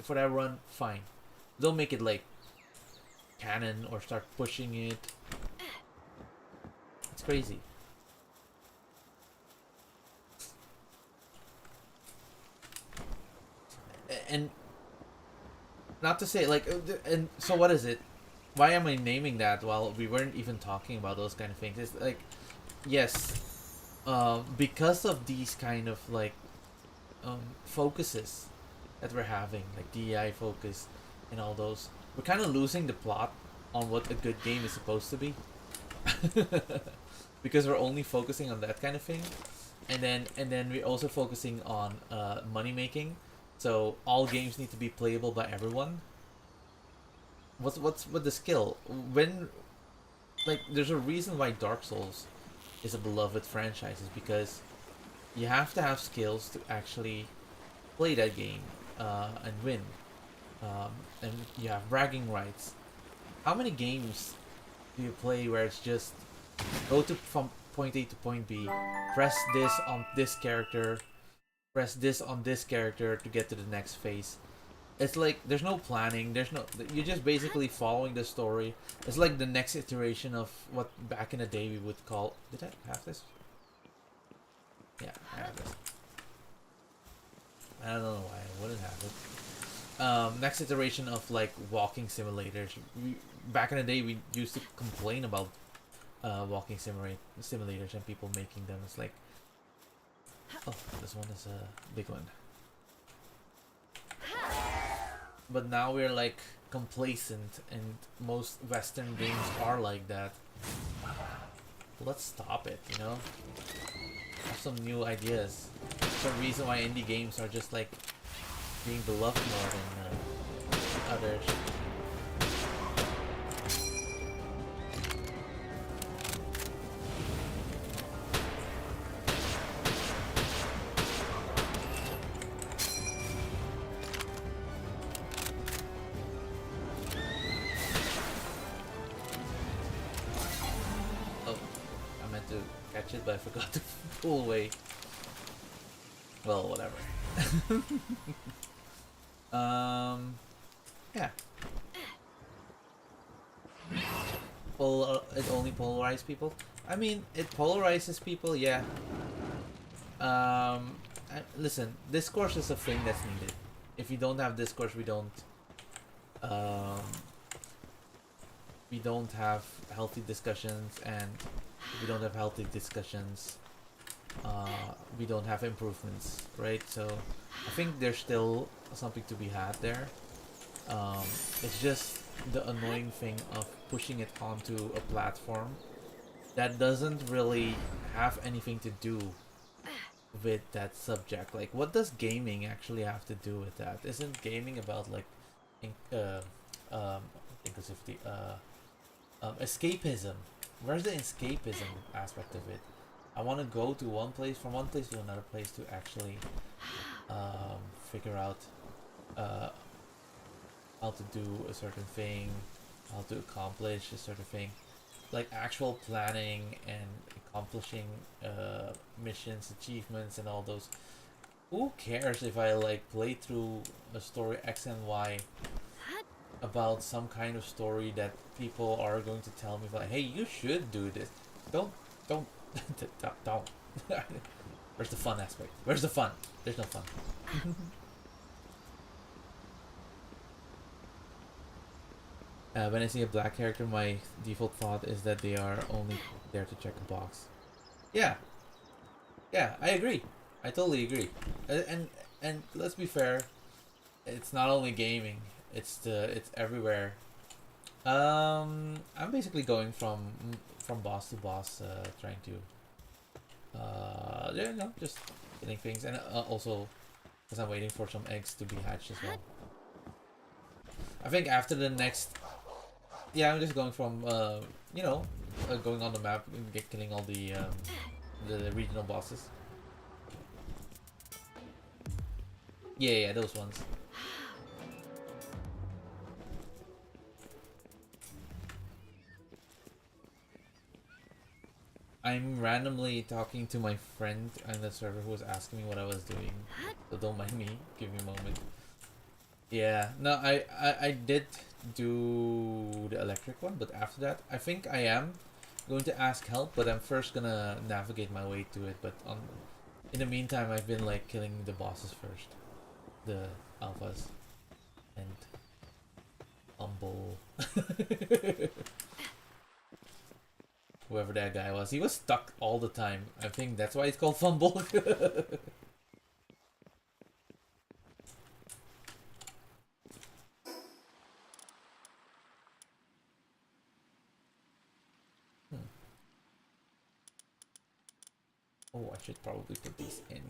[SPEAKER 1] For that run, fine. Don't make it like canon or start pushing it. It's crazy. And not to say like, and so what is it? Why am I naming that while we weren't even talking about those kind of things? It's like, yes, because of these kind of like focuses that we're having, like DEI focus and all those, we're kind of losing the plot on what a good game is supposed to be. Because we're only focusing on that kind of thing, and then we're also focusing on money making. So all games need to be playable by everyone. What's with the skill? When, like, there's a reason why Dark Souls is a beloved franchise, is because you have to have skills to actually play that game and win. And you have bragging rights. How many games do you play where it's just go to from point A to point B, press this on this character, press this on this character to get to the next phase? It's like there's no planning. There's no. You're just basically following the story. It's like the next iteration of what back in the day we would call. Did I have this? Yeah, I have this. I don't know why I wouldn't have it. Next iteration of like walking simulators. Back in the day, we used to complain about walking simulators and people making them. It's like, oh, this one is a big one. But now we're like complacent, and most Western games are like that. Let's stop it, you know? Have some new ideas. There's a reason why indie games are just like being beloved more than others. Oh, I meant to catch it, but I forgot to pull away. Well, whatever. Yeah. It only polarizes people. I mean, it polarizes people, yeah. Listen, discourse is a thing that's needed. If we don't have discourse, um, we don't have healthy discussions, and if we don't have healthy discussions, we don't have improvements, right? So I think there's still something to be had there. It's just the annoying thing of pushing it onto a platform that doesn't really have anything to do with that subject. Like, what does gaming actually have to do with that? Isn't gaming about like inclusivity, escapism? Where's the escapism aspect of it? I want to go to from one place to another place to actually figure out how to do a certain thing, how to accomplish a certain thing, like actual planning and accomplishing missions, achievements, and all those. who cares if I like play through a story X and Y about some kind of story that people are going to tell me like, hey, you should do this. Don't don't. Where's the fun aspect? Where's the fun? There's no fun. When I see a black character, my default thought is that they are only there to check a box. Yeah, yeah, I agree. I totally agree. And let's be fair, it's not only gaming. It's everywhere. I'm basically going from boss to boss, trying to yeah, no, just getting things, and also because I'm waiting for some eggs to be hatched as well. I think after the next, yeah, I'm just going from you know, going on the map and killing all the regional bosses. Yeah, yeah, those ones. I'm randomly talking to my friend on the server who was asking me what I was doing. So don't mind me. Give me a moment. Yeah, no, I did do the electric one, but after that, I think I am going to ask help, but I'm first gonna navigate my way to it. But in the meantime, I've been like killing the bosses first, the alphas, and Humble. Whoever that guy was, he was stuck all the time. I think that's why it's called Fumble. Oh, I should probably put these in.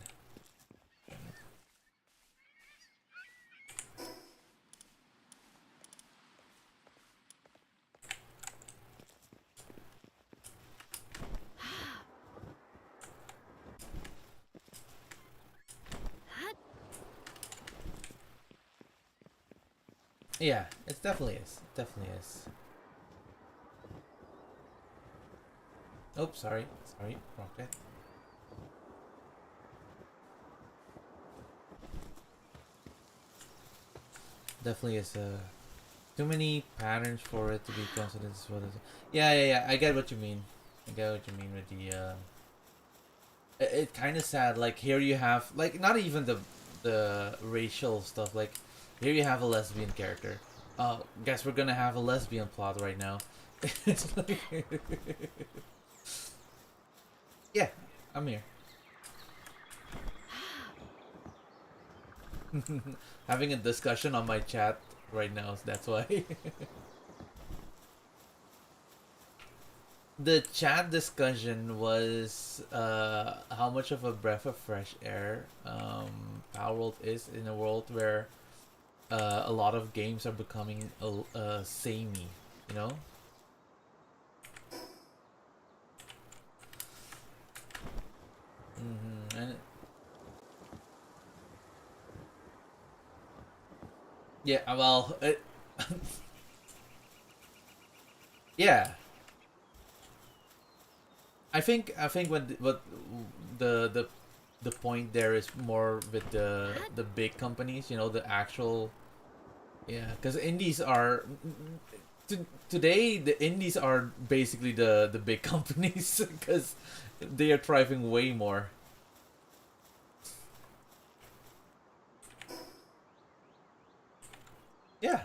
[SPEAKER 1] Yeah, it definitely is. It definitely is. Oh, sorry. Sorry, Rocket. Definitely is too many patterns for it to be considered as well as. Yeah, yeah, yeah. I get what you mean. I get what you mean with the. It kind of sad. Like here you have like not even the racial stuff. Like here you have a lesbian character. Guess we're gonna have a lesbian plot right now. It's like, yeah, I'm here. Having a discussion on my chat right now. So that's why. The chat discussion was how much of a breath of fresh air Palworld is in a world where a lot of games are becoming samey, you know? And yeah, well, yeah. I think what the point there is more with the big companies, you know, the actual yeah, because indies are today the indies are basically the big companies because they are thriving way more. Yeah,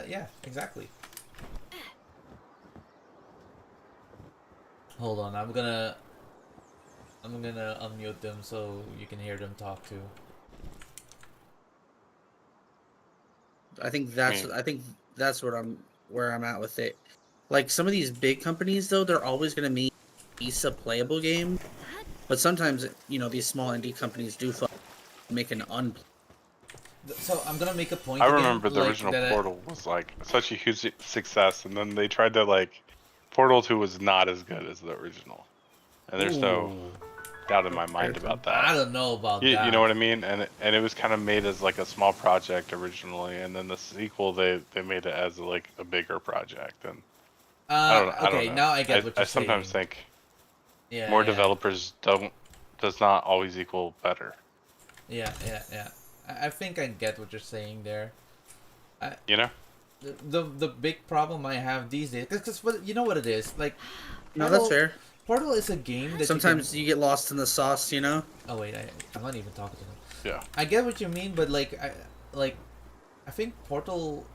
[SPEAKER 1] yeah, exactly. Hold on, I'm gonna unmute them so you can hear them talk too.
[SPEAKER 3] I
[SPEAKER 4] I mean,
[SPEAKER 3] think that's what I'm where I'm at with it. Like some of these big companies though, they're always going to make a playable game, but sometimes these small indie companies do make an
[SPEAKER 1] So I'm gonna make a
[SPEAKER 4] I
[SPEAKER 1] point again,
[SPEAKER 4] remember the
[SPEAKER 1] like
[SPEAKER 4] original
[SPEAKER 1] that.
[SPEAKER 4] Portal was like such a huge success, and then they tried to like Portal 2 was not as good as the original, and there's no
[SPEAKER 1] Ooh,
[SPEAKER 4] doubt in my mind about that.
[SPEAKER 1] I don't know about
[SPEAKER 4] You know
[SPEAKER 1] that.
[SPEAKER 4] what I mean? And it was kind of made as like a small project originally, and then the sequel they made it as like a bigger project, and I don't
[SPEAKER 1] Okay,
[SPEAKER 4] know.
[SPEAKER 1] now I get what
[SPEAKER 4] I
[SPEAKER 1] you're
[SPEAKER 4] sometimes
[SPEAKER 1] saying.
[SPEAKER 4] think
[SPEAKER 1] Yeah,
[SPEAKER 4] more
[SPEAKER 1] yeah.
[SPEAKER 4] developers don't does not always equal better.
[SPEAKER 2] Yeah, yeah, yeah. I think I get what you're saying there. I,
[SPEAKER 4] You know?
[SPEAKER 2] the big problem I have these days, because you know what it is, like
[SPEAKER 3] No, that's
[SPEAKER 2] Portal.
[SPEAKER 3] fair.
[SPEAKER 2] Portal is a game that you can.
[SPEAKER 3] Sometimes you get lost in the sauce, you know.
[SPEAKER 2] Oh wait, I'm not even talking to them.
[SPEAKER 4] Yeah.
[SPEAKER 2] I get what you mean, but like I think Portal,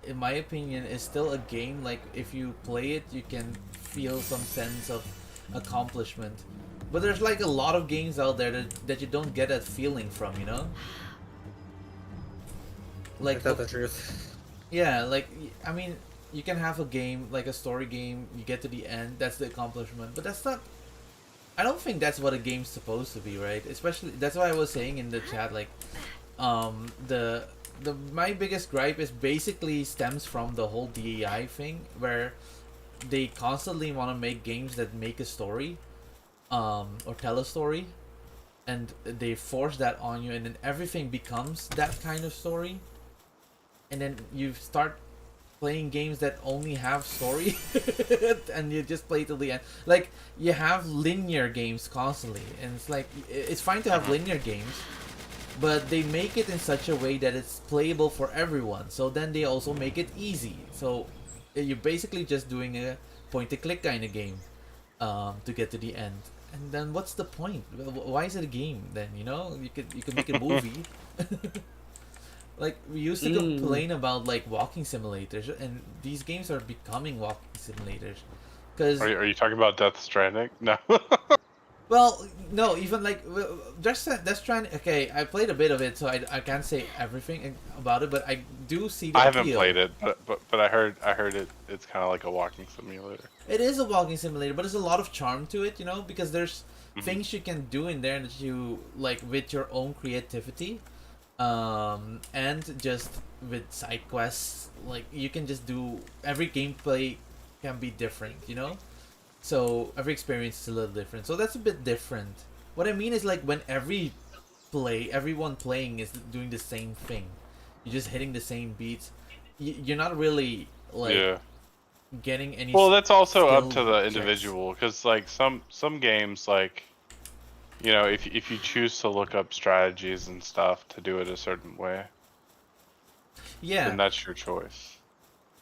[SPEAKER 2] in my opinion, is still a game. Like if you play it, you can feel some sense of accomplishment. But there's like a lot of games out there that you don't get that feeling from, you know.
[SPEAKER 3] Like
[SPEAKER 2] Like
[SPEAKER 3] that's the truth.
[SPEAKER 2] yeah, like I mean, you can have a game like a story game. You get to the end, that's the accomplishment. But that's not. I don't think that's what a game's supposed to be, right? Especially that's why I was saying in the chat, like, the my biggest gripe is basically stems from the whole DEI thing, where they constantly want to make games that make a story, or tell a story, and they force that on you, and then everything becomes that kind of story, and then you start playing games that only have story and you just play till the end. Like you have linear games constantly, and it's like it's fine to have linear games, but they make it in such a way that it's playable for everyone. So then they also make it easy. So you're basically just doing a point and click kind of game, to get to the end. And then what's the point? Why is it a game then? You know, you could make a movie. Like we used to complain about like walking simulators, and these games are becoming walking simulators. Cause
[SPEAKER 4] Are you talking about Death Stranding? No.
[SPEAKER 2] well, no, even like that's trying. Okay, I played a bit of it, so I can't say everything about it, but I do see the
[SPEAKER 4] I haven't
[SPEAKER 2] appeal.
[SPEAKER 4] played it, but I heard it's kind of like a walking simulator.
[SPEAKER 2] It is a walking simulator, but there's a lot of charm to it, you know, because there's things you can do in there that you like with your own creativity. And just with side quests, like you can just do every gameplay can be different, you know, so every experience is a little different, so that's a bit different. What I mean is like when everyone playing is doing the same thing, you're just hitting the same beats, you're not really like getting any.
[SPEAKER 4] Well, that's also up to
[SPEAKER 2] skill
[SPEAKER 4] the
[SPEAKER 2] checks.
[SPEAKER 4] individual, because like some games, like, you know, if you choose to look up strategies and stuff to do it a certain way,
[SPEAKER 2] Yeah,
[SPEAKER 4] then that's your choice.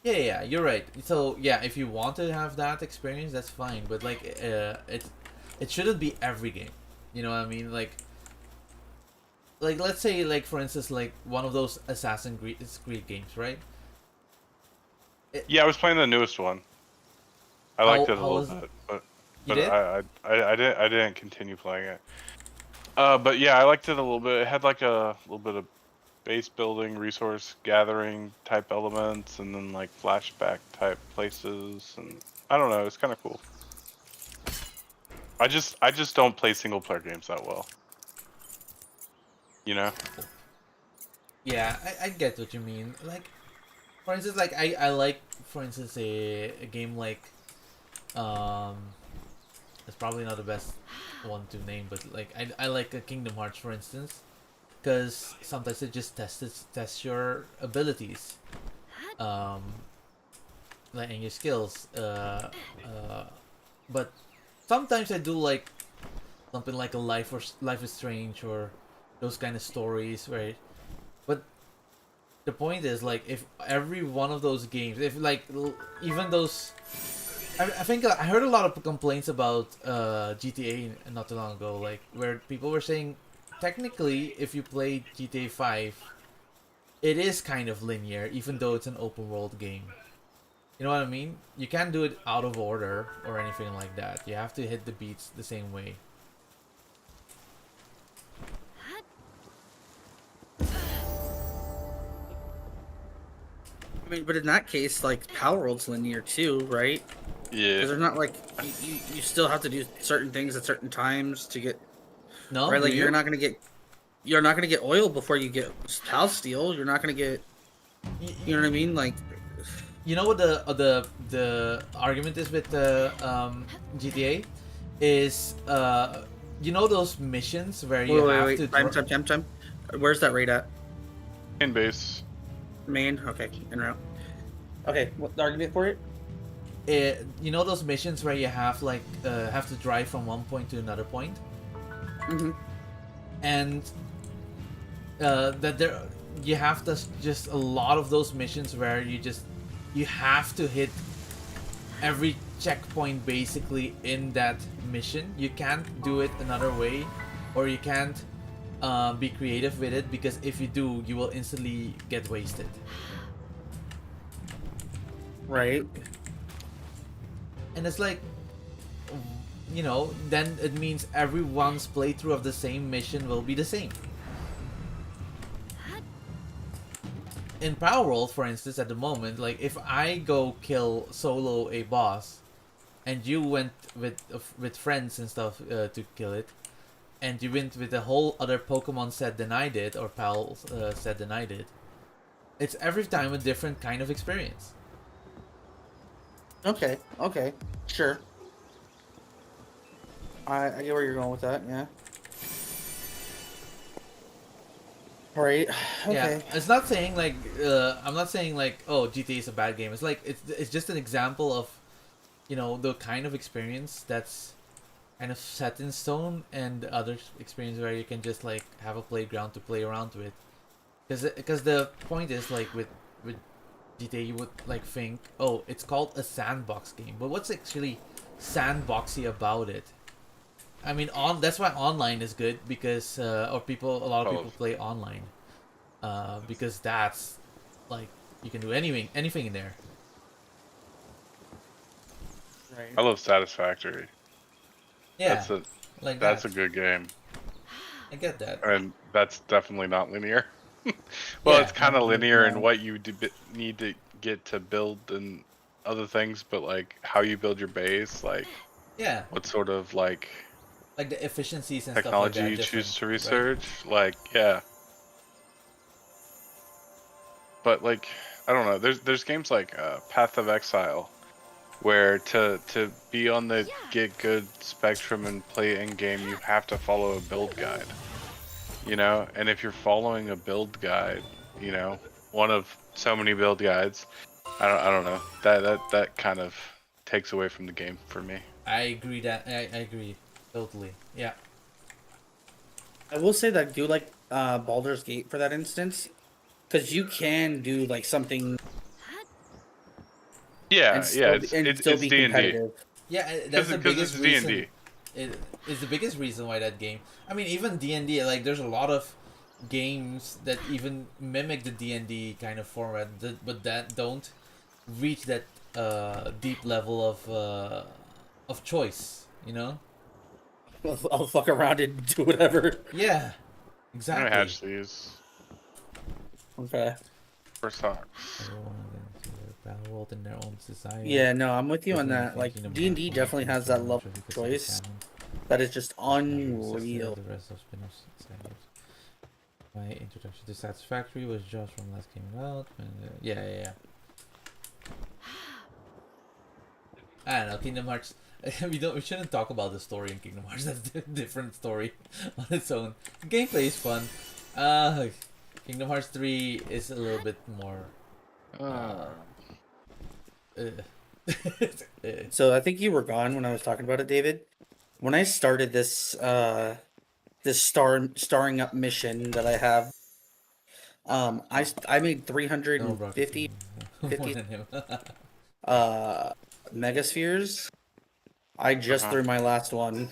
[SPEAKER 2] yeah, you're right. So yeah, if you want to have that experience, that's fine. But like, it shouldn't be every game. You know what I mean? Like let's say like for instance like one of those Assassin's Creed games, right?
[SPEAKER 4] Yeah, I was playing the newest one. I liked it a little bit, but
[SPEAKER 2] You did?
[SPEAKER 4] I didn't continue playing it. But yeah, I liked it a little bit. It had like a little bit of base building, resource gathering type elements, and then like flashback type places, and I don't know, it's kind of cool. I just don't play single player games that well. You know?
[SPEAKER 2] Yeah, I get what you mean. Like, for instance, like I like, for instance, a game like, it's probably not the best one to name, but like I like a Kingdom Hearts, for instance, because sometimes it just tests your abilities, like and your skills. But sometimes I do like something like a Life is Strange or those kind of stories, right? But the point is like if every one of those games, if like even those, I think I heard a lot of complaints about GTA not too long ago, like where people were saying technically if you play GTA 5, it is kind of linear even though it's an open world game. You know what I mean? You can't do it out of order or anything like that. You have to hit the beats the same way.
[SPEAKER 3] I mean, but in that case, like Palworld's linear too, right?
[SPEAKER 4] Yeah.
[SPEAKER 3] Because they're not like you still have to do certain things at certain times to get
[SPEAKER 2] No,
[SPEAKER 3] right. Like
[SPEAKER 2] do
[SPEAKER 3] you're
[SPEAKER 2] you?
[SPEAKER 3] not gonna get oil before you get house steel. You're not gonna get, you know what I mean? Like,
[SPEAKER 2] You know what the argument is with GTA is you know those missions where you have to
[SPEAKER 3] time. Where's that rate at?
[SPEAKER 4] In base.
[SPEAKER 3] Main. Okay, en route. Okay, what the argument for it?
[SPEAKER 2] You know those missions where you have like have to drive from one point to another point,
[SPEAKER 3] Mm-hmm.
[SPEAKER 2] and
[SPEAKER 1] that there you have to just a lot of those missions where you have to hit every checkpoint basically in that mission. You can't do it another way, or you can't be creative with it, because if you do, you will instantly get wasted.
[SPEAKER 3] Right.
[SPEAKER 1] And it's like, then it means everyone's playthrough of the same mission will be the same. In Palworld, for instance, at the moment, like if I go kill solo a boss, and you went with friends and stuff to kill it, and you went with a whole other Pokemon set than I did, or Pal set than I did, it's every time a different kind of experience.
[SPEAKER 3] Okay. Okay. Sure. I get where you're going with that. Yeah. Right.
[SPEAKER 1] Yeah,
[SPEAKER 3] Okay.
[SPEAKER 1] it's not saying like I'm not saying like, oh, GTA is a bad game. It's like it's just an example of, the kind of experience that's kind of set in stone, and other experience where you can just like have a playground to play around with. Because the point is like with GTA, you would like think, oh, it's called a sandbox game, but what's actually sandboxy about it? I mean, that's why online is good, because a lot of people play online, because that's like you can do anything in there.
[SPEAKER 3] Right.
[SPEAKER 4] I love Satisfactory.
[SPEAKER 1] Yeah,
[SPEAKER 4] That's a
[SPEAKER 1] like
[SPEAKER 4] that's
[SPEAKER 1] that.
[SPEAKER 4] a good game,
[SPEAKER 1] I get that.
[SPEAKER 4] and that's definitely not linear. Well,
[SPEAKER 1] Yeah,
[SPEAKER 4] it's kind of linear in
[SPEAKER 3] No.
[SPEAKER 4] what you need to get to build and other things, but like how you build your base, like
[SPEAKER 1] yeah,
[SPEAKER 4] what sort of like
[SPEAKER 1] like the efficiencies and stuff like
[SPEAKER 4] technology
[SPEAKER 1] that are
[SPEAKER 4] you
[SPEAKER 1] different,
[SPEAKER 4] choose to
[SPEAKER 1] right?
[SPEAKER 4] research, like yeah. But like I don't know, there's games like Path of Exile where to be on the get good spectrum and play in game, you have to follow a build guide. And if you're following a build guide, one of so many build guides, I don't know, that kind of takes away from the game for me.
[SPEAKER 1] I agree totally. Yeah,
[SPEAKER 3] I will say that I do like Baldur's Gate for that instance, because you can do like something
[SPEAKER 4] Yeah, yeah,
[SPEAKER 3] and still
[SPEAKER 4] it's
[SPEAKER 3] be
[SPEAKER 4] D&D
[SPEAKER 3] competitive.
[SPEAKER 1] yeah. That's the
[SPEAKER 4] because
[SPEAKER 1] biggest
[SPEAKER 4] it's D&D.
[SPEAKER 1] reason. It is the biggest reason why that game. I mean, even D&D. Like, there's a lot of games that even mimic the D&D kind of format, but that don't reach that deep level of choice. You know?
[SPEAKER 3] I'll fuck around and do whatever.
[SPEAKER 1] Yeah,
[SPEAKER 4] I'm gonna
[SPEAKER 1] exactly.
[SPEAKER 4] hatch these
[SPEAKER 3] Okay.
[SPEAKER 4] for socks.
[SPEAKER 1] Everyone into their battle world in their own society.
[SPEAKER 3] Yeah, no, I'm with you on
[SPEAKER 1] Personally, I
[SPEAKER 3] that.
[SPEAKER 1] think
[SPEAKER 3] Like
[SPEAKER 1] Kingdom Hearts
[SPEAKER 3] D&D
[SPEAKER 1] will have
[SPEAKER 3] definitely
[SPEAKER 1] to
[SPEAKER 3] has that level
[SPEAKER 1] because
[SPEAKER 3] of
[SPEAKER 1] of the
[SPEAKER 3] choice
[SPEAKER 1] canon.
[SPEAKER 3] that is just
[SPEAKER 1] Still,
[SPEAKER 3] unreal.
[SPEAKER 1] the rest of spin-off series. My introduction to Satisfactory was just from last came out. And, yeah. I don't know. Kingdom Hearts. We shouldn't talk about the story in Kingdom Hearts. That's a different story on its own. Gameplay is fun. Uh, Kingdom Hearts 3 is a little bit more. Uh,
[SPEAKER 3] So I think you were gone when I was talking about it, David. When I started this starring up mission that I have, I made
[SPEAKER 1] no, Brock, it's
[SPEAKER 3] 350
[SPEAKER 1] more
[SPEAKER 3] 50
[SPEAKER 1] than him.
[SPEAKER 3] megaspheres. I just
[SPEAKER 4] Uh-huh.
[SPEAKER 3] threw my last one.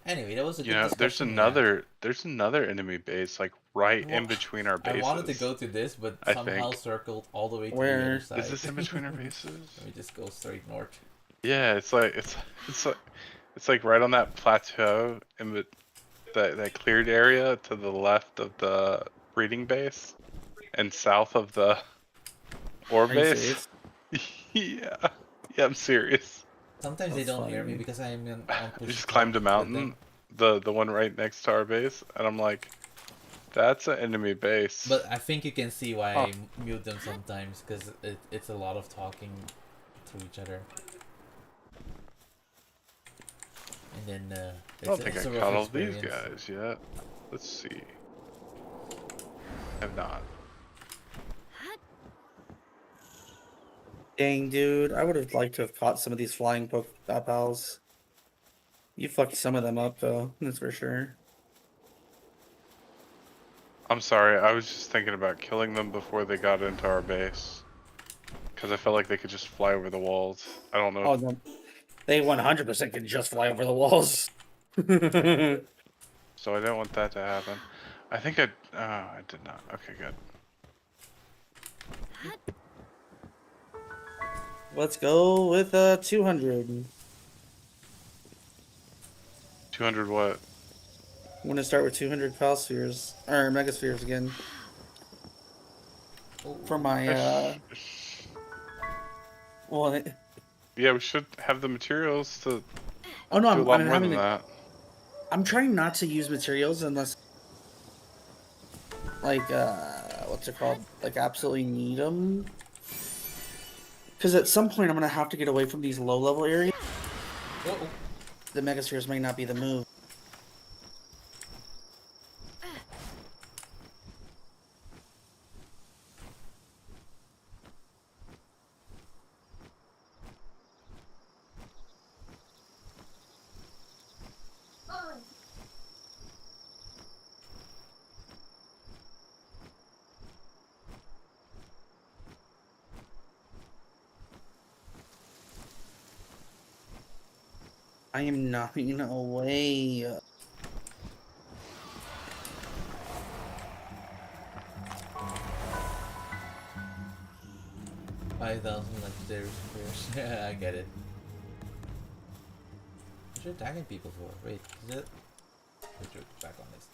[SPEAKER 1] Anyway, that was a good
[SPEAKER 4] There's
[SPEAKER 1] discussion we had.
[SPEAKER 4] another enemy base like right in between our
[SPEAKER 1] I
[SPEAKER 4] bases.
[SPEAKER 1] wanted to go to this, but
[SPEAKER 4] I
[SPEAKER 1] somehow
[SPEAKER 4] think.
[SPEAKER 1] circled all the way to the other
[SPEAKER 3] Where
[SPEAKER 1] side.
[SPEAKER 4] Is this in between our bases?
[SPEAKER 1] Let me just go straight north.
[SPEAKER 4] Yeah, it's like right on that plateau in that cleared area to the left of the breeding base and south of the ore
[SPEAKER 3] are you
[SPEAKER 4] base.
[SPEAKER 3] serious?
[SPEAKER 4] Yeah, yeah, I'm serious.
[SPEAKER 1] Sometimes they
[SPEAKER 3] That's
[SPEAKER 1] don't hear me
[SPEAKER 3] funny.
[SPEAKER 1] because I am on
[SPEAKER 4] I
[SPEAKER 1] push
[SPEAKER 4] just
[SPEAKER 1] talk
[SPEAKER 4] climbed a
[SPEAKER 1] with them.
[SPEAKER 4] mountain, the one right next to our base, and I'm like, that's an enemy base.
[SPEAKER 1] But I think you can see why
[SPEAKER 4] Huh.
[SPEAKER 1] I mute them sometimes, because it's a lot of talking to each other. And then
[SPEAKER 4] I don't think
[SPEAKER 1] it's
[SPEAKER 4] I
[SPEAKER 1] a rough
[SPEAKER 4] caught all these
[SPEAKER 1] experience.
[SPEAKER 4] guys yet. Let's see. Have not.
[SPEAKER 3] Dang, dude, I would have liked to have caught some of these flying pals. You fucked some of them up though, that's for sure.
[SPEAKER 4] I'm sorry, I was just thinking about killing them before they got into our base. Because I felt like they could just fly over the walls. I don't know.
[SPEAKER 3] Oh no, they 100% can just fly over the walls.
[SPEAKER 4] So I didn't want that to happen. I think I did not. Okay, good.
[SPEAKER 3] Let's go with 200.
[SPEAKER 4] 200 what?
[SPEAKER 3] I'm gonna start with 200 pal spheres or megaspheres again
[SPEAKER 1] Oh,
[SPEAKER 3] for my well.
[SPEAKER 4] Yeah, we should have the materials to
[SPEAKER 3] Oh no,
[SPEAKER 4] do a lot more than that.
[SPEAKER 3] I'm trying not to use materials unless like what's it called? Like absolutely need them. Because at some point I'm gonna have to get away from these low level areas.
[SPEAKER 1] uh-oh.
[SPEAKER 3] The megaspheres may not be the move. I am knocking away.
[SPEAKER 1] 5,000 legendary spheres. Yeah, I get it. What are you attacking people for? Wait, is it? Wait, back on this.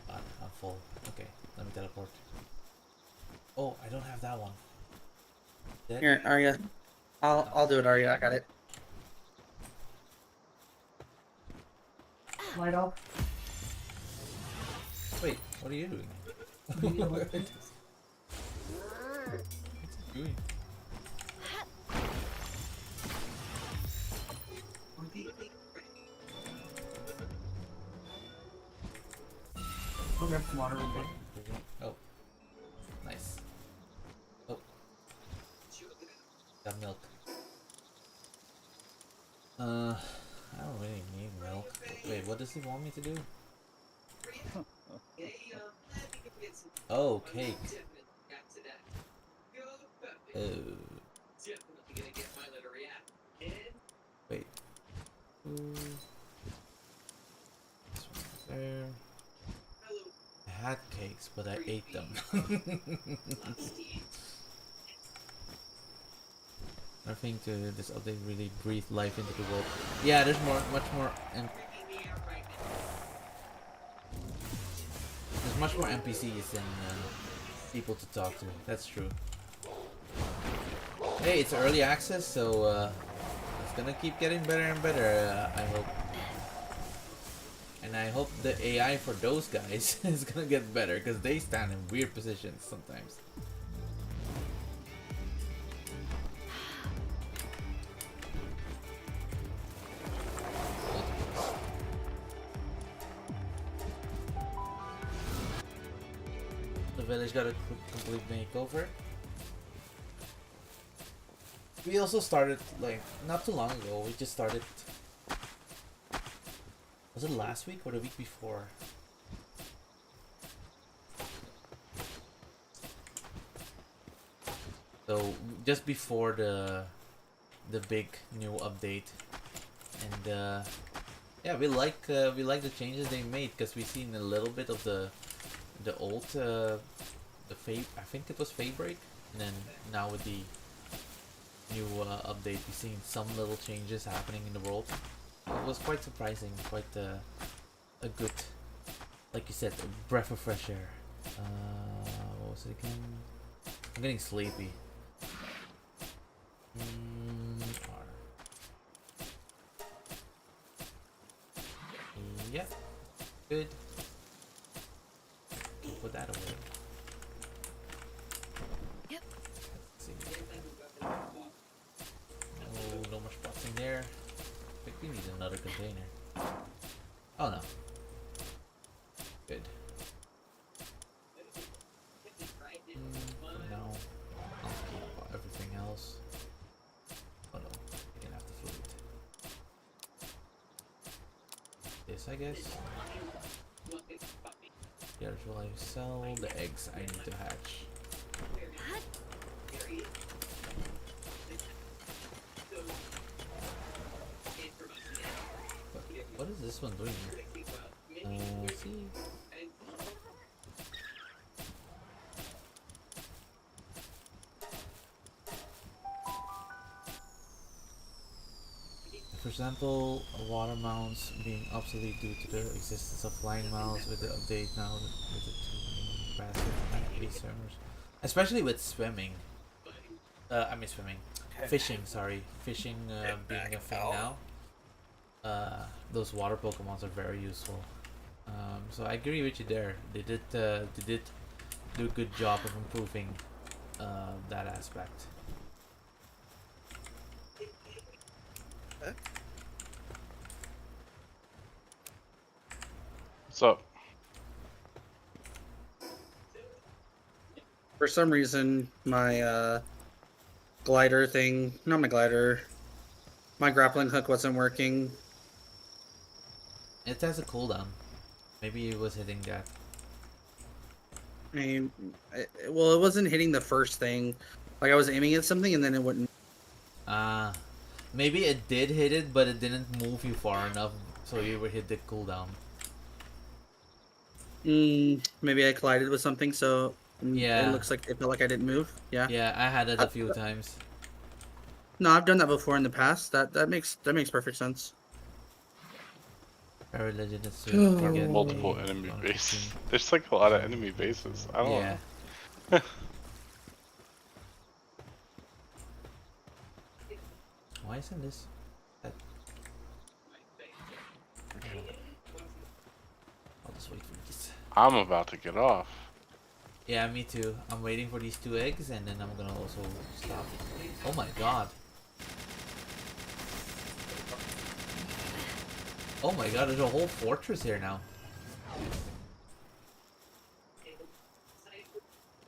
[SPEAKER 1] I'm full. Okay, let me teleport. Oh, I don't have that one. Dead?
[SPEAKER 3] Here, Arya. I'll do it, Arya. I got it. Light up.
[SPEAKER 1] Wait, what are you doing? What's it doing?
[SPEAKER 3] I'll grab some water real quick.
[SPEAKER 1] Oh, nice. Oh, got milk. I don't really need milk. Wait, what does he want me to do? Oh, cake. Oh. Wait. Ooh. This one there. I had cakes, but I ate them. I think this update really breathed life into the world. Yeah, there's much more there's much more NPCs than people to talk to. That's true. Hey, it's early access, so it's gonna keep getting better and better. I hope. And I hope the AI for those guys is gonna get better, because they stand in weird positions sometimes. The village got a complete makeover. We also started, like, not too long ago. We just started. Was it last week or the week before? So just before the big new update, and yeah, we like the changes they made, because we've seen a little bit of the old I think it was Fabric, and then now with the new update, we've seen some little changes happening in the world. It was quite surprising, quite a good, like you said, a breath of fresh air. What was it again? I'm getting sleepy. R. Yep. Good. Can put that away.
[SPEAKER 5] Yep.
[SPEAKER 1] Let's see. No more spots in there. I think we need another container. Oh no. Good. No. I'll keep everything else. Oh no. We can have the food.
[SPEAKER 2] this, I guess. Here's what I sell. The eggs I need to hatch. What is this one doing? See. For example, water mounts being obsolete due to the existence of flying mounts with the update now with the two passive plant-based swimmers. Especially with swimming. I mean swimming. Fishing, sorry. Fishing being a thing now. Those water Pokemons are very useful. So I agree with you there. They did do a good job of improving that aspect.
[SPEAKER 4] What's up?
[SPEAKER 3] For some reason, my glider thing, not my glider, my grappling hook wasn't working.
[SPEAKER 2] It has a cooldown. Maybe it was hitting that.
[SPEAKER 3] I mean, well, it wasn't hitting the first thing. Like I was aiming at something and then it wouldn't.
[SPEAKER 2] Maybe it did hit it, but it didn't move you far enough, so you would hit the cooldown.
[SPEAKER 3] Maybe I collided with something, so
[SPEAKER 2] yeah,
[SPEAKER 3] it looks like it felt like I didn't move. Yeah.
[SPEAKER 2] Yeah, I had it a few times.
[SPEAKER 3] No, I've done that before in the past. That makes perfect sense.
[SPEAKER 2] Very legend is
[SPEAKER 4] Multiple enemy bases. There's like a lot of enemy bases. I don't know.
[SPEAKER 2] Why isn't this? I'll just wait for this.
[SPEAKER 4] I'm about to get off.
[SPEAKER 2] Yeah, me too. I'm waiting for these 2 eggs and then I'm gonna also stop. Oh my god. Oh my god, there's a whole fortress here now.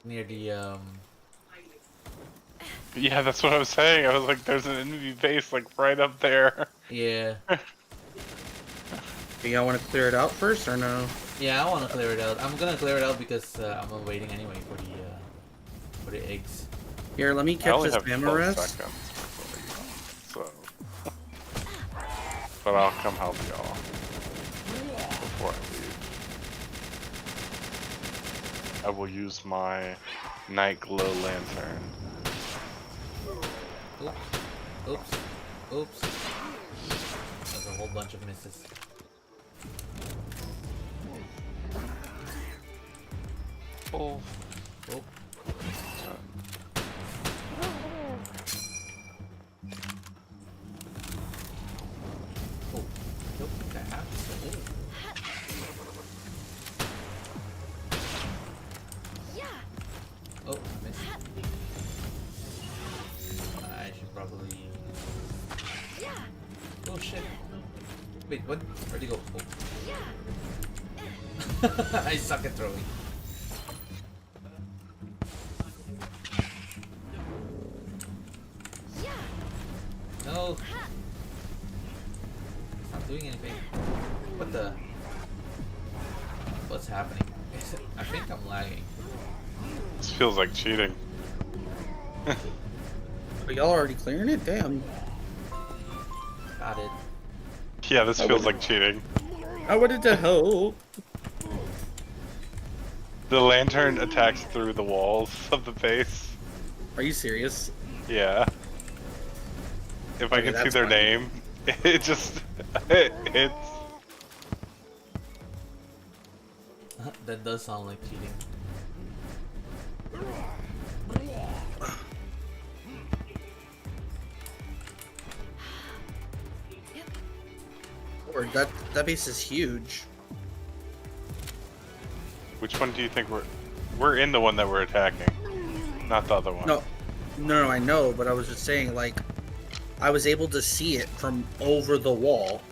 [SPEAKER 2] Near the
[SPEAKER 4] Yeah, that's what I was saying. I was like, there's an enemy base like right up there.
[SPEAKER 2] yeah.
[SPEAKER 3] Do y'all want to clear it out first or no?
[SPEAKER 2] Yeah, I want to clear it out. I'm gonna clear it out because I'm waiting anyway for the eggs.
[SPEAKER 3] Here, let me
[SPEAKER 4] I
[SPEAKER 3] catch
[SPEAKER 4] only
[SPEAKER 3] this
[SPEAKER 4] have 12
[SPEAKER 3] Mamoras.
[SPEAKER 4] seconds before I go, so. But I'll come help y'all before I leave. I will use my night glow lantern.
[SPEAKER 2] Oops. Oops. There's a whole bunch of misses.
[SPEAKER 4] Oh.
[SPEAKER 2] Oh. Oh. Nope. That happens. Oh, I missed. I should probably. Oh shit. Wait, what? Where'd he go? Oh. I suck at throwing. No. It's not doing anything. What the? What's happening? I think I'm lagging.
[SPEAKER 4] This feels like cheating.
[SPEAKER 3] But y'all already clearing it? Damn.
[SPEAKER 2] Got it.
[SPEAKER 4] Yeah, this feels like cheating.
[SPEAKER 3] I wanted to help.
[SPEAKER 4] The lantern attacks through the walls of the base.
[SPEAKER 3] Are you serious?
[SPEAKER 4] Yeah. If I
[SPEAKER 3] Okay,
[SPEAKER 4] can see
[SPEAKER 3] that's
[SPEAKER 4] their
[SPEAKER 3] fine.
[SPEAKER 4] name, it just it hits.
[SPEAKER 2] That does sound like cheating.
[SPEAKER 3] Or that base is huge.
[SPEAKER 4] Which one do you think we're in the one that we're attacking, not the other one?
[SPEAKER 3] No, I know, but I was just saying, like, I was able to see it from over the wall.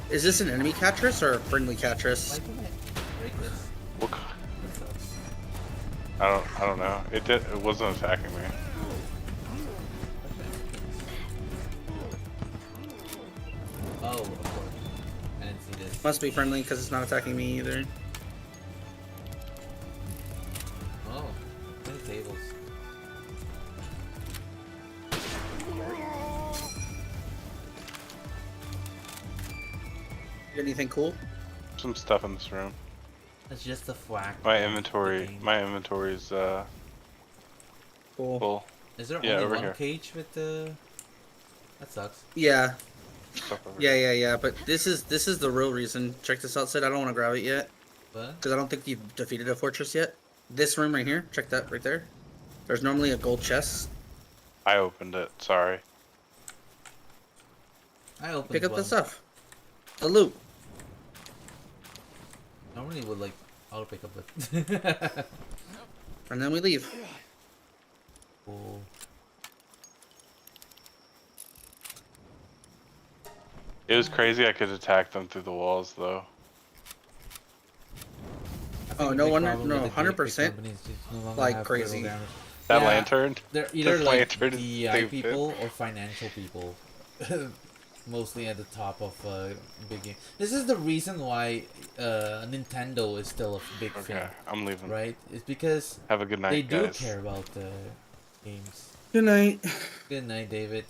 [SPEAKER 3] Is this an enemy Catris or a friendly Catris?
[SPEAKER 2] Why can I break this?
[SPEAKER 4] What I don't know. It wasn't attacking me.
[SPEAKER 2] Oh, of course. And
[SPEAKER 3] Must be friendly because it's not attacking me either.
[SPEAKER 2] Oh, many tables.
[SPEAKER 3] Anything cool?
[SPEAKER 4] Some stuff in this room.
[SPEAKER 2] It's just a whack.
[SPEAKER 4] My inventory's
[SPEAKER 3] Cool.
[SPEAKER 4] full.
[SPEAKER 2] Is there
[SPEAKER 4] Yeah,
[SPEAKER 2] only
[SPEAKER 4] over
[SPEAKER 2] one
[SPEAKER 4] here.
[SPEAKER 2] cage with the? That sucks.
[SPEAKER 3] Yeah.
[SPEAKER 4] Stuff over
[SPEAKER 3] Yeah. But this is the real reason. Check this out, Sid. I don't want to grab it yet
[SPEAKER 2] What?
[SPEAKER 3] because I don't think you've defeated a fortress yet. This room right here. Check that right there. There's normally a gold chest.
[SPEAKER 4] I opened it. Sorry.
[SPEAKER 2] I opened
[SPEAKER 3] Pick up
[SPEAKER 2] one.
[SPEAKER 3] the stuff. The loot.
[SPEAKER 2] Normally would like I'll pick up it.
[SPEAKER 3] And then we leave.
[SPEAKER 2] Cool.
[SPEAKER 4] It was crazy. I could attack them through the walls though.
[SPEAKER 3] Oh, no wonder. No, 100%. Like crazy.
[SPEAKER 4] That
[SPEAKER 2] Yeah,
[SPEAKER 4] lantern.
[SPEAKER 2] They're either
[SPEAKER 4] This
[SPEAKER 2] like
[SPEAKER 4] lantern is
[SPEAKER 2] DEI
[SPEAKER 4] stupid.
[SPEAKER 2] people or financial people. Mostly at the top of big game. This is the reason why Nintendo is still a big
[SPEAKER 4] Okay,
[SPEAKER 2] thing,
[SPEAKER 4] I'm leaving.
[SPEAKER 2] right? It's because
[SPEAKER 4] Have a good night,
[SPEAKER 2] they do
[SPEAKER 4] guys.
[SPEAKER 2] care about the games.
[SPEAKER 3] Good night.
[SPEAKER 2] Good night, David.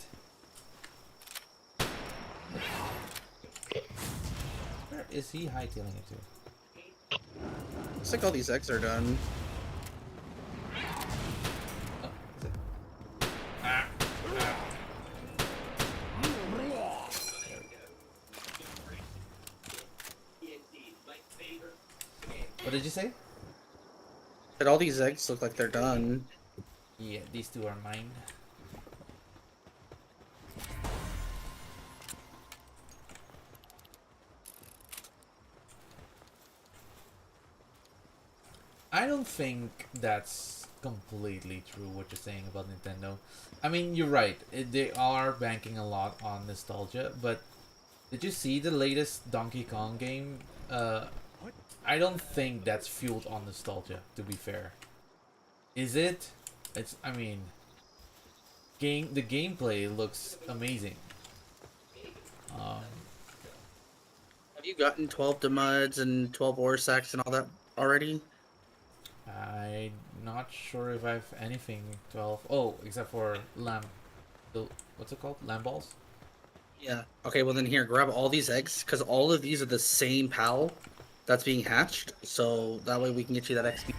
[SPEAKER 2] Where is he hightailing it to?
[SPEAKER 3] Looks like all these eggs are done.
[SPEAKER 2] Oh, is it? What did you say?
[SPEAKER 3] But all these eggs look like they're done.
[SPEAKER 2] Yeah, these two are mine. I don't think that's completely true what you're saying about Nintendo. I mean, you're right. They are banking a lot on nostalgia, but did you see the latest Donkey Kong game? I don't think that's fueled on nostalgia, to be fair. Is it? It's, I mean, the gameplay looks amazing.
[SPEAKER 3] Have you gotten 12 Demuds and 12 ore sacks and all that already?
[SPEAKER 2] I'm not sure if I've anything 12. Oh, except for lamb. What's it called? Lamb balls?
[SPEAKER 3] Yeah. Okay, well then here, grab all these eggs, because all of these are the same pal that's being hatched, so that way we can get you that XP.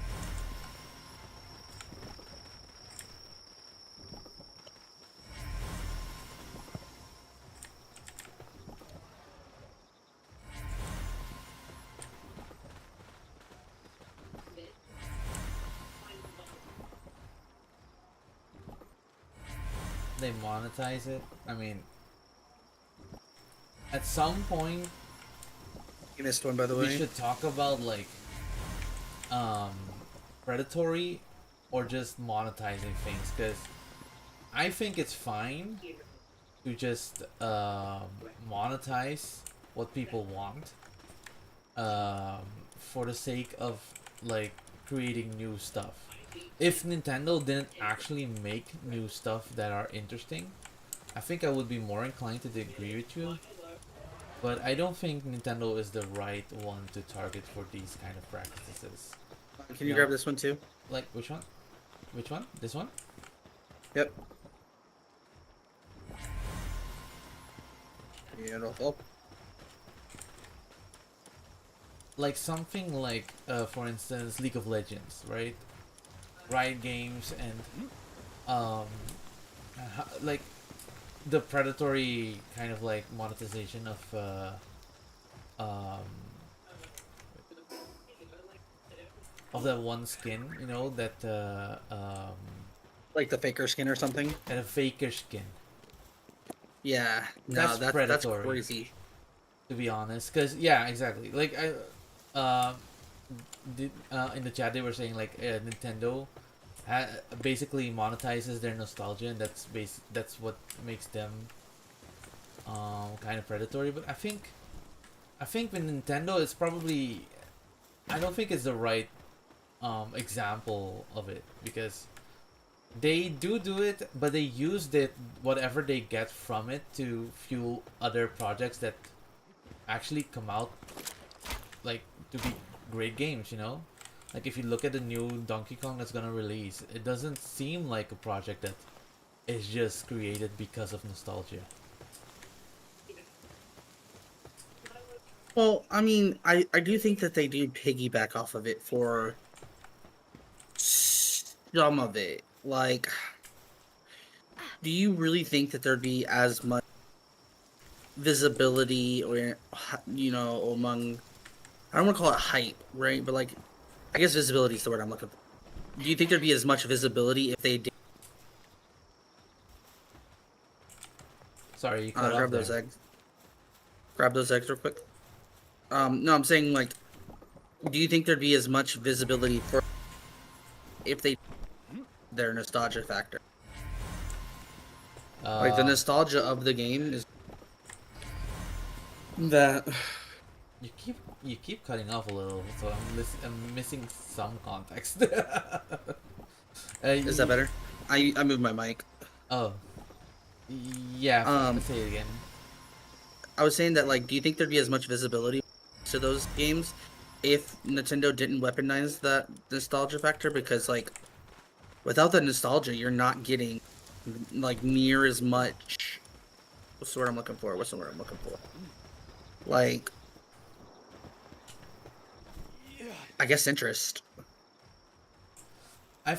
[SPEAKER 2] They monetize it. I mean, at some point
[SPEAKER 3] You missed one, by the
[SPEAKER 2] we
[SPEAKER 3] way.
[SPEAKER 2] should talk about like predatory or just monetizing things, because I think it's fine to just monetize what people want for the sake of like creating new stuff. If Nintendo didn't actually make new stuff that are interesting, I think I would be more inclined to agree with you. But I don't think Nintendo is the right one to target for these kind of practices.
[SPEAKER 3] Can you
[SPEAKER 2] No.
[SPEAKER 3] grab this one too?
[SPEAKER 2] Like, which one? Which one? This one?
[SPEAKER 3] Yep. Beautiful.
[SPEAKER 2] Like something like, for instance, League of Legends, right? Riot Games and, like the predatory kind of like monetization of that one skin, you know, that
[SPEAKER 3] Like the faker skin or something?
[SPEAKER 2] and a faker skin.
[SPEAKER 3] Yeah. No,
[SPEAKER 2] That's
[SPEAKER 3] that's
[SPEAKER 2] predatory.
[SPEAKER 3] crazy.
[SPEAKER 2] To be honest, because yeah, exactly. Like in the chat they were saying like Nintendo basically monetizes their nostalgia, and that's what makes them kind of predatory. But I think with Nintendo, it's probably, I don't think it's the right example of it, because they do it, but they use it, whatever they get from it, to fuel other projects that
[SPEAKER 1] actually come out like to be great games, you know? Like if you look at the new Donkey Kong that's gonna release, it doesn't seem like a project that is just created because of nostalgia.
[SPEAKER 3] Well, I mean, I do think that they do piggyback off of it for some of it. Like, do you really think that there'd be as much visibility or, among, I don't want to call it hype, right? But, like, I guess visibility is the word I'm looking for. Do you think there'd be as much visibility if they did?
[SPEAKER 1] Sorry, you cut off
[SPEAKER 3] Grab
[SPEAKER 1] there.
[SPEAKER 3] those eggs. Grab those eggs real quick. No, I'm saying, like, do you think there'd be as much visibility for if they their nostalgia factor? Like the nostalgia of the game is that.
[SPEAKER 1] You keep cutting off a little, so I'm missing some context.
[SPEAKER 3] Is that better? I moved my mic.
[SPEAKER 1] Oh, yeah. Say it again.
[SPEAKER 3] I was saying that, like, do you think there'd be as much visibility to those games if Nintendo didn't weaponize that nostalgia factor? Because, like, without the nostalgia, you're not getting, like, near as much. What's the word I'm looking for? Like, I guess interest.
[SPEAKER 1] I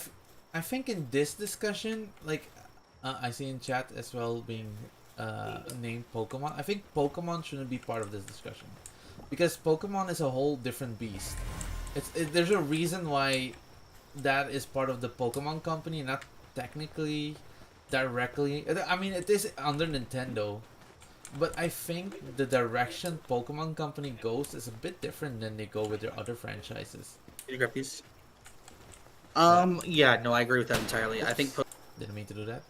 [SPEAKER 1] think in this discussion, like, I see in chat as well being named Pokemon. I think Pokemon shouldn't be part of this discussion because Pokemon is a whole different beast. There's a reason why that is part of the Pokemon company, not technically directly. I mean, it is under Nintendo, but I think the direction Pokemon company goes is a bit different than they go with their other franchises.
[SPEAKER 3] You grab these? Yeah, no, I agree with that entirely. I think
[SPEAKER 1] Didn't mean to do that.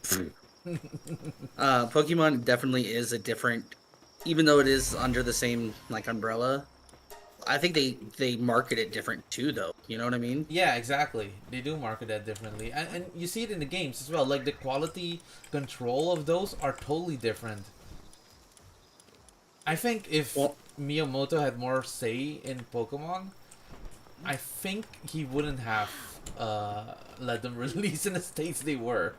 [SPEAKER 3] Pokemon definitely is a different, even though it is under the same, like, umbrella. I think they market it different too, though. You know what I mean?
[SPEAKER 1] Yeah, exactly. They do market that differently, and you see it in the games as well. Like the quality control of those are totally different. I think if Miyamoto had more say in Pokemon, I think he wouldn't have let them release in the states they were.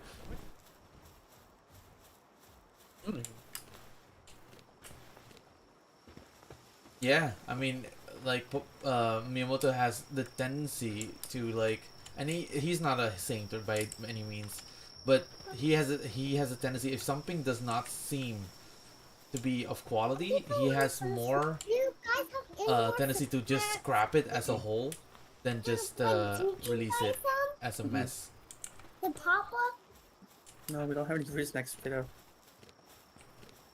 [SPEAKER 1] Yeah, I mean, like Miyamoto has the tendency to like, and he's not a saint or by any means, but he has a tendency, if something does not seem to be of quality, he has more tendency to just scrap it as a whole than just release it as a mess.
[SPEAKER 5] The Papa?
[SPEAKER 3] No, we don't have any free snacks, kiddo.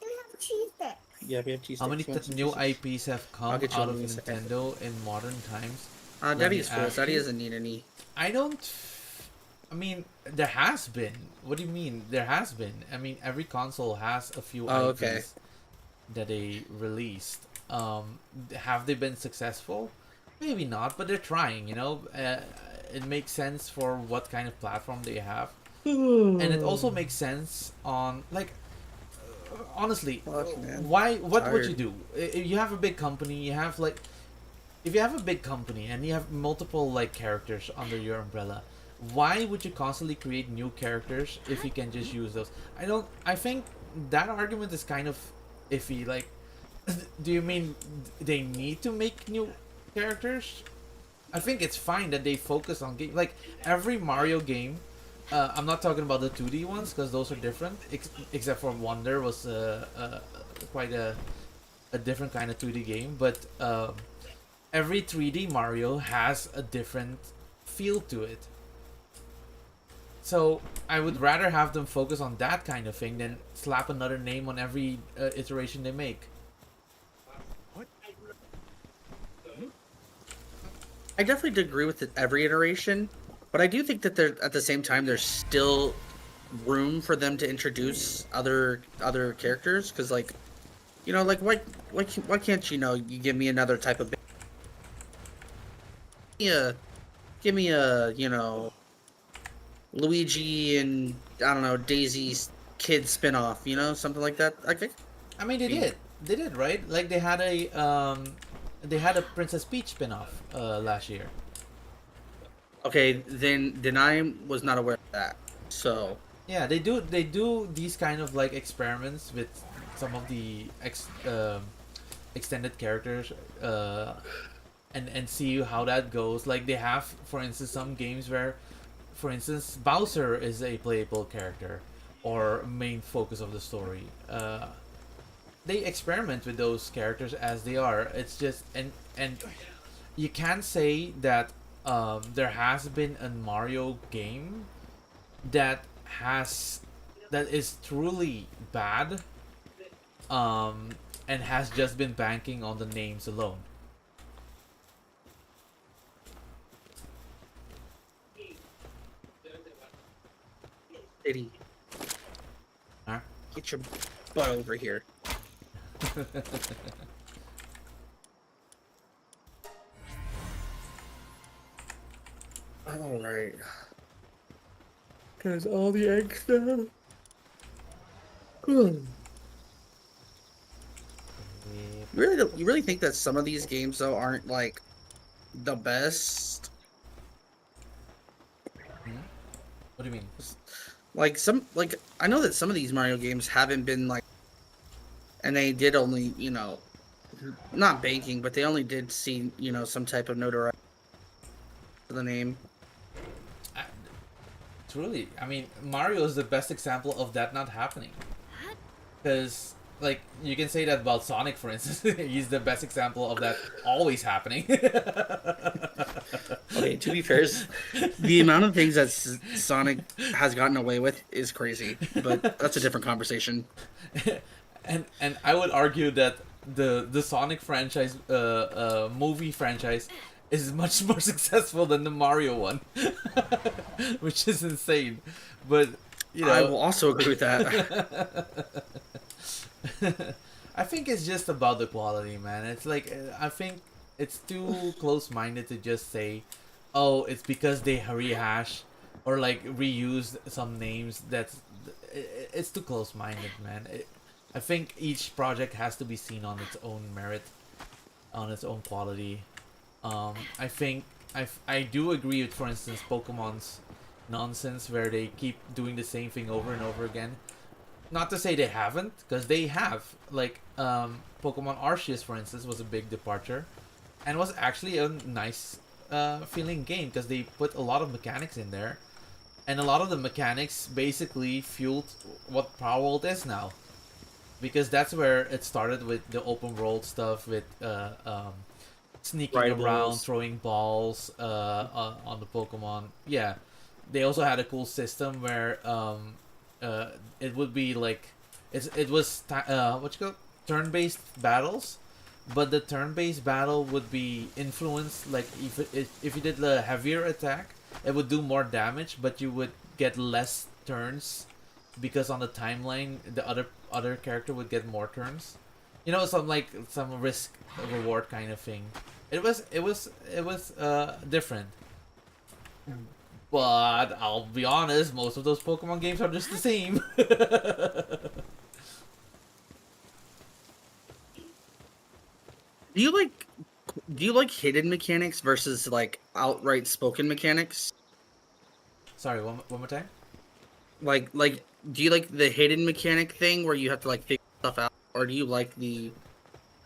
[SPEAKER 5] We have cheese sticks.
[SPEAKER 3] Yeah, we have cheese.
[SPEAKER 1] How many new IPs have come out of Nintendo in modern times?
[SPEAKER 3] Daddy's full. Daddy doesn't need any.
[SPEAKER 1] I mean, there has been. What do you mean? There has been. I mean, every console has a few IPs that they released. Have they been successful? Maybe not, but they're trying. You know, it makes sense for what kind of platform they have, and it also makes sense on like. Honestly, why? What would you do? If you have a big company, you have like, if you have a big company and you have multiple like characters under your umbrella, why would you constantly create new characters if you can just use those? I think that argument is kind of iffy. Like, do you mean they need to make new characters? I think it's fine that they focus on game. Like every Mario game. I'm not talking about the 2D ones because those are different. Except for Wonder was quite a different kind of 2D game. But every 3D Mario has a different feel to it. So I would rather have them focus on that kind of thing than slap another name on every iteration they make.
[SPEAKER 3] I definitely agree with every iteration. But I do think that at the same time there's still room for them to introduce other characters because, like, you know, like why can't you give me another type of give me a Luigi and I don't know Daisy's kid spinoff, something like that. I think.
[SPEAKER 1] I mean, they did.
[SPEAKER 2] They did, right? Like they had a Princess Peach spin-off last year.
[SPEAKER 3] Okay, then I was not aware of that. So
[SPEAKER 2] Yeah, they do these kind of like experiments with some of the extended characters, and see how that goes. Like they have, for instance, some games where, for instance, Bowser is a playable character or main focus of the story. They experiment with those characters as they are. It's just, and you can't say that there has been a Mario game that has that is truly bad, um, and has just been banking on the names alone.
[SPEAKER 3] Diddy,
[SPEAKER 2] Huh?
[SPEAKER 3] get your butt over here. All right. Cause all the eggs now. You really think that some of these games though aren't like the best?
[SPEAKER 2] What do you mean?
[SPEAKER 3] Like I know that some of these Mario games haven't been like, and they did only not banking, but they only did see some type of notoriety for the name.
[SPEAKER 2] I, Truly, I mean, Mario is the best example of that not happening. Because, like, you can say that about Sonic, for instance. He's the best example of that always happening.
[SPEAKER 3] Okay, to be fair, the amount of things that Sonic has gotten away with is crazy, but that's a different conversation.
[SPEAKER 2] And I would argue that the Sonic franchise, movie franchise, is much more successful than the Mario one, which is insane. But
[SPEAKER 3] I will also agree with that.
[SPEAKER 2] I think it's just about the quality, man. It's like I think it's too close-minded to just say, "Oh, it's because they rehash or like reuse some names." It's too close-minded, man. I think each project has to be seen on its own merit, on its own quality. I think I do agree with, for instance, Pokemon's nonsense where they keep doing the same thing over and over again. Not to say they haven't, because they have. Like, Pokemon Arceus, for instance, was a big departure, and was actually a nice feeling game because they put a lot of mechanics in there, and a lot of the mechanics basically fueled what Palworld is now, because that's where it started with the open world stuff with sneaking around,
[SPEAKER 3] Rivals.
[SPEAKER 2] throwing balls on the Pokemon. Yeah, they also had a cool system where it would be like what you call turn-based battles, but the turn-based battle would be influenced like if you did the heavier attack, it would do more damage, but you would get less turns because on the timeline the other character would get more turns. Some risk reward kind of thing. It was different. But I'll be honest, most of those Pokemon games are just the same.
[SPEAKER 3] Do you like hidden mechanics versus like outright spoken mechanics?
[SPEAKER 2] Sorry, one more time.
[SPEAKER 3] Like do you like the hidden mechanic thing where you have to like figure stuff out, or do you like the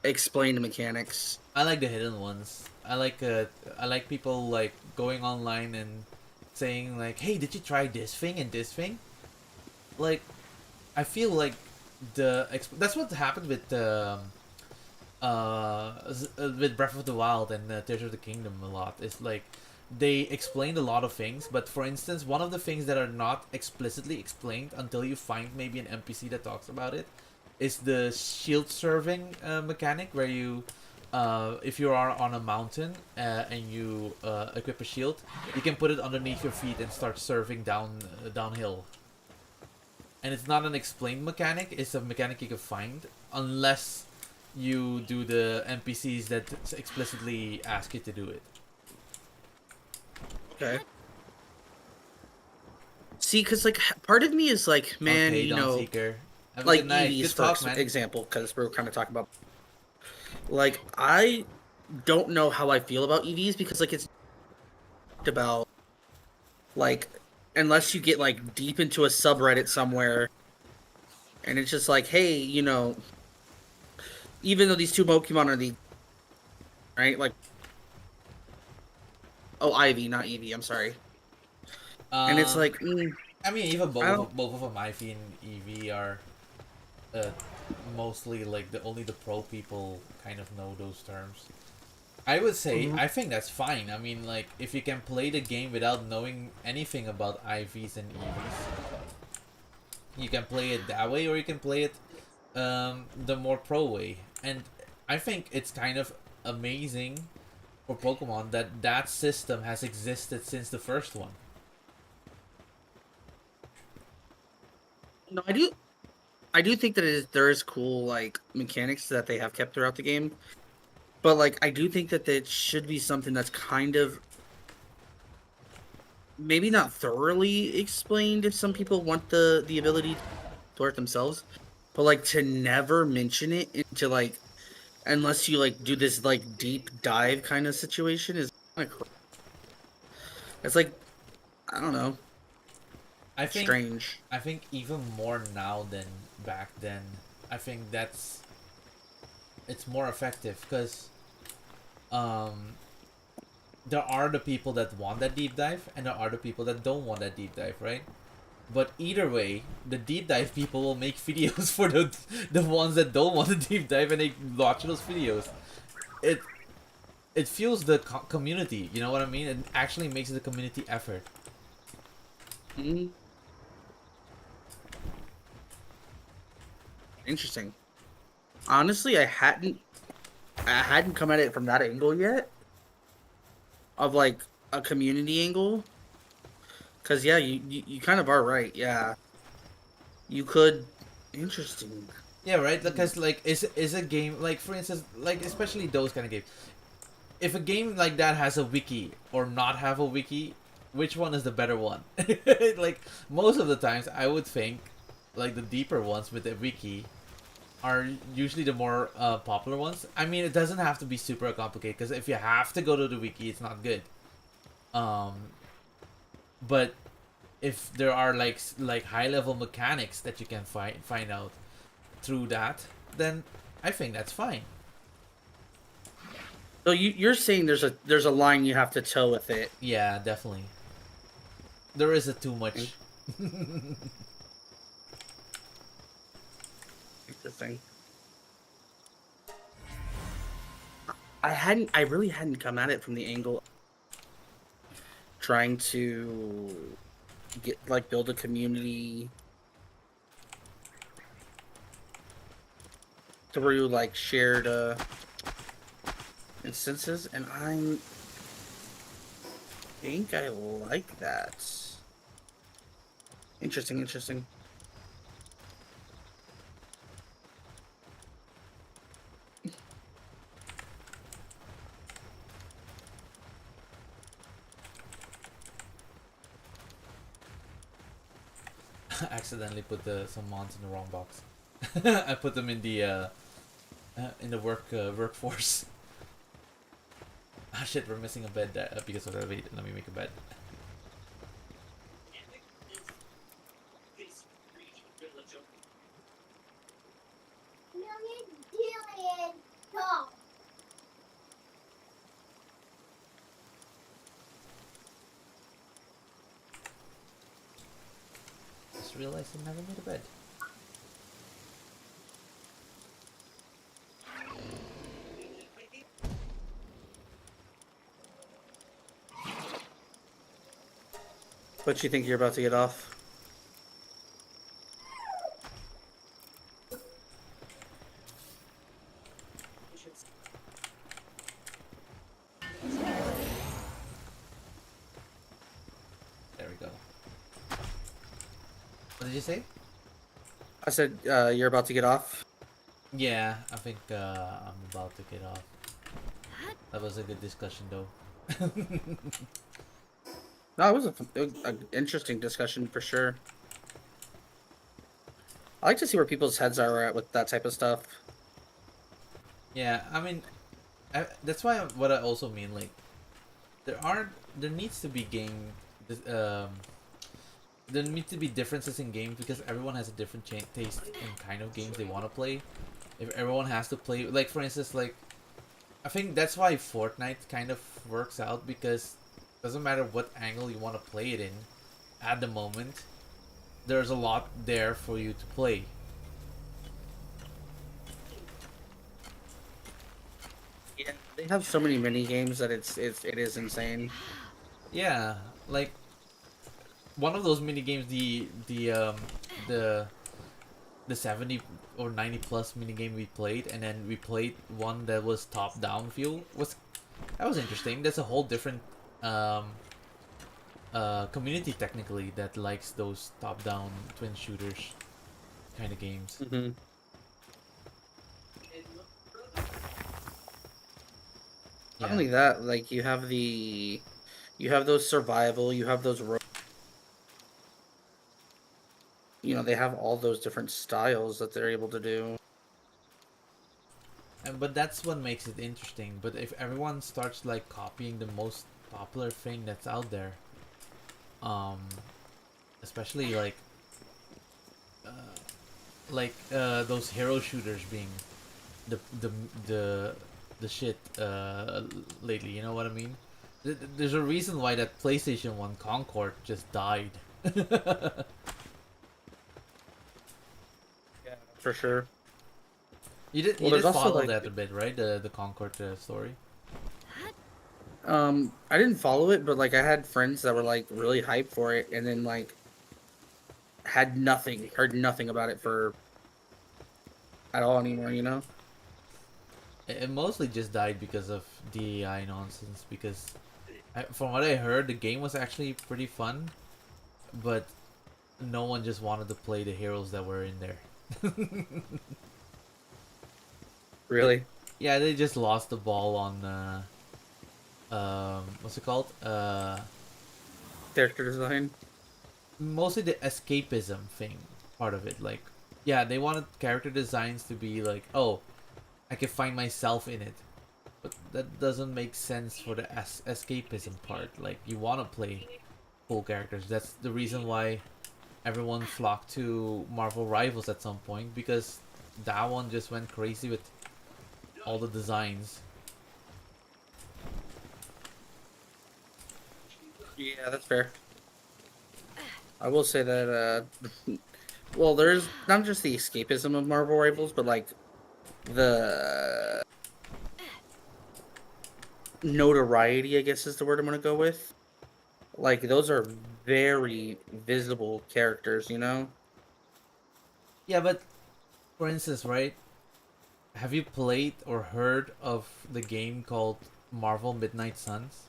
[SPEAKER 3] explained mechanics?
[SPEAKER 2] I like the hidden ones. I like people like going online and saying like, "Hey, did you try this thing and this thing?" Like, I feel like that's what happened with Breath of the Wild and Tears of the Kingdom a lot. It's like they explained a lot of things, but for instance, one of the things that are not explicitly explained until you find maybe an NPC that talks about it is the shield serving mechanic, where if you are on a mountain and you equip a shield, you can put it underneath your feet and start serving downhill. And it's not an explained mechanic; it's a mechanic you can find unless you do the NPCs that explicitly ask you to do it.
[SPEAKER 3] Okay. See, because like part of me is like, man,
[SPEAKER 2] Okay, Dawn Seeker.
[SPEAKER 1] Have a
[SPEAKER 3] like
[SPEAKER 1] good night.
[SPEAKER 3] EVs
[SPEAKER 1] Good
[SPEAKER 3] for
[SPEAKER 1] talk, man.
[SPEAKER 3] example, because we're kind of talking about. Like, I don't know how I feel about EVs because like it's about like unless you get like deep into a subreddit somewhere, and it's just like, hey, even though these two Pokemon are the right, like, oh, Ivy, not Eevee, I'm sorry, and it's
[SPEAKER 1] Um,
[SPEAKER 3] like,
[SPEAKER 1] I mean, even
[SPEAKER 3] I don't.
[SPEAKER 1] both of them, Ivy and EV, are uh, mostly like only the pro people kind of know those terms. I would say
[SPEAKER 3] Mhm.
[SPEAKER 1] I think that's fine. I mean, like if you can play the game without knowing anything about IVs and EVs, you can play it that way, or you can play it the more pro way. And I think it's kind of amazing for Pokemon that that system has existed since the first one.
[SPEAKER 3] No, I do think that there is cool like mechanics that they have kept throughout the game, but like I do think that it should be something that's kind of maybe not thoroughly explained if some people want the ability to explore it themselves, but like to never mention it into like unless you like do this like deep dive kind of situation is kind of it's like I don't know,
[SPEAKER 1] I think
[SPEAKER 3] strange.
[SPEAKER 1] I think even more now than back then. I think it's more effective because um there are the people that want that deep dive and there are the people that don't want that deep dive, right? But either way, the deep dive people will make videos for the ones that don't want the deep dive, and they watch those videos. It it fuels the community. You know what I mean? It actually makes the community effort.
[SPEAKER 3] Mm, interesting. Honestly, I hadn't come at it from that angle yet of like a community angle. Cause yeah, you kind of are right. Yeah, you could. Interesting.
[SPEAKER 1] Yeah, right.
[SPEAKER 3] Hmm.
[SPEAKER 1] Because like, is a game like, for instance, like especially those kind of games. If a game like that has a wiki or not have a wiki, which one is the better one? Like most of the times, I would think like the deeper ones with the wiki are usually the more popular ones. I mean, it doesn't have to be super complicated because if you have to go to the wiki, it's not good. Um, but if there are like high level mechanics that you can find out through that, then I think that's fine.
[SPEAKER 3] So you're saying there's a line you have to toe with it.
[SPEAKER 1] Yeah, definitely. There is a too
[SPEAKER 3] In-
[SPEAKER 1] much.
[SPEAKER 3] Interesting. I really hadn't come at it from the angle trying to get like build a community through like shared instances, and I think I like that. Interesting, interesting.
[SPEAKER 1] Accidentally put some mons in the wrong box. I put them in the workforce. Ah shit, we're missing a bed because of that. Wait, let me make a bed.
[SPEAKER 5] Million billion dollars.
[SPEAKER 1] Just realized I never made a bed.
[SPEAKER 3] What you think you're about to get off?
[SPEAKER 1] There we go. What did you say?
[SPEAKER 3] I said you're about to get off.
[SPEAKER 1] Yeah, I think I'm about to get off. That was a good discussion though.
[SPEAKER 3] No, it was a interesting discussion for sure. I like to see where people's heads are at with that type of stuff.
[SPEAKER 1] Yeah, I mean, that's why what I also mean, like, there needs to be there need to be differences in games because everyone has a different taste in kind of games they want to play. If everyone has to play, like for instance, like I think that's why Fortnite kind of works out because it doesn't matter what angle you want to play it in, at the moment, there's a lot there for you to play.
[SPEAKER 3] Yeah, they have so many mini games that it is insane.
[SPEAKER 1] Yeah, like one of those mini games, the the 70 or 90 plus mini game we played, and then we played one that was top down view. That was interesting. That's a whole different um community technically that likes those top down twin shooters kind of games.
[SPEAKER 3] Mm-hmm. Not
[SPEAKER 1] Yeah.
[SPEAKER 3] only that, like you have those survival, you have those they have all those different styles that they're able to do.
[SPEAKER 1] And but that's what makes it interesting. But if everyone starts like copying the most popular thing that's out there, um, especially those hero shooters being the the the the shit lately. You know what I mean? There's a reason why that PlayStation 1 Concord just died.
[SPEAKER 3] Yeah, for sure.
[SPEAKER 1] You
[SPEAKER 3] Well,
[SPEAKER 1] did
[SPEAKER 3] there's also
[SPEAKER 1] follow
[SPEAKER 3] like
[SPEAKER 1] that a bit, right? The Concord story.
[SPEAKER 3] I didn't follow it, but like I had friends that were like really hyped for it, and then like heard nothing about it for at all anymore. You know?
[SPEAKER 1] It mostly just died because of DEI nonsense. Because from what I heard, the game was actually pretty fun, but no one just wanted to play the heroes that were in there.
[SPEAKER 3] Really?
[SPEAKER 1] Yeah, they just lost the ball on what's it called?
[SPEAKER 3] Character design.
[SPEAKER 1] Mostly the escapism thing part of it. Like, yeah, they wanted character designs to be like, oh, I can find myself in it, but that doesn't make sense for the escapism part. Like, you want to play full characters. That's the reason why everyone flocked to Marvel Rivals at some point, because that one just went crazy with all the designs.
[SPEAKER 3] Yeah, that's fair. I will say that well, there's not just the escapism of Marvel Rivals, but like the notoriety, I guess is the word I'm gonna go with. Like those are very visible characters, you know?
[SPEAKER 1] Yeah, but for instance, right? Have you played or heard of the game called Marvel Midnight Suns?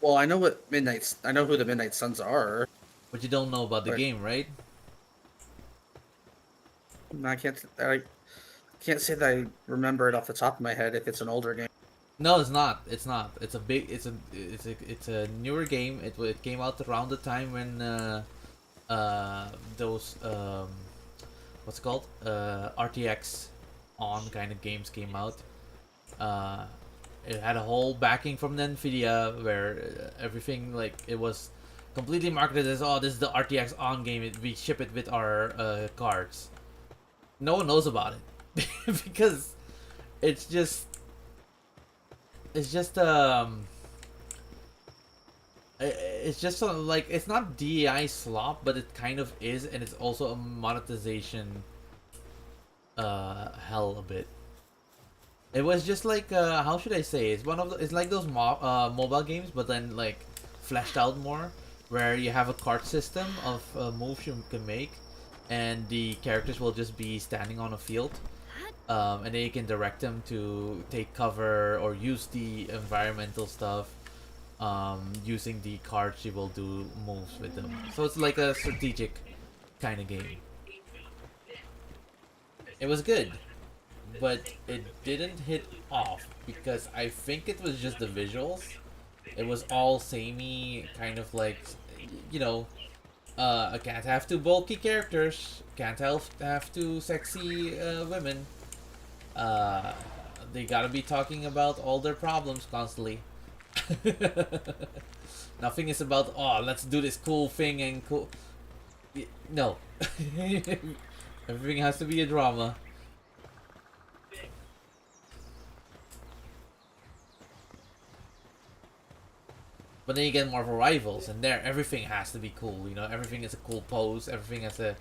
[SPEAKER 3] Well, I know who the Midnight Suns are.
[SPEAKER 1] But you don't know about the
[SPEAKER 3] But
[SPEAKER 1] game, right?
[SPEAKER 3] I can't say that I remember it off the top of my head if it's an older game.
[SPEAKER 1] No, it's not. It's not. It's a newer game. It came out around the time when those what's it called RTX on kind of games came out. Uh, it had a whole backing from Nvidia where everything like it was completely marketed as, oh, this is the RTX on game. We ship it with our cards. No one knows about it because it's just it's just like, it's not DEI slop, but it kind of is, and it's also a monetization hell a bit. It was just like, how should I say, it's like those mobile games, but then like fleshed out more, where you have a card system of moves you can make, and the characters will just be standing on a field, and then you can direct them to take cover or use the environmental stuff. Using the cards, you will do moves with them. So it's like a strategic kind of game. It was good, but it didn't hit off because I think it was just the visuals. It was all samey, kind of like, you know, I can't have two bulky characters. Can't have two sexy women. Uh, they gotta be talking about all their problems constantly. Nothing is about, oh, let's do this cool thing and cool. No. Everything has to be a drama. But then you get Marvel Rivals, and there everything has to be cool. You know, everything is a cool pose. Everything has a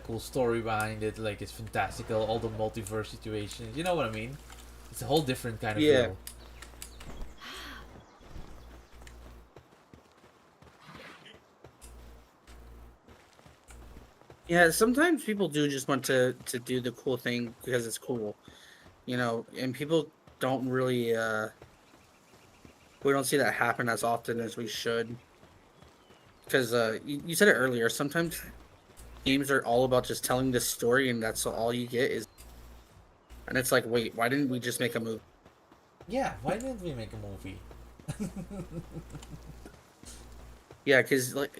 [SPEAKER 1] cool story behind it. Like it's fantastical. All the multiverse situations. You know what I mean? It's a whole different kind of
[SPEAKER 3] Yeah.
[SPEAKER 1] feel.
[SPEAKER 3] Yeah, sometimes people do just want to do the cool thing because it's cool, you know, and people don't really we don't see that happen as often as we should. Because you said it earlier, sometimes games are all about just telling this story, and that's all you get is, and it's like, wait, why didn't we just make a movie?
[SPEAKER 1] Yeah, why didn't we make a movie?
[SPEAKER 3] Yeah, because like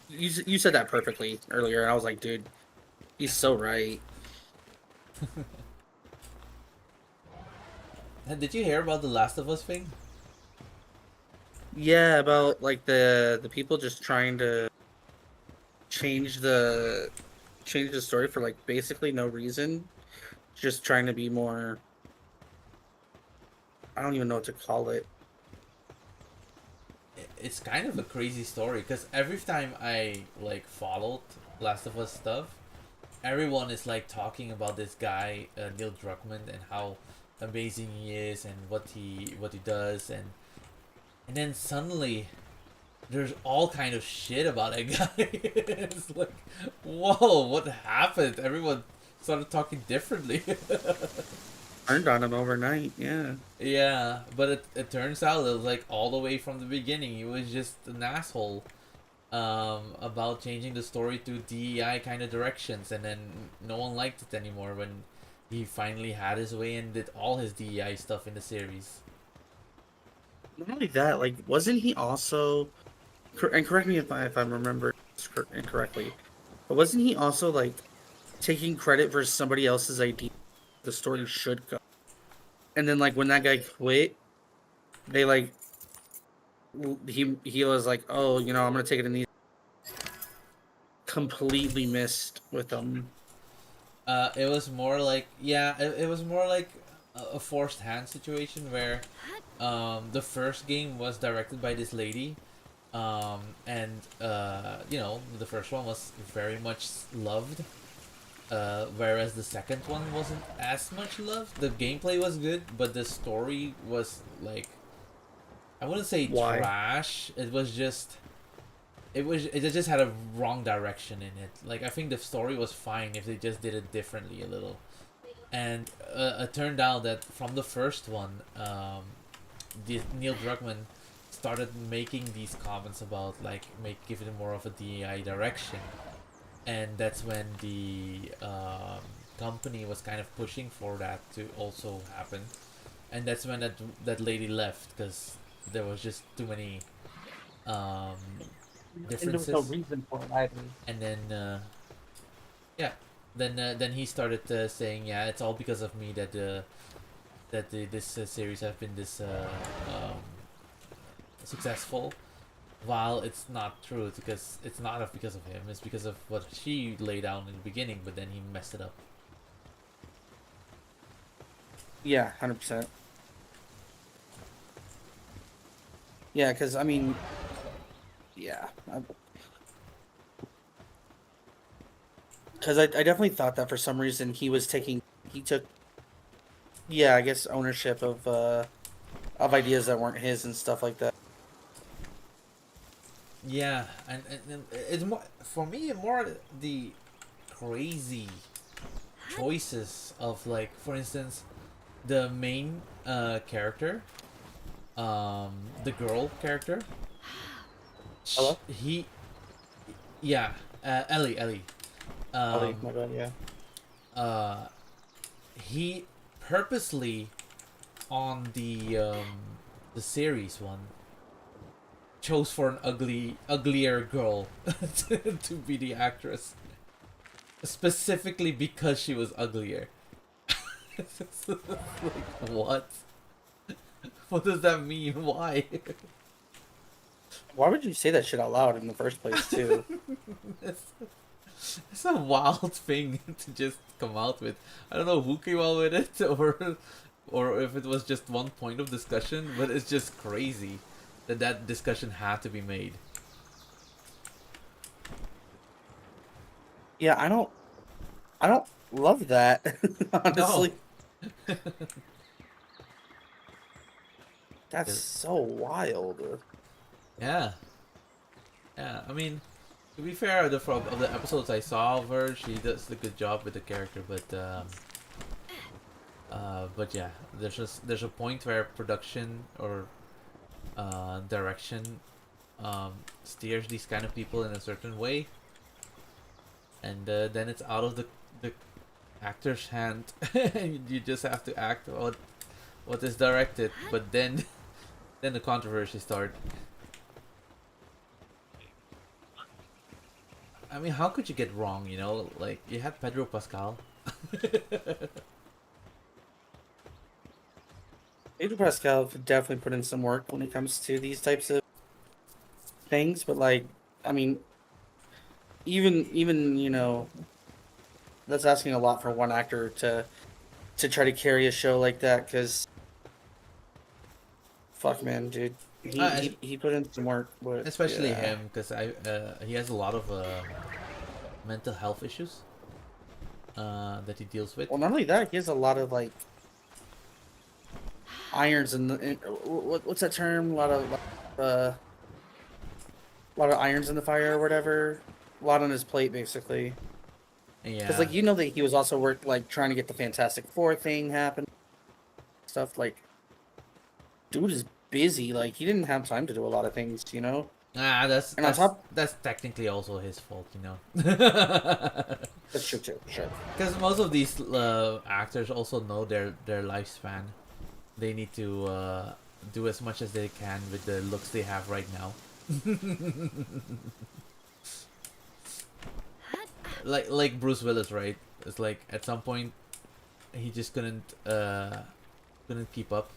[SPEAKER 3] you said that perfectly earlier, and I was like, dude, he's so right.
[SPEAKER 1] Did you hear about the Last of Us thing?
[SPEAKER 3] Yeah, about like the people just trying to change the story for like basically no reason, just trying to be more. I don't even know what to call it.
[SPEAKER 1] It's kind of a crazy story because every time I like followed Last of Us stuff, everyone is like talking about this guy Neil Druckmann and how amazing he is and what he does, and then suddenly there's all kind of shit about that guy. It's like, whoa, what happened? Everyone started talking differently.
[SPEAKER 3] Turned on him overnight. Yeah.
[SPEAKER 1] Yeah, but it turns out it was like all the way from the beginning. He was just an asshole about changing the story to DEI kind of directions, and then no one liked it anymore when he finally had his way and did all his DEI stuff in the series.
[SPEAKER 3] Not only that, like, wasn't he also? And correct me if I remember incorrectly, but wasn't he also like taking credit for somebody else's idea? The story should go, and then like when that guy quit, they like he was like, oh, you know, I'm gonna take it in these. Completely missed with them.
[SPEAKER 1] It was more like, yeah, it was more like a forced hand situation where the first game was directed by this lady, and you know, the first one was very much loved, whereas the second one wasn't as much loved. The gameplay was good, but the story was like, I wouldn't say
[SPEAKER 3] Why?
[SPEAKER 1] trash. It just had a wrong direction in it. Like I think the story was fine if they just did it differently a little. And it turned out that from the first one, Neil Druckmann started making these comments about like giving it more of a DEI direction, and that's when the company was kind of pushing for that to also happen, and that's when that lady left because there was just too many um, differences.
[SPEAKER 3] And there was no reason for it either.
[SPEAKER 1] And then yeah, then he started saying, yeah, it's all because of me that this series have been this successful, while it's not true because it's not because of him. It's because of what she laid down in the beginning, but then he messed it up.
[SPEAKER 3] Yeah, 100%. Yeah, because I mean, yeah, because I definitely thought that for some reason he took, yeah, I guess ownership of ideas that weren't his and stuff like that.
[SPEAKER 1] Yeah, and it's more for me more the crazy choices of, like, for instance, the main character, the girl character.
[SPEAKER 3] Hello?
[SPEAKER 1] He, yeah, Ellie.
[SPEAKER 3] Ellie, my bad, yeah.
[SPEAKER 1] He purposely on the series one,
[SPEAKER 2] chose for an uglier girl to be the actress, specifically because she was uglier. Like, what? What does that mean? Why?
[SPEAKER 3] Why would you say that shit out loud in the first place, too?
[SPEAKER 2] it's, it's a wild thing to just come out with. I don't know who came out with it, or if it was just one point of discussion, but it's just crazy that that discussion had to be made.
[SPEAKER 3] Yeah, I don't love that, honestly.
[SPEAKER 2] No.
[SPEAKER 3] That's so wild.
[SPEAKER 2] Yeah. Yeah, I mean, to be fair, of the episodes I saw of her, she does a good job with the character, but yeah, there's a point where production or direction steers these kind of people in a certain way, and then it's out of the actor's hand, and you just have to act what is directed. But then then the controversy starts. I mean, how could you get wrong? You know, like you had Pedro Pascal.
[SPEAKER 3] Pedro Pascal could definitely put in some work when it comes to these types of things, but like, I mean, even you know, that's asking a lot for one actor to try to carry a show like that. Because fuck, man, dude, he put in some work, but
[SPEAKER 2] Especially
[SPEAKER 3] yeah.
[SPEAKER 2] him, because he has a lot of mental health issues that he deals with.
[SPEAKER 3] Well, not only that, he has a lot of like irons what's that term? A lot of irons in the fire or whatever. A lot on his plate, basically.
[SPEAKER 2] Yeah.
[SPEAKER 3] Because like you know that he was also trying to get the Fantastic Four thing happen, stuff like. Dude is busy. Like he didn't have time to do a lot of things, you know.
[SPEAKER 2] Ah,
[SPEAKER 3] And on top,
[SPEAKER 2] that's technically also his fault, you know.
[SPEAKER 3] that's true too. Sure.
[SPEAKER 2] Because most of these actors also know their lifespan. They need to do as much as they can with the looks they have right now. like Bruce Willis, right? It's like at some point he just couldn't keep up.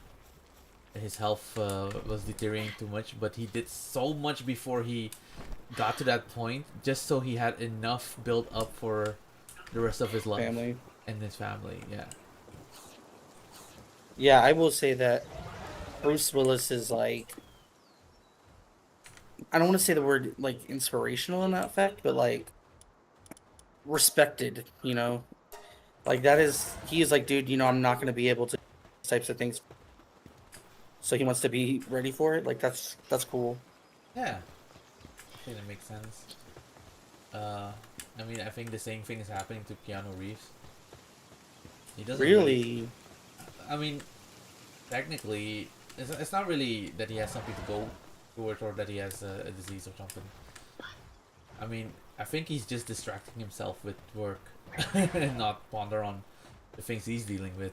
[SPEAKER 2] His health was deteriorating too much, but he did so much before he got to that point, just so he had enough built up for the rest of his life
[SPEAKER 3] Family.
[SPEAKER 2] and his family. Yeah.
[SPEAKER 3] Yeah, I will say that Bruce Willis is like. I don't want to say the word like inspirational in that fact, but like respected. You know, like that is he is like, dude. You know, I'm not going to be able to do these types of things. So he wants to be ready for it. Like that's cool.
[SPEAKER 2] Yeah. I think that makes sense. I mean, I think the same thing is happening to Keanu Reeves. He doesn't
[SPEAKER 3] Really?
[SPEAKER 2] I mean, technically, it's not really that he has something to go towards or that he has a disease or something. I mean, I think he's just distracting himself with work and not ponder on the things he's dealing with.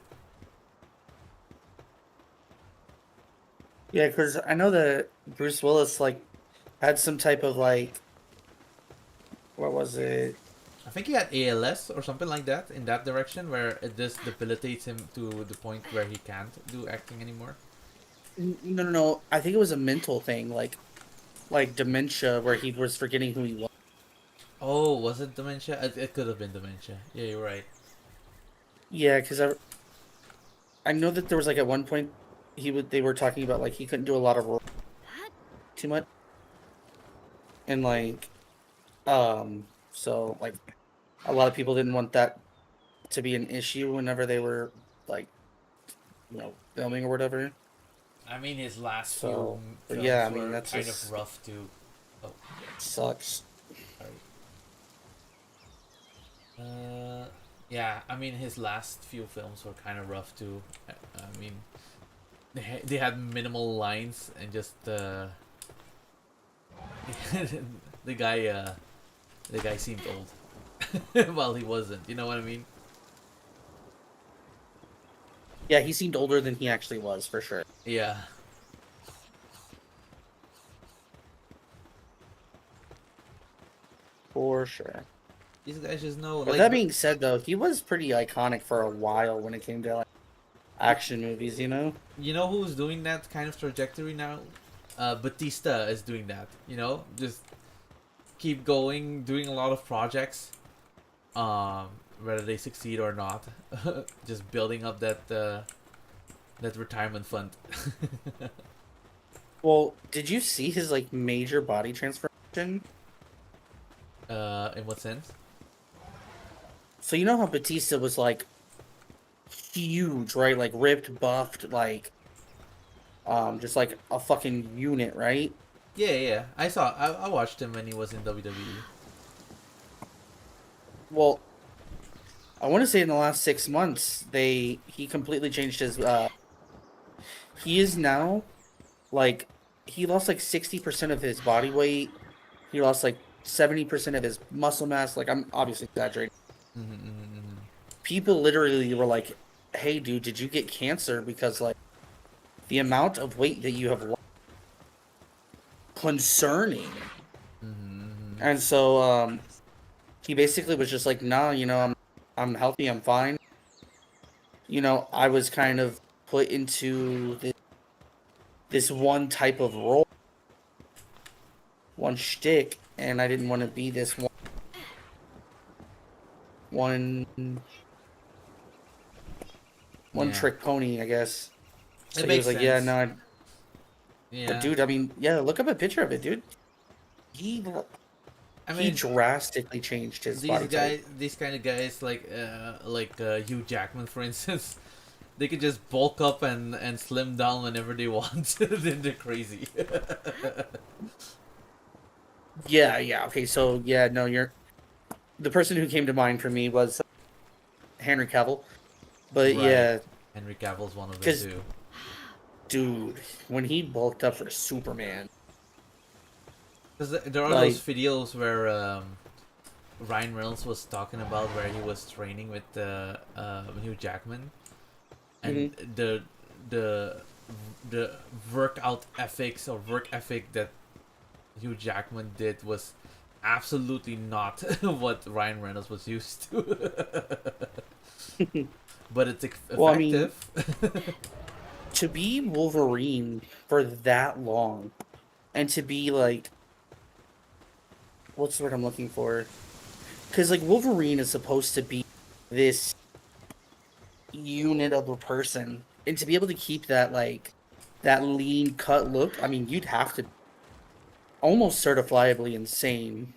[SPEAKER 3] Yeah, because I know that Bruce Willis like had some type of like what was it?
[SPEAKER 2] I think he had ALS or something like that in that direction, where it just debilitates him to the point where he can't do acting anymore.
[SPEAKER 3] No. I think it was a mental thing, like dementia, where he was forgetting who he was.
[SPEAKER 2] Oh, was it dementia? It could have been dementia. Yeah, you're right.
[SPEAKER 3] Yeah, because I know that there was like at one point they were talking about like he couldn't do a lot of roles too much, and like so like a lot of people didn't want that to be an issue whenever they were like filming or whatever.
[SPEAKER 2] I mean, his last
[SPEAKER 3] So,
[SPEAKER 2] few
[SPEAKER 3] but
[SPEAKER 2] films
[SPEAKER 3] yeah, I mean
[SPEAKER 2] were
[SPEAKER 3] that's
[SPEAKER 2] kind
[SPEAKER 3] just
[SPEAKER 2] of rough too. Oh,
[SPEAKER 3] sucks.
[SPEAKER 2] sorry. Yeah, I mean, his last few films were kind of rough too. I mean, they had minimal lines and just the guy seemed old while he wasn't. You know what I mean?
[SPEAKER 3] Yeah, he seemed older than he actually was for sure.
[SPEAKER 2] Yeah.
[SPEAKER 3] For sure.
[SPEAKER 2] These guys just know.
[SPEAKER 3] But
[SPEAKER 2] Like,
[SPEAKER 3] that being said, though, he was pretty iconic for a while when it came to like action movies. You know.
[SPEAKER 2] you know who's doing that kind of trajectory now? Batista is doing that. You know, just keep going, doing a lot of projects. Whether they succeed or not, just building up that retirement fund.
[SPEAKER 3] Well, did you see his like major body transformation?
[SPEAKER 2] In what sense?
[SPEAKER 3] So you know how Batista was like huge, right? Like ripped, buffed, like just like a fucking unit, right?
[SPEAKER 2] Yeah. I watched him when he was in WWE.
[SPEAKER 3] Well, I want to say in the last 6 months, he completely changed his. He is now, like, he lost like 60% of his body weight. He lost like 70% of his muscle mass. Like, I'm obviously exaggerating. People literally were like, "Hey, dude, did you get cancer?" Because like, the amount of weight that you have lost, concerning. And so, he basically was just like, "No, you know, I'm healthy, I'm fine." You know, I was kind of put into this one type of role, one shtick, and I didn't want to be this one
[SPEAKER 2] Yeah.
[SPEAKER 3] trick pony, I guess. So
[SPEAKER 2] It
[SPEAKER 3] he was
[SPEAKER 2] makes
[SPEAKER 3] like, "Yeah,
[SPEAKER 2] sense.
[SPEAKER 3] no."
[SPEAKER 2] Yeah.
[SPEAKER 3] But dude, I mean, yeah, look up a picture of it, dude. He
[SPEAKER 2] I
[SPEAKER 3] he
[SPEAKER 2] mean,
[SPEAKER 3] drastically changed his body type.
[SPEAKER 2] these kind of guys, like Hugh Jackman, for instance, they could just bulk up and slim down whenever they want. Then they're crazy.
[SPEAKER 3] Yeah. Okay, so yeah, no, the person who came to mind for me was Henry Cavill. But
[SPEAKER 2] Right.
[SPEAKER 3] yeah,
[SPEAKER 2] Henry Cavill's one of them
[SPEAKER 3] 'cause-
[SPEAKER 2] too.
[SPEAKER 3] dude, when he bulked up for Superman,
[SPEAKER 2] Because there are
[SPEAKER 3] like,
[SPEAKER 2] those videos where Ryan Reynolds was talking about where he was training with Hugh Jackman, and the workout ethics or work ethic that Hugh Jackman did was absolutely not what Ryan Reynolds was used to. But it's effective.
[SPEAKER 3] Well, I mean, to be Wolverine for that long, and to be like, what's the word I'm looking for? Because like Wolverine is supposed to be this unit of a person, and to be able to keep that like that lean cut look, I mean, you'd have to almost certifiably insane.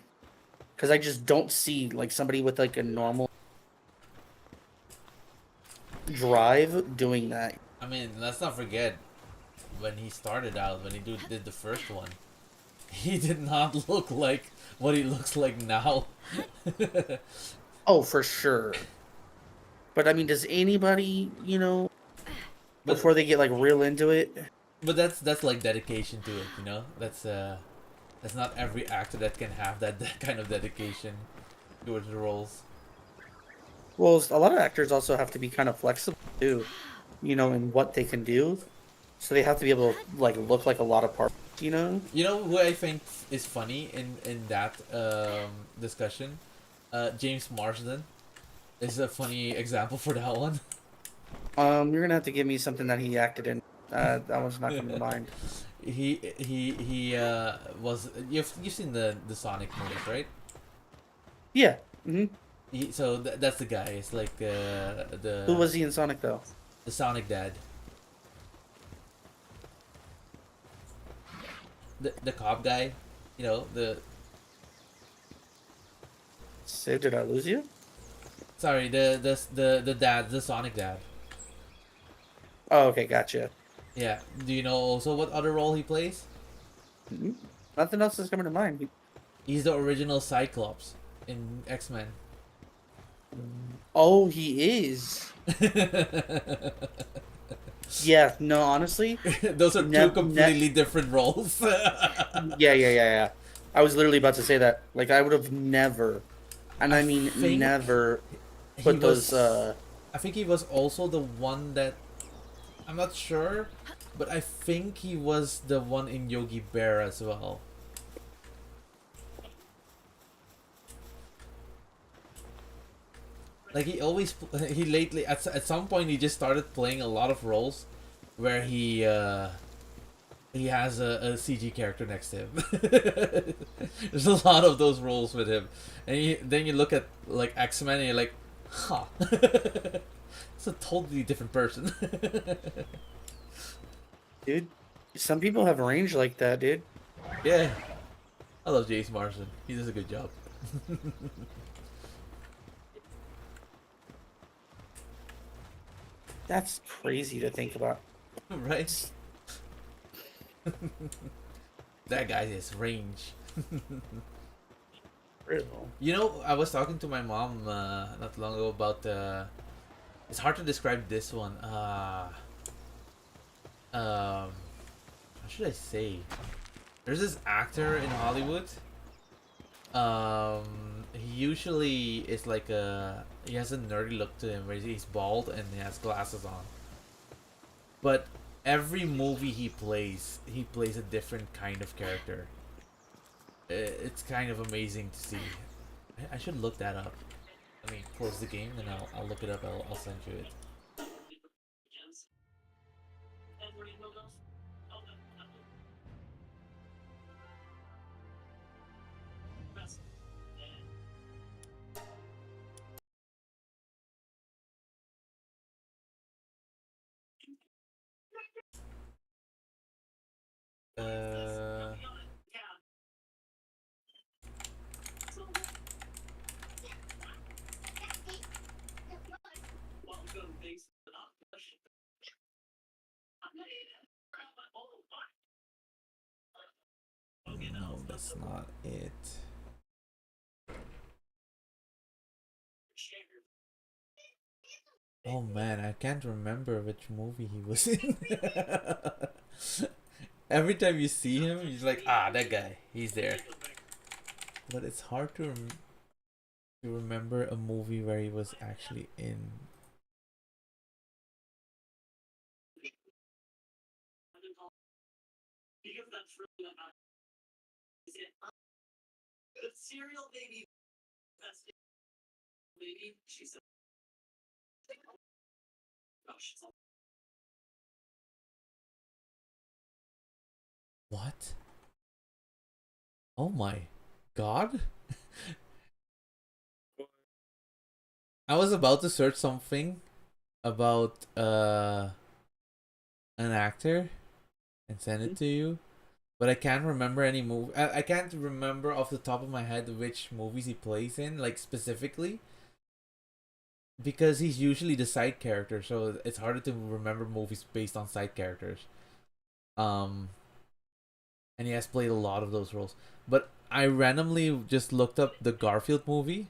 [SPEAKER 3] Because I just don't see like somebody with like a normal drive doing that.
[SPEAKER 2] I mean, let's not forget when he started out, when he did the first one, he did not look like what he looks like now.
[SPEAKER 3] Oh, for sure. But I mean, does anybody, you know,
[SPEAKER 2] But-
[SPEAKER 3] before they get like real into it?
[SPEAKER 2] But that's like dedication to it, you know. That's not every actor that can have that kind of dedication towards the roles.
[SPEAKER 3] Well, a lot of actors also have to be kind of flexible too, you know, in what they can do. So they have to be able to like look like a lot of parts, you know.
[SPEAKER 2] You know who I think is funny in that discussion? James Marsden is a funny example for that one.
[SPEAKER 3] You're gonna have to give me something that he acted in. That one's not coming to mind.
[SPEAKER 2] He was you've seen the Sonic movies, right?
[SPEAKER 3] Yeah.
[SPEAKER 2] So that's the guy. It's like the
[SPEAKER 3] Who was he in Sonic though?
[SPEAKER 2] the Sonic dad. The cop guy, you know,
[SPEAKER 3] So did I lose you?
[SPEAKER 2] sorry, the dad, the Sonic dad.
[SPEAKER 3] Oh, okay, gotcha.
[SPEAKER 2] Yeah. Do you know also what other role he plays?
[SPEAKER 3] Nothing else is coming to mind.
[SPEAKER 2] He's the original Cyclops in X-Men.
[SPEAKER 3] Oh, he is. Yeah, no, honestly.
[SPEAKER 2] Those are two completely different roles.
[SPEAKER 3] Yeah. I was literally about to say that. Like, I would have never, and I mean
[SPEAKER 2] think
[SPEAKER 3] never,
[SPEAKER 2] He
[SPEAKER 3] put those.
[SPEAKER 2] I think he was also the one that, I'm not sure, but I think he was the one in Yogi Bear as well. Like he always he lately at some point he just started playing a lot of roles where he has a CG character next to him. There's a lot of those roles with him, and then you look at like X-Men and you're like, huh, it's a totally different person.
[SPEAKER 3] Dude, some people have range like that, dude.
[SPEAKER 2] Yeah, I love Jace Marsden. He does a good job.
[SPEAKER 3] That's crazy to think about.
[SPEAKER 2] Right? That guy has range.
[SPEAKER 3] Real.
[SPEAKER 2] You know, I was talking to my mom not long ago about it's hard to describe this one. How should I say? There's this actor in Hollywood. He usually is like he has a nerdy look to him, where he's bald and he has glasses on. But every movie he plays a different kind of character. It's kind of amazing to see. I should look that up. Let me close the game and I'll look it up. I'll send you it. Uh, no, that's not it. Oh man, I can't remember which movie he was in. Every time you see him, he's like, ah, that guy, he's there. But it's hard to remember a movie where he was actually in. What? Oh my god. I was about to search something about an actor and send it to you, but I can't remember any movie. I can't remember off the top of my head which movies he plays in, like specifically, because he's usually the side character, so it's harder to remember movies based on side characters. Um, and he has played a lot of those roles. But I randomly just looked up the Garfield movie,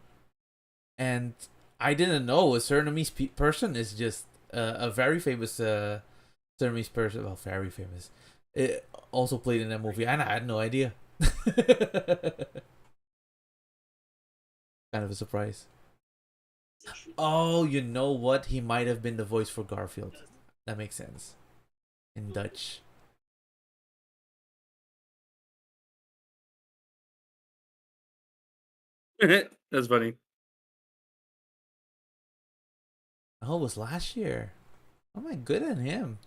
[SPEAKER 2] and I didn't know a Surinamese person is just a very famous Surinamese person. Well, very famous. It also played in that movie, and I had no idea. Kind of a surprise. Oh, you know what? He might have been the voice for Garfield. That makes sense. In Dutch.
[SPEAKER 3] That's funny.
[SPEAKER 2] Oh, it was last year. Oh my good at him.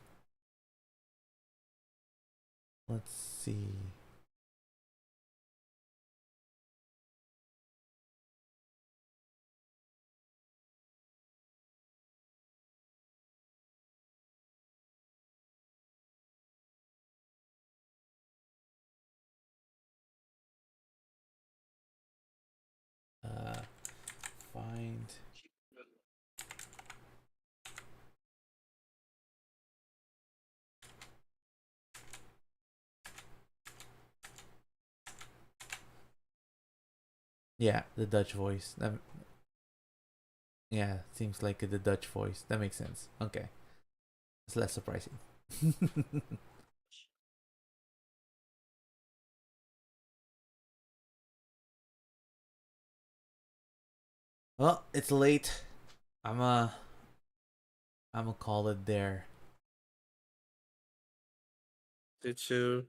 [SPEAKER 2] Let's see. Uh, find. Yeah, the Dutch voice. Yeah, seems like the Dutch voice. That makes sense. Okay, it's less surprising. Well, it's late. I'm a. I'm gonna call it there.
[SPEAKER 3] Did you?